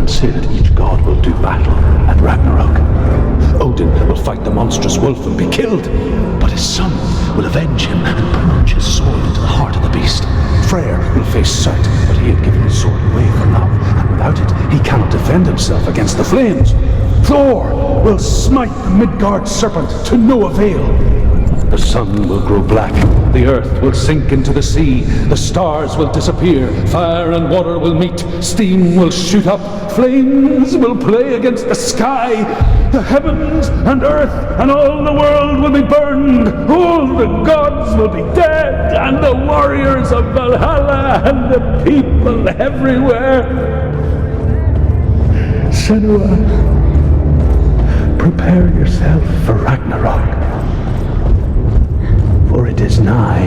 Say that each god will do battle at Ragnarok. Odin will fight the monstrous wolf and be killed, but his son will avenge him and plunge his sword into the heart of the beast. Freyr will face Surt, but he had given his sword away for love, and without it he cannot defend himself against the flames. Thor will smite the Midgard serpent to no avail. The sun will grow black, the earth will sink into the sea, the stars will disappear, fire and water will meet, steam will shoot up, flames will play against the sky, the heavens and earth and all the world will be burned, all the gods will be dead, and the warriors of Valhalla and the people everywhere. Senua, prepare yourself for Ragnarok. For it is nigh.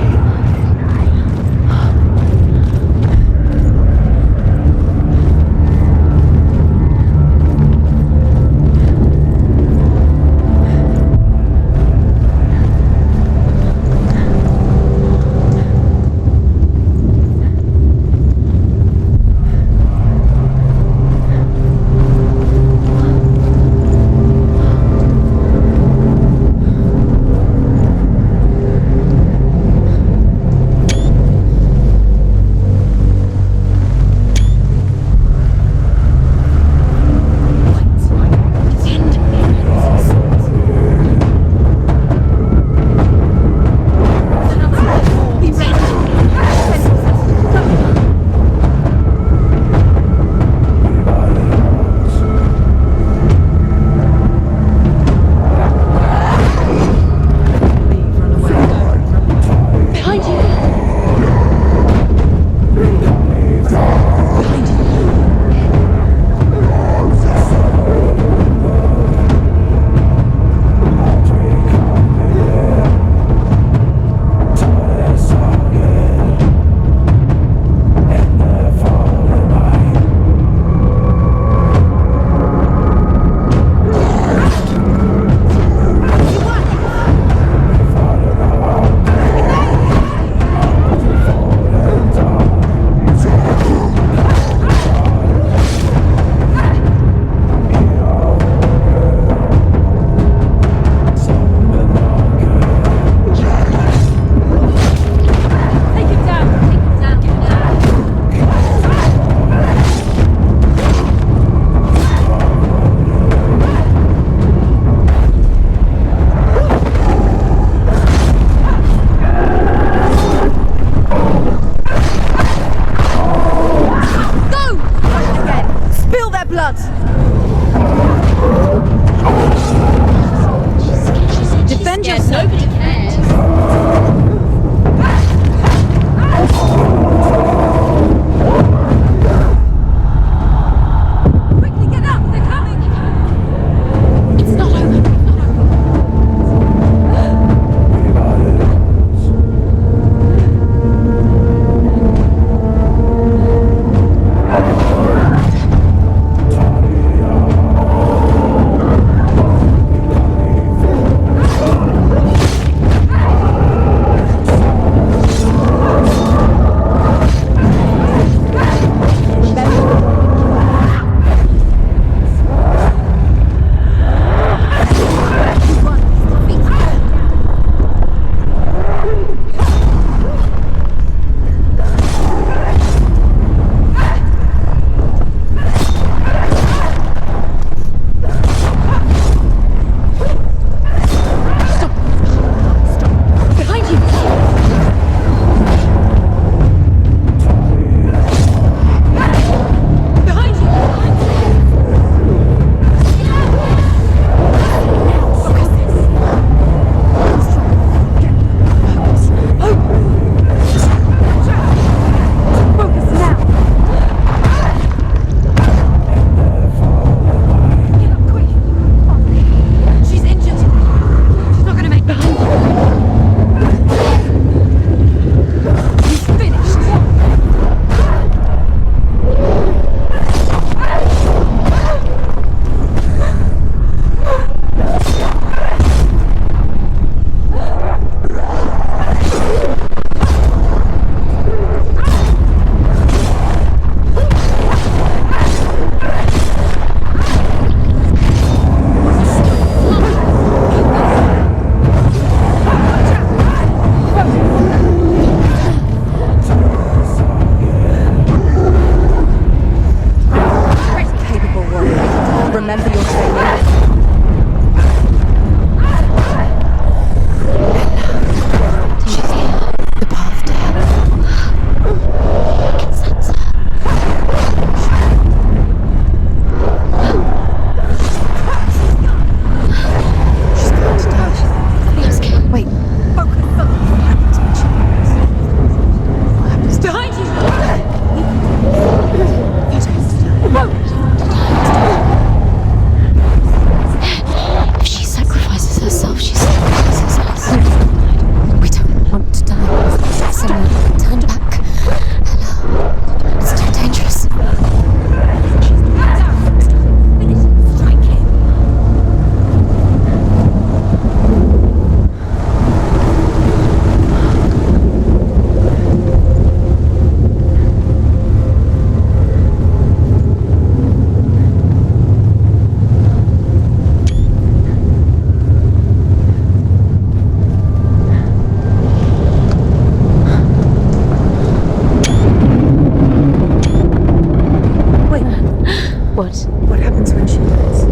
What? What happens when she dies?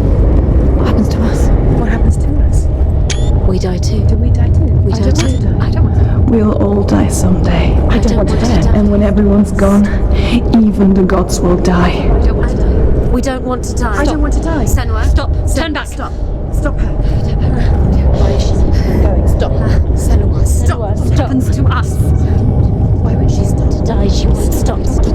What happens to us? What happens to us? We die too. Do we die too? We I die don't want too. to die. I don't want to. We'll all die someday. I don't want to die. And when everyone's gone, even the gods will die. I don't want to die. We don't want to die. I don't want to die. Senua, stop. Turn back. Stop. Stop her. Why is she going? Stop. Senua, stop. What Stop. happens to us? Why would she stop to die? She won't stop. Stop.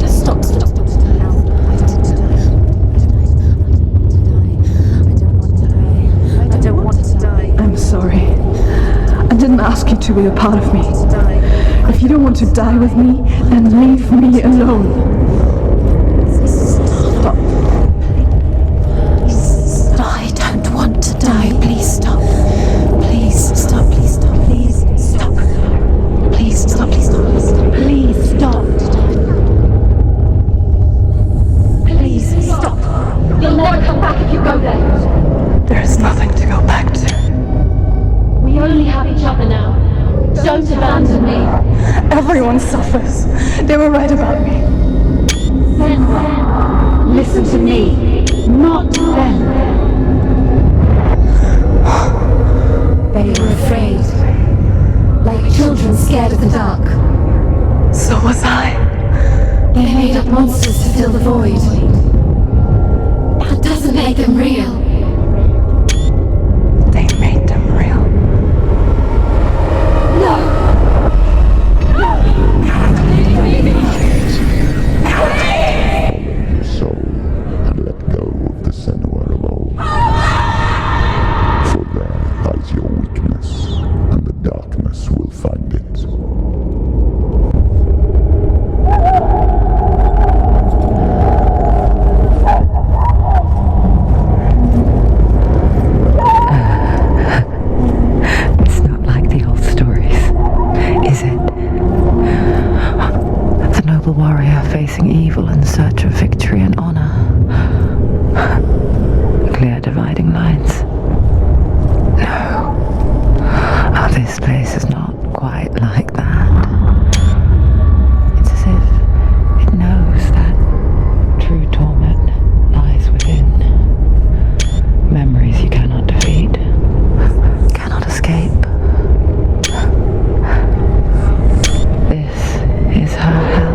I don't want to die. I'm sorry. I didn't ask you to be a part of me. If you don't want to die with me, then leave me alone. Stop. I don't want to die. Please stop. Please stop. Please stop. Please stop. Please stop. Please stop. Please stop. Please stop. You'll never come back if you go there. There is nothing to go back to. We only have each other now. Don't abandon me. Everyone suffers. They were right about me. Then listen to me, not them. They were afraid, like children scared of the dark. So was I. They made up monsters to fill the void. That doesn't make them real. They made them real. No. Your soul and let go of the Senua of old. For there lies your weakness, and the darkness will find it. It's not like the old stories, is it? The noble warrior facing evil in search of victory and honor. Clear dividing lines. No. Oh, this place is not quite like that. It's as if it knows that true torment lies within. Memories you cannot defeat, cannot escape. This is her hell.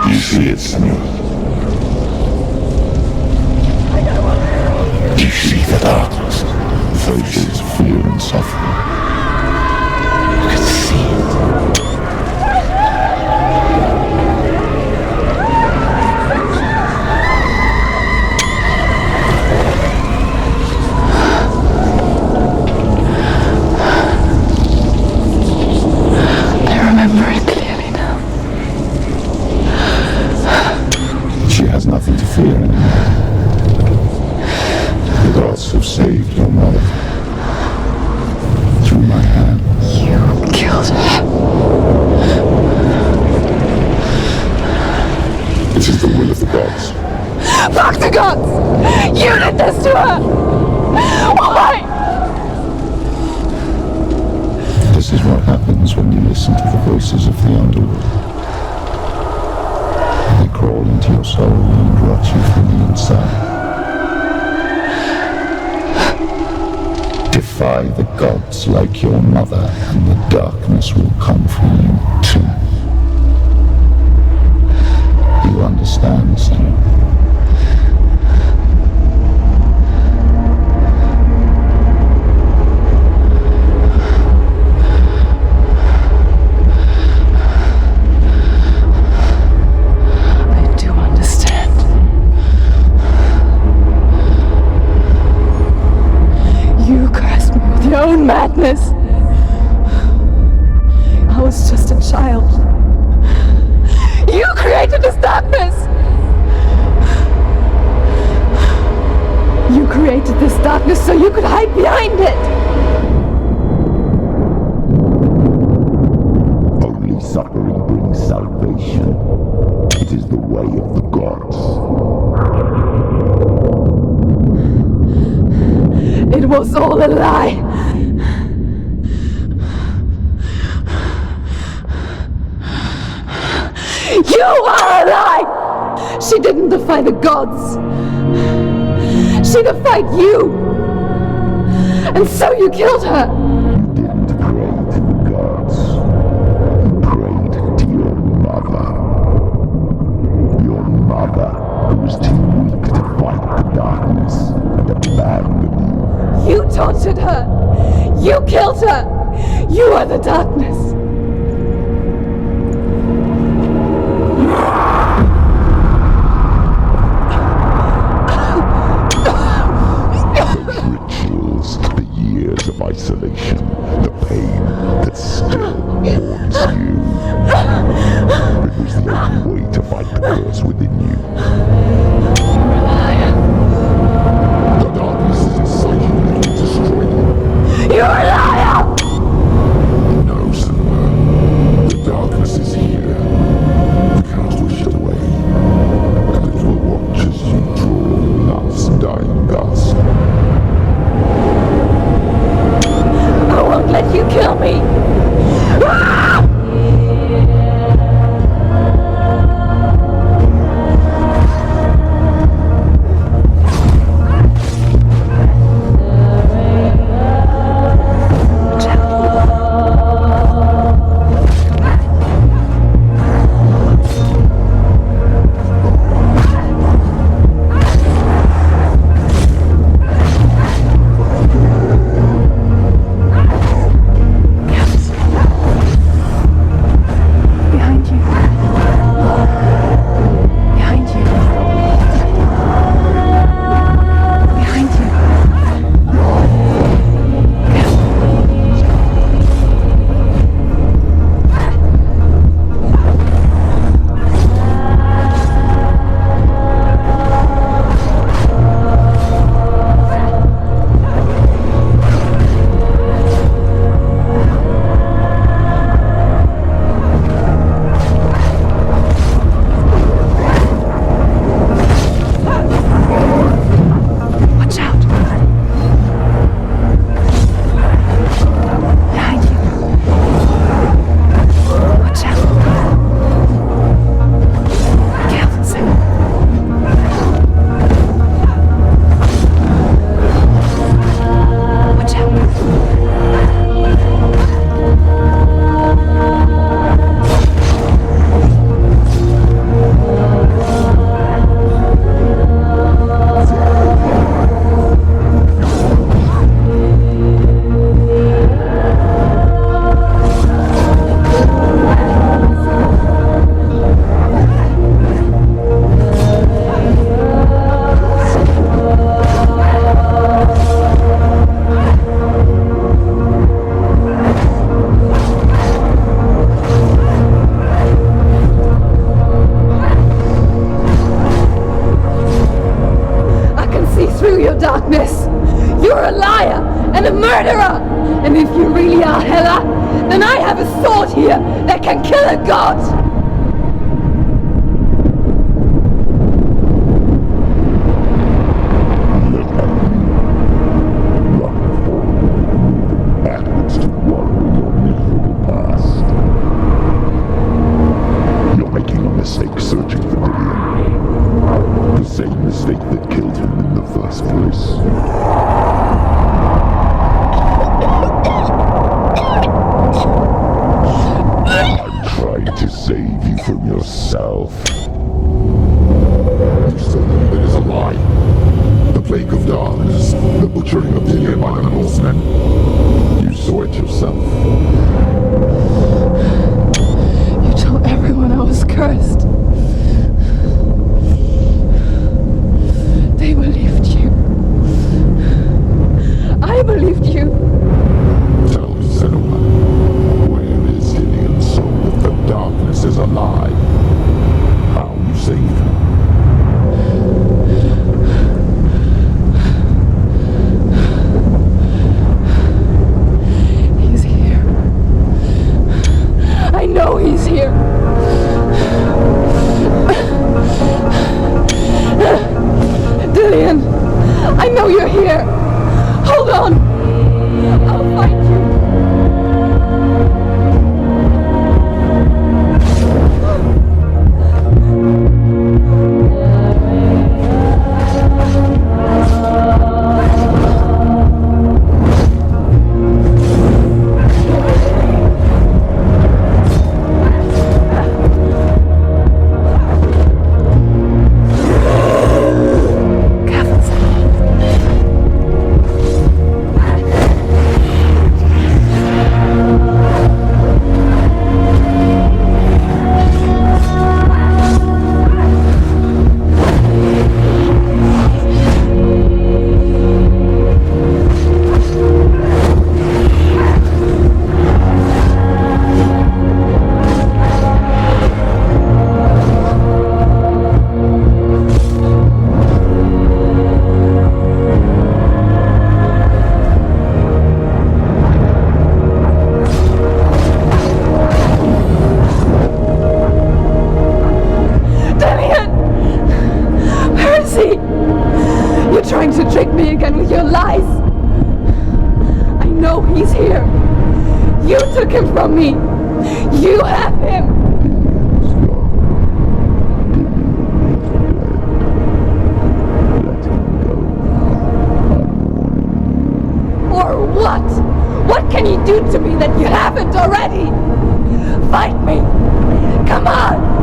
You see it, Senua? You see the darkness, visions, fear and suffering. You can see it. I remember it clearly now. She has nothing to fear anymore. The gods have saved your mother. Through my hand. You killed her. This is the will of the gods. Fuck the gods! You did this to her! Why? This is what happens when you listen to the voices of the underworld. They crawl into your soul and rot you from the inside. Defy the gods like your mother, and the darkness will come for you too. You understand, son? madness. I was just a child. You created this darkness! You created this darkness so you could hide behind it! Only suffering brings salvation. It is the way of the gods. It was all a lie! You are a lie! She didn't defy the gods! She defied you! And so you killed her! You didn't pray to the gods. You prayed to your mother. Your mother, who was too weak to fight the darkness and abandoned you. You tortured her! You killed her! You are the darkness! Rituals, the years of isolation, the pain that still haunts you. It was the only way to fight the curse within you. The darkness is inside you and it will destroy you. You're a liar! No, Simba. The darkness is here. We cannot wish it away. And it will watch as you draw last dying gasp. I won't let you kill me! You're a liar and a murderer! And if you really are Hela, then I have a sword here that can kill a god! Backwards to worry your miserable past. You're making a mistake searching for Dillion. The same mistake that killed him in the first place. I'm trying to save you from yourself. You still believe it is a lie. The plague of darkness, the butchering of Dillion by the Norsemen. You saw it yourself. You told everyone I was cursed. They believed you. I believed you. know you're here. Hold on. I'll find you. From me. You have him. Or what? What can you do to me that you haven't already? Fight me. Come on.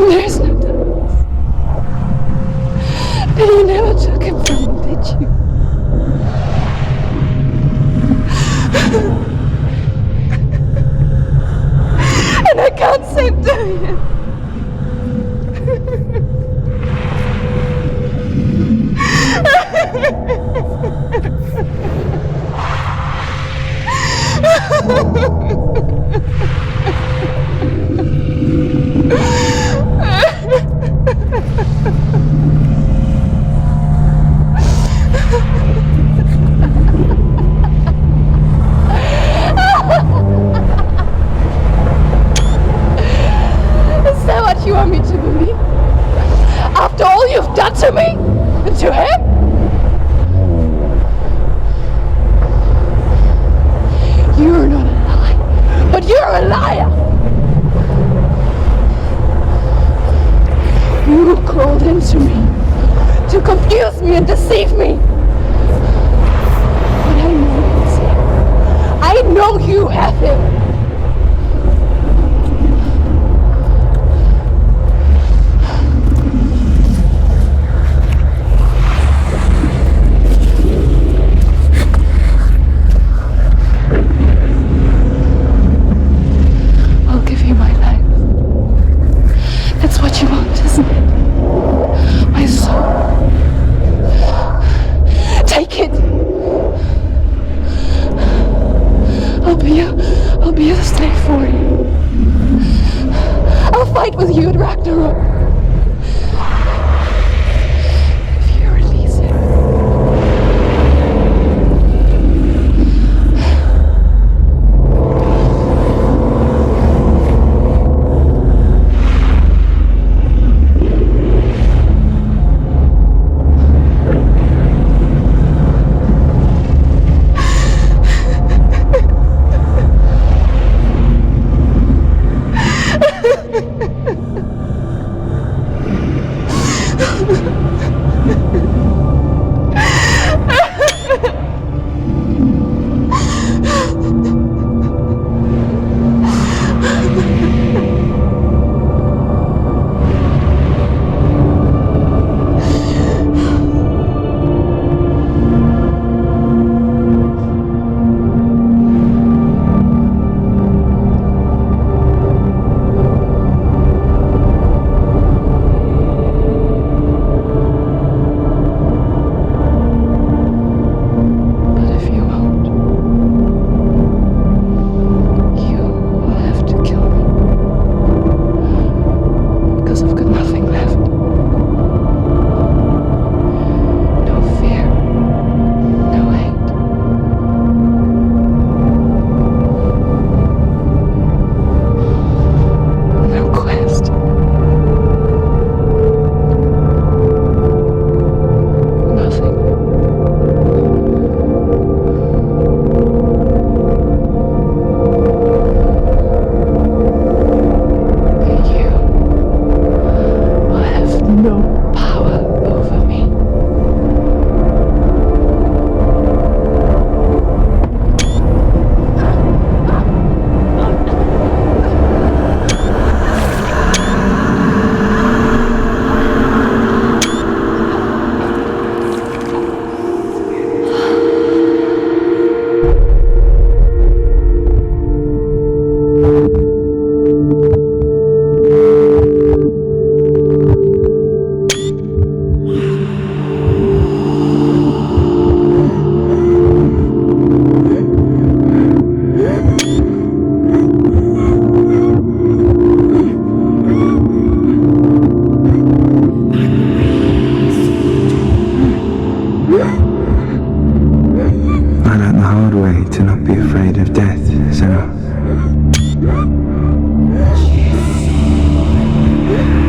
There's no Thomas. But you never took him from me, did you? And I can't say to you. Is that what you want me to believe? After all you've done to me? And to him? You're not a liar, but you're a liar! You crawled into me to confuse me and deceive me. But I know he's here. I know you have him. I'll give you my life. That's what you want, isn't it? My soul. Take it. I'll be a slave for you. I'll fight with you at Ragnarok. If you release it.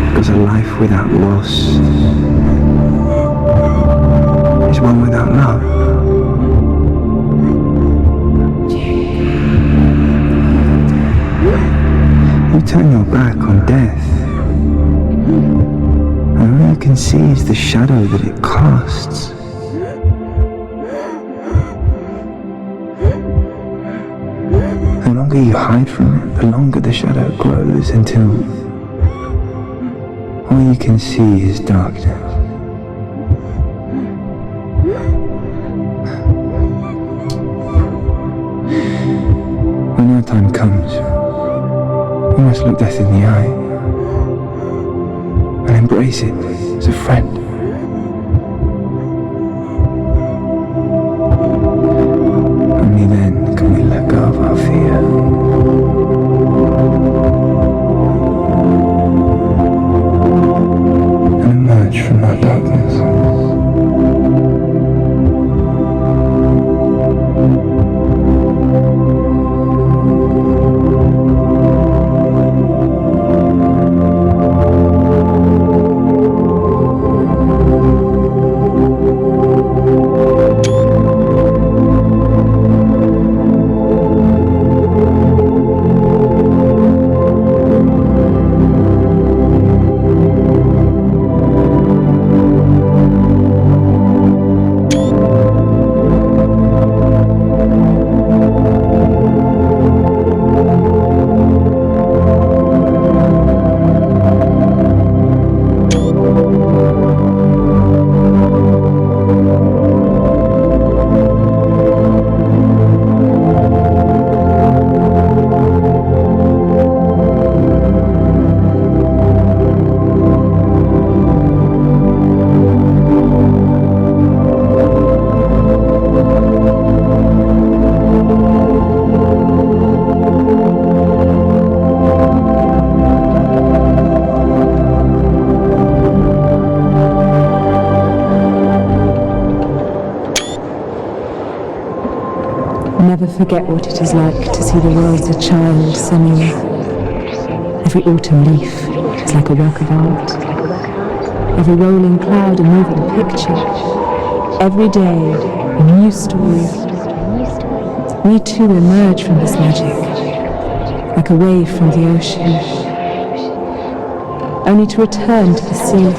Because a life without loss is one without love. You turn your back on death, and all you can see is the shadow that it casts. The longer you hide from it, the longer the shadow grows until All you can see is darkness. When our time comes, we must look death in the eye and embrace it as a friend. Only then can we let go of our fear. And emerge from our darkness. Never forget what it is like to see the world as a child, Samuel. Every autumn leaf is like a work of art. Every rolling cloud a moving picture. Every day a new story. We too emerge from this magic, like a wave from the ocean, only to return to the sea.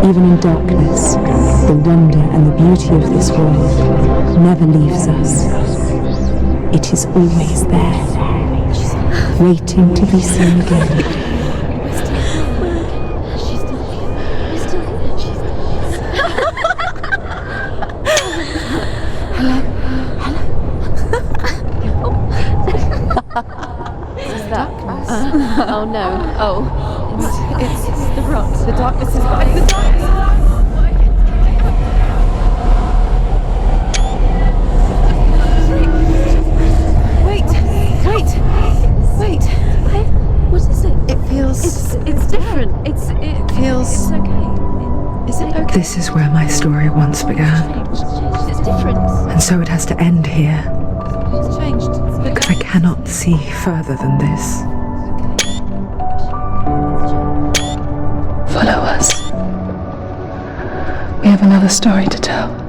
Even in darkness, the wonder and the beauty of this world never leaves us. It is always there, waiting to be seen again. Oh no. Oh. It's the rot. The darkness is behind the darkness. Wait. What is it? It feels. It's different. It feels. It's okay. Is it okay? This is where my story once began. It's different. And so it has to end here. It's changed. Because I cannot see further than this. Follow us. We have another story to tell.